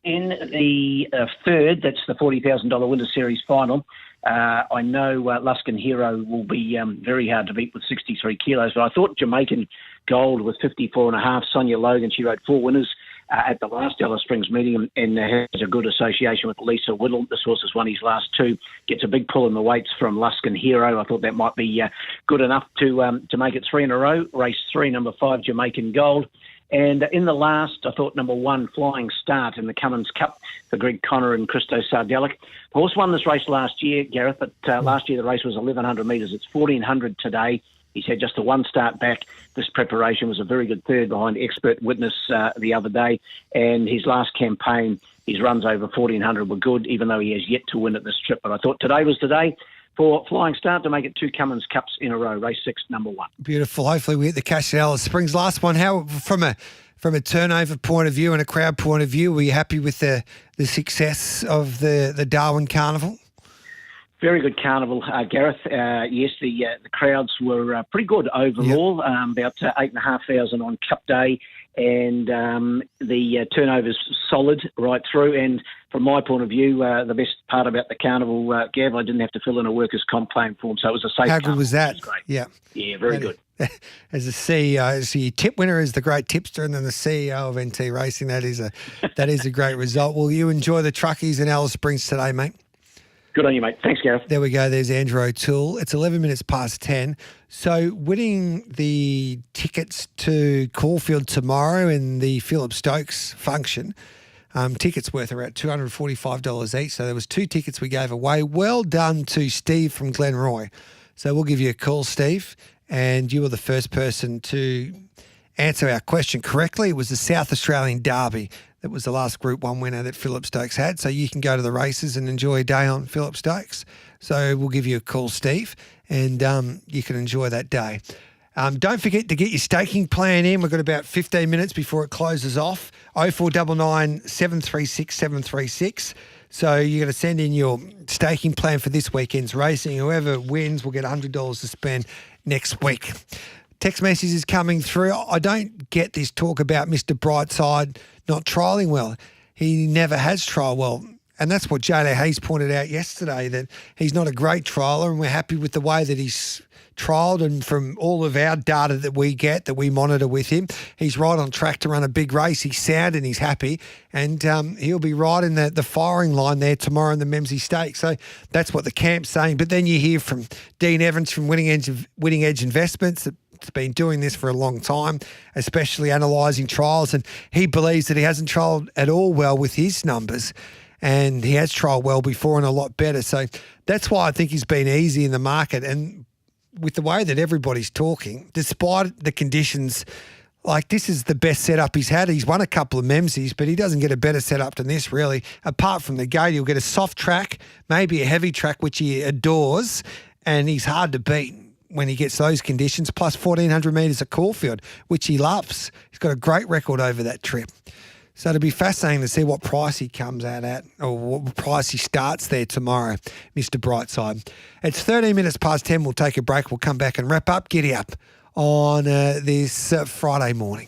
In the third, that's the $40,000 Winter Series final. I know Luskin Hero will be very hard to beat with 63 kilos, but I thought Jamaican Gold with 54.5. Sonia Logan, she rode 4 winners at the last Alice Springs meeting and has a good association with Lisa Whittle. This horse has won his last two, gets a big pull in the weights from Luskin Hero. I thought that might be good enough to make it 3 in a row. Race 3, number 5, Jamaican Gold. And in the last, I thought number 1, Flying Start in the Cummins Cup for Greg Connor and Christo Sardelic. The horse won this race last year, Gareth, but last year the race was 1,100 metres. It's 1,400 today. He's had just a one start back. This preparation was a very good third behind Expert Witness the other day. And his last campaign, his runs over 1,400 were good, even though he has yet to win at this trip. But I thought today was the day for Flying Start to make it 2 Cummins Cups in a row, race 6, number 1. Beautiful. Hopefully we hit the cash at Alice Springs. Last one, how from a turnover point of view and a crowd point of view, were you happy with the success of the Darwin Carnival? Very good carnival, Gareth. Yes, the crowds were pretty good overall, about 8,500 on Cup Day, and the turnover's solid right through. And from my point of view, the best part about the carnival, Gav, I didn't have to fill in a workers' comp claim form, so it was a safe How carnival. good was that? It was great. Yeah, very good. As a CEO, so your tip winner is the great tipster, and then the CEO of NT Racing. That is a great result. Will you enjoy the truckies in Alice Springs today, mate? Good on you, mate. Thanks, Gareth. There we go. There's Andrew O'Toole. It's 11 minutes past 10. So winning the tickets to Caulfield tomorrow in the Philip Stokes function, tickets worth around $245 each. So there was 2 tickets we gave away. Well done to Steve from Glenroy. So we'll give you a call, Steve, and you were the first person to answer our question correctly. It was the South Australian Derby. That was the last Group 1 winner that Philip Stokes had. So you can go to the races and enjoy a day on Philip Stokes. So we'll give you a call, Steve, and you can enjoy that day. Don't forget to get your staking plan in. We've got about 15 minutes before it closes off. 0499 736 736. So you're going to send in your staking plan for this weekend's racing. Whoever wins will get $100 to spend next week. Text messages coming through. I don't get this talk about Mr. Brightside not trialling well. He never has trialled well. And that's what J.L. Hayes pointed out yesterday, that he's not a great trialler, and we're happy with the way that he's trialled. And from all of our data that we get, that we monitor with him, he's right on track to run a big race. He's sound and he's happy. And he'll be right in the firing line there tomorrow in the Memsie Stakes. So that's what the camp's saying. But then you hear from Dean Evans from Winning Edge Investments that has been doing this for a long time, especially analysing trials, and he believes that he hasn't trialled at all well with his numbers, and he has trialled well before and a lot better. So that's why I think he's been easy in the market. And with the way that everybody's talking, despite the conditions, like this is the best setup he's had. He's won a couple of Memsies, but he doesn't get a better setup than this, really. Apart from the gate, he'll get a soft track, maybe a heavy track, which he adores, and he's hard to beat when he gets those conditions, plus 1,400 metres at Caulfield, which he loves. He's got a great record over that trip. So it'll be fascinating to see what price he comes out at, or what price he starts there tomorrow, Mr. Brightside. It's 13 minutes past 10. We'll take a break. We'll come back and wrap up. Giddy Up on this Friday morning.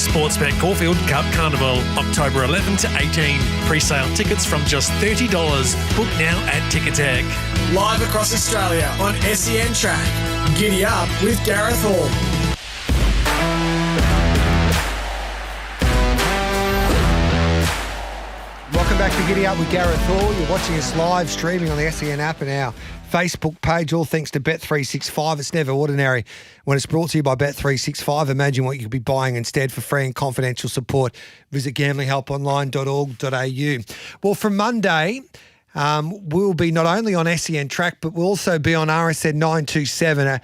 Sportsbet Caulfield Cup Carnival, October 11 to 18. Pre-sale tickets from just $30. Book now at Ticketek. Live across Australia on SEN Track. Giddy up with Gareth Hall. Welcome back to Giddy Up with Gareth Hall. You're watching us live streaming on the SEN app and our Facebook page, all thanks to Bet365. It's never ordinary when it's brought to you by Bet365. Imagine what you could be buying instead. For free and confidential support, visit gamblinghelponline.org.au. Well, from Monday, we'll be not only on SEN Track, but we'll also be on RSN 927,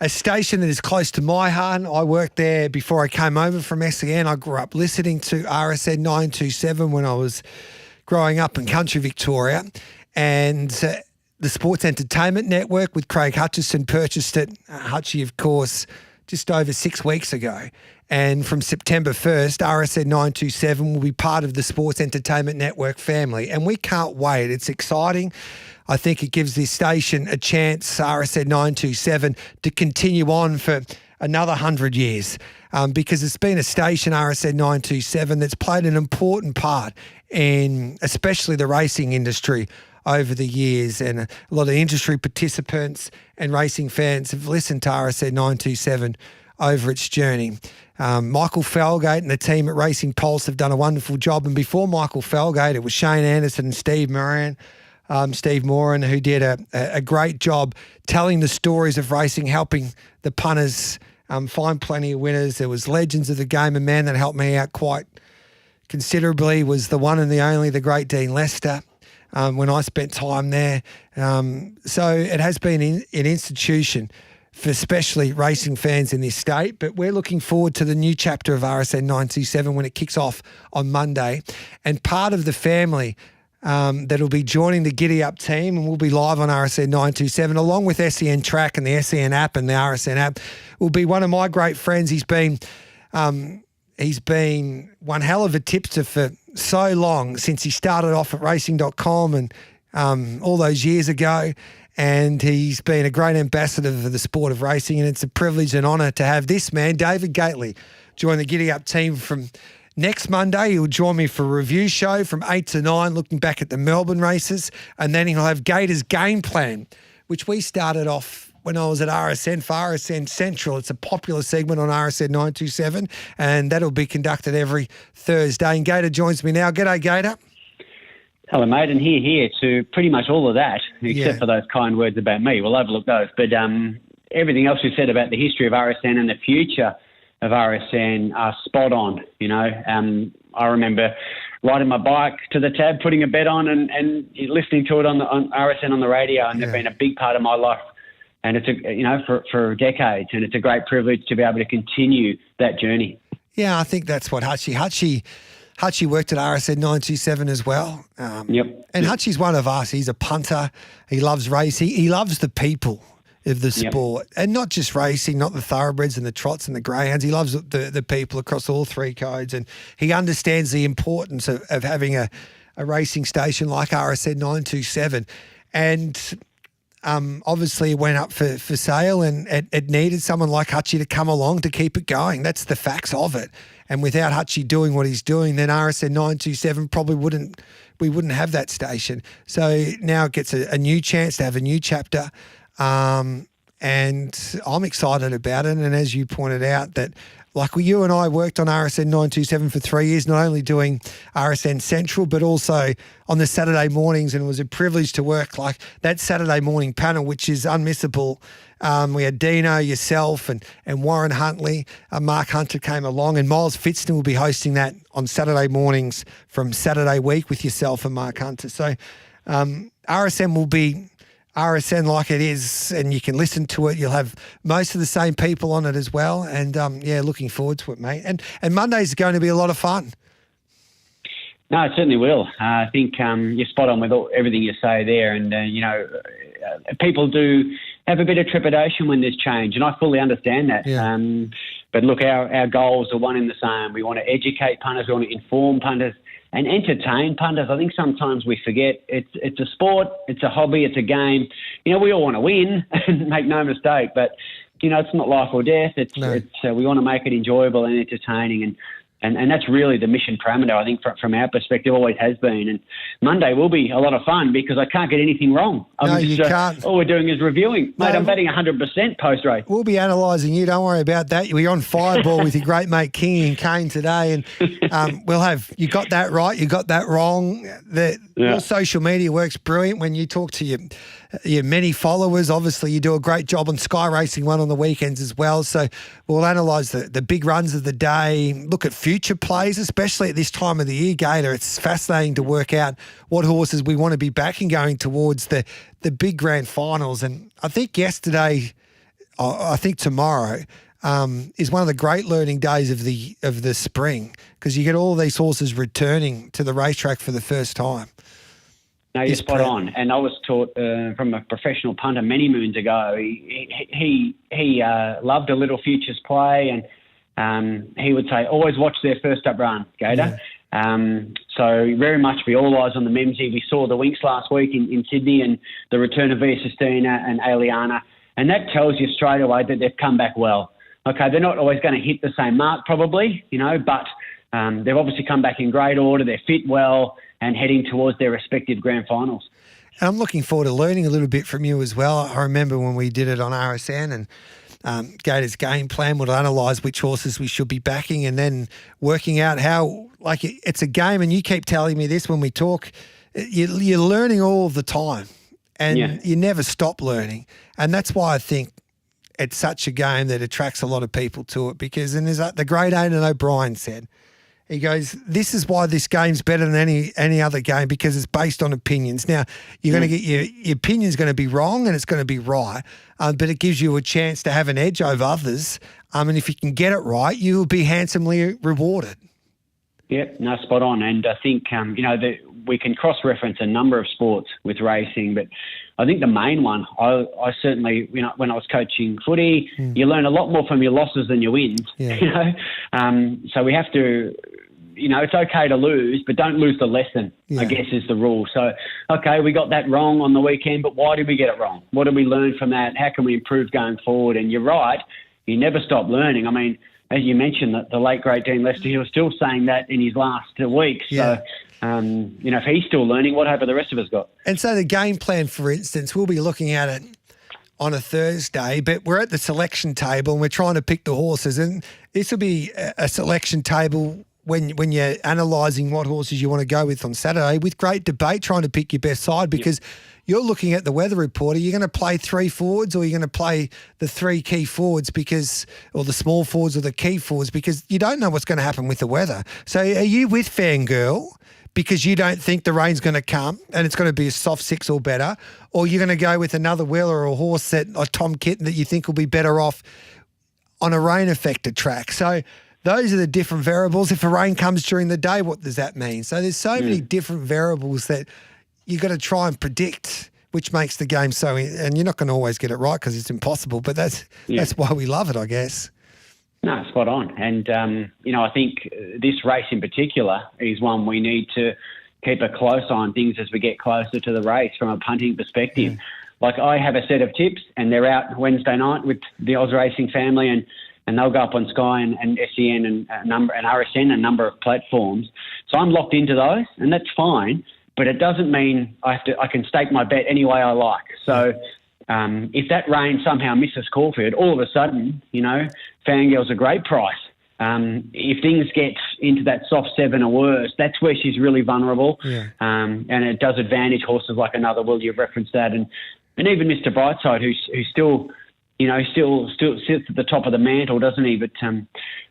a station that is close to my heart. I worked there before I came over from SEN. I grew up listening to RSN 927 when I was growing up in country Victoria. And the Sports Entertainment Network with Craig Hutchison purchased it. Hutchie, of course, just over 6 weeks ago. And from September 1st, RSN 927 will be part of the Sports Entertainment Network family. And we can't wait. It's exciting. I think it gives this station a chance, RSN 927, to continue on for another 100 years because it's been a station, RSN 927, that's played an important part in especially the racing industry over the years, and a lot of industry participants and racing fans have listened to RSN 927 over its journey. Michael Felgate and the team at Racing Pulse have done a wonderful job, and before Michael Felgate, it was Shane Anderson and Steve Moran who did a great job telling the stories of racing, helping the punters find plenty of winners. There was legends of the game. A man that helped me out quite considerably was the one and the only, the great Dean Lester, when I spent time there. So it has been an institution for especially racing fans in this state, but we're looking forward to the new chapter of RSN 927 when it kicks off on Monday. And part of the family that'll be joining the Giddy Up team, and we'll be live on RSN 927 along with SEN Track and the SEN app and the RSN app, will be one of my great friends. He's been one hell of a tipster for so long, since he started off at racing.com and all those years ago, and he's been a great ambassador for the sport of racing, and it's a privilege and honour to have this man, David Gately, join the Giddy Up team from next Monday. He'll join me for a review show from 8 to 9, looking back at the Melbourne races, and then he'll have Gator's Game Plan, which we started off when I was at RSN for RSN Central. It's a popular segment on RSN 927, and that'll be conducted every Thursday. And Gator joins me now. G'day, Gator. Hello, mate, and here to pretty much all of that, except for those kind words about me. We'll overlook those. But everything else you said about the history of RSN and the future of RSN are spot on. You know, I remember riding my bike to the tab, putting a bet on, and listening to it on RSN on the radio, and they've been a big part of my life. And it's for decades, and it's a great privilege to be able to continue that journey. Yeah, I think that's what Hutchie worked at RSN 927 as well. Yep. And Hutchie's one of us. He's a punter. He loves racing. He loves the people of the sport, and not just racing, not the thoroughbreds and the trots and the greyhounds. He loves the people across all three codes, and he understands the importance of having a racing station like RSN 927. And obviously it went up for sale, and it needed someone like Hutchie to come along to keep it going. That's the facts of it. And without Hutchie doing what he's doing, then RSN 927 probably wouldn't have that station. So now it gets a new chance to have a new chapter. And I'm excited about it. And as you pointed out, that like you and I worked on RSN 927 for 3 years, not only doing RSN Central, but also on the Saturday mornings. And it was a privilege to work like that Saturday morning panel, which is unmissable. We had Dino, yourself, and Warren Huntley. Mark Hunter came along, and Miles Fitzton will be hosting that on Saturday mornings from Saturday week with yourself and Mark Hunter. So RSN will be RSN like it is, and you can listen to it. You'll have most of the same people on it as well. And, looking forward to it, mate. And Monday's going to be a lot of fun. No, it certainly will. I think you're spot on with everything you say there. And, people do have a bit of trepidation when there's change, and I fully understand that. Yeah. But look, our goals are one and the same. We want to educate punters. We want to inform punters and entertain punters. I think sometimes we forget it's a sport, it's a hobby, it's a game. We all want to win, make no mistake, but, it's not life or death. We want to make it enjoyable and entertaining. And And that's really the mission parameter, I think, from our perspective, always has been. And Monday will be a lot of fun because I can't get anything wrong. You can't. All we're doing is reviewing. Mate, I'm batting 100% post-race. We'll be analysing you. Don't worry about that. We're on Fireball with your great mate King and Kane today. And we'll have, you got that right, you got that wrong. Your social media works brilliant when you talk to your many followers. Obviously, you do a great job on Sky Racing One on the weekends as well. So we'll analyse the big runs of the day, look at future plays, especially at this time of the year, Gator. It's fascinating to work out what horses we want to be backing going towards the big grand finals. And I think tomorrow is one of the great learning days of the spring because you get all these horses returning to the racetrack for the first time. No, you're spot on. And I was taught from a professional punter many moons ago. He loved a little futures play, and he would say, always watch their first up run, Gator. Yeah. So very much be all eyes on the Memsy. We saw the Winks last week in Sydney and the return of Via Sistina and Aliana, and that tells you straight away that they've come back well. Okay, they're not always going to hit the same mark probably, but they've obviously come back in great order. They're fit well and heading towards their respective grand finals. And I'm looking forward to learning a little bit from you as well. I remember when we did it on RSN and Gator's game plan would analyse which horses we should be backing and then working out how, like, it's a game, and you keep telling me this when we talk, you're learning all the time and you never stop learning. And that's why I think it's such a game that attracts a lot of people to it because, and there's the great Aidan O'Brien said, he goes, this is why this game's better than any other game because it's based on opinions. Now, you're going to get your opinion's going to be wrong and it's going to be right, but it gives you a chance to have an edge over others. And if you can get it right, you will be handsomely rewarded. Yep, no, spot on. And I think, we can cross-reference a number of sports with racing, but I think the main one, I certainly, when I was coaching footy, you learn a lot more from your losses than your wins. Yeah. So we have to, it's okay to lose, but don't lose the lesson, I guess is the rule. So, okay, we got that wrong on the weekend, but why did we get it wrong? What did we learn from that? How can we improve going forward? And you're right, you never stop learning. I mean, as you mentioned, the late, great Dean Lester, he was still saying that in his last 2 weeks. Yeah. So, if he's still learning, what hope have the rest of us got? And so the game plan, for instance, we'll be looking at it on a Thursday, but we're at the selection table and we're trying to pick the horses. And this will be a selection table when you're analysing what horses you want to go with on Saturday with great debate trying to pick your best side because you're looking at the weather report. Are you going to play 3 forwards or are you going to play the 3 key forwards or the small forwards or the key forwards because you don't know what's going to happen with the weather. So are you with Fangirl because you don't think the rain's going to come and it's going to be a soft 6 or better, or you're going to go with another wheeler or a horse like Tom Kitten that you think will be better off on a rain-affected track? So those are the different variables. If the rain comes during the day, what does that mean? So there's so many different variables that you've got to try and predict, which makes the game so, and you're not going to always get it right because it's impossible, but that's why we love it, I guess. No, spot on. And, I think this race in particular is one we need to keep a close eye on things as we get closer to the race from a punting perspective. Like I have a set of tips and they're out Wednesday night with the Oz Racing family and they'll go up on Sky and SEN and RSN, a number of platforms. So I'm locked into those and that's fine, but it doesn't mean I can stake my bet any way I like. So if that rain somehow misses Caulfield, all of a sudden, Fangirl's a great price. If things get into that soft 7 or worse, that's where she's really vulnerable. Yeah. And it does advantage horses like Another Will, you've referenced that. And even Mr. Brightside, who's still sits at the top of the mantle, doesn't he? But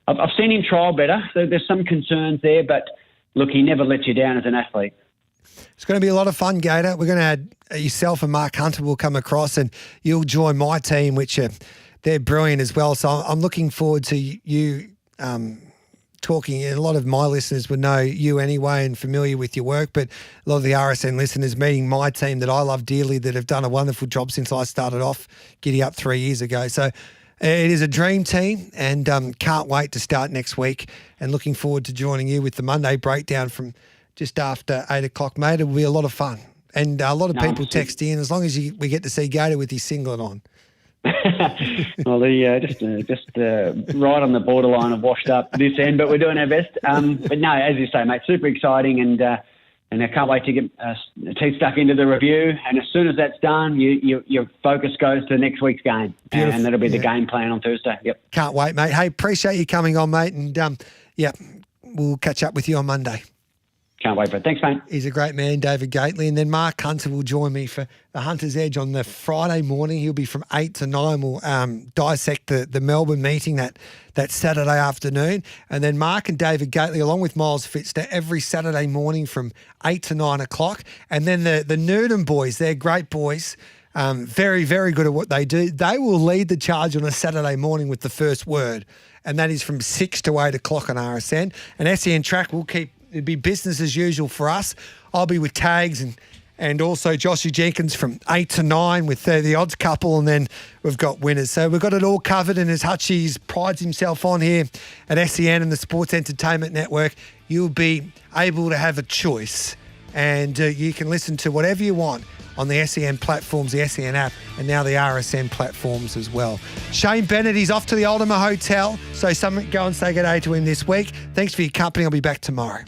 I've seen him trial better. So there's some concerns there, but look, he never lets you down as an athlete. It's going to be a lot of fun, Gator. We're going to have yourself and Mark Hunter will come across and you'll join my team, which they're brilliant as well. So I'm looking forward to you talking. A lot of my listeners would know you anyway and familiar with your work, but a lot of the RSN listeners meeting my team that I love dearly that have done a wonderful job since I started off Giddy Up 3 years ago. So it is a dream team and can't wait to start next week and looking forward to joining you with the Monday breakdown from just after 8 o'clock, mate. It will be a lot of fun. And a lot of people text in as long as we get to see Gator with his singlet on. Well, just right on the borderline of washed up this end, but we're doing our best. But no, as you say, mate, super exciting, and I can't wait to get teeth stuck into the review. And as soon as that's done, your focus goes to next week's game, and that'll be the game plan on Thursday. Yep. Can't wait, mate. Hey, appreciate you coming on, mate, and we'll catch up with you on Monday. Can't wait for it. Thanks, mate. He's a great man, David Gately. And then Mark Hunter will join me for the Hunter's Edge on the Friday morning. He'll be from 8 to 9. We'll dissect the Melbourne meeting that Saturday afternoon. And then Mark and David Gately, along with Miles Fitzner, every Saturday morning from 8 to 9 o'clock. And then the Newton boys, they're great boys. Very, very good at what they do. They will lead the charge on a Saturday morning with the first word. And that is from 6 to 8 o'clock on RSN. And SEN Track will it'll be business as usual for us. I'll be with Tags and also Joshy Jenkins from 8 to 9 with the odds couple, and then we've got winners. So we've got it all covered, and as Hutchie prides himself on here at SEN and the Sports Entertainment Network, you'll be able to have a choice, and you can listen to whatever you want on the SEN platforms, the SEN app, and now the RSN platforms as well. Shane Bennett, he's off to the Ultima Hotel, so go and say good day to him this week. Thanks for your company. I'll be back tomorrow.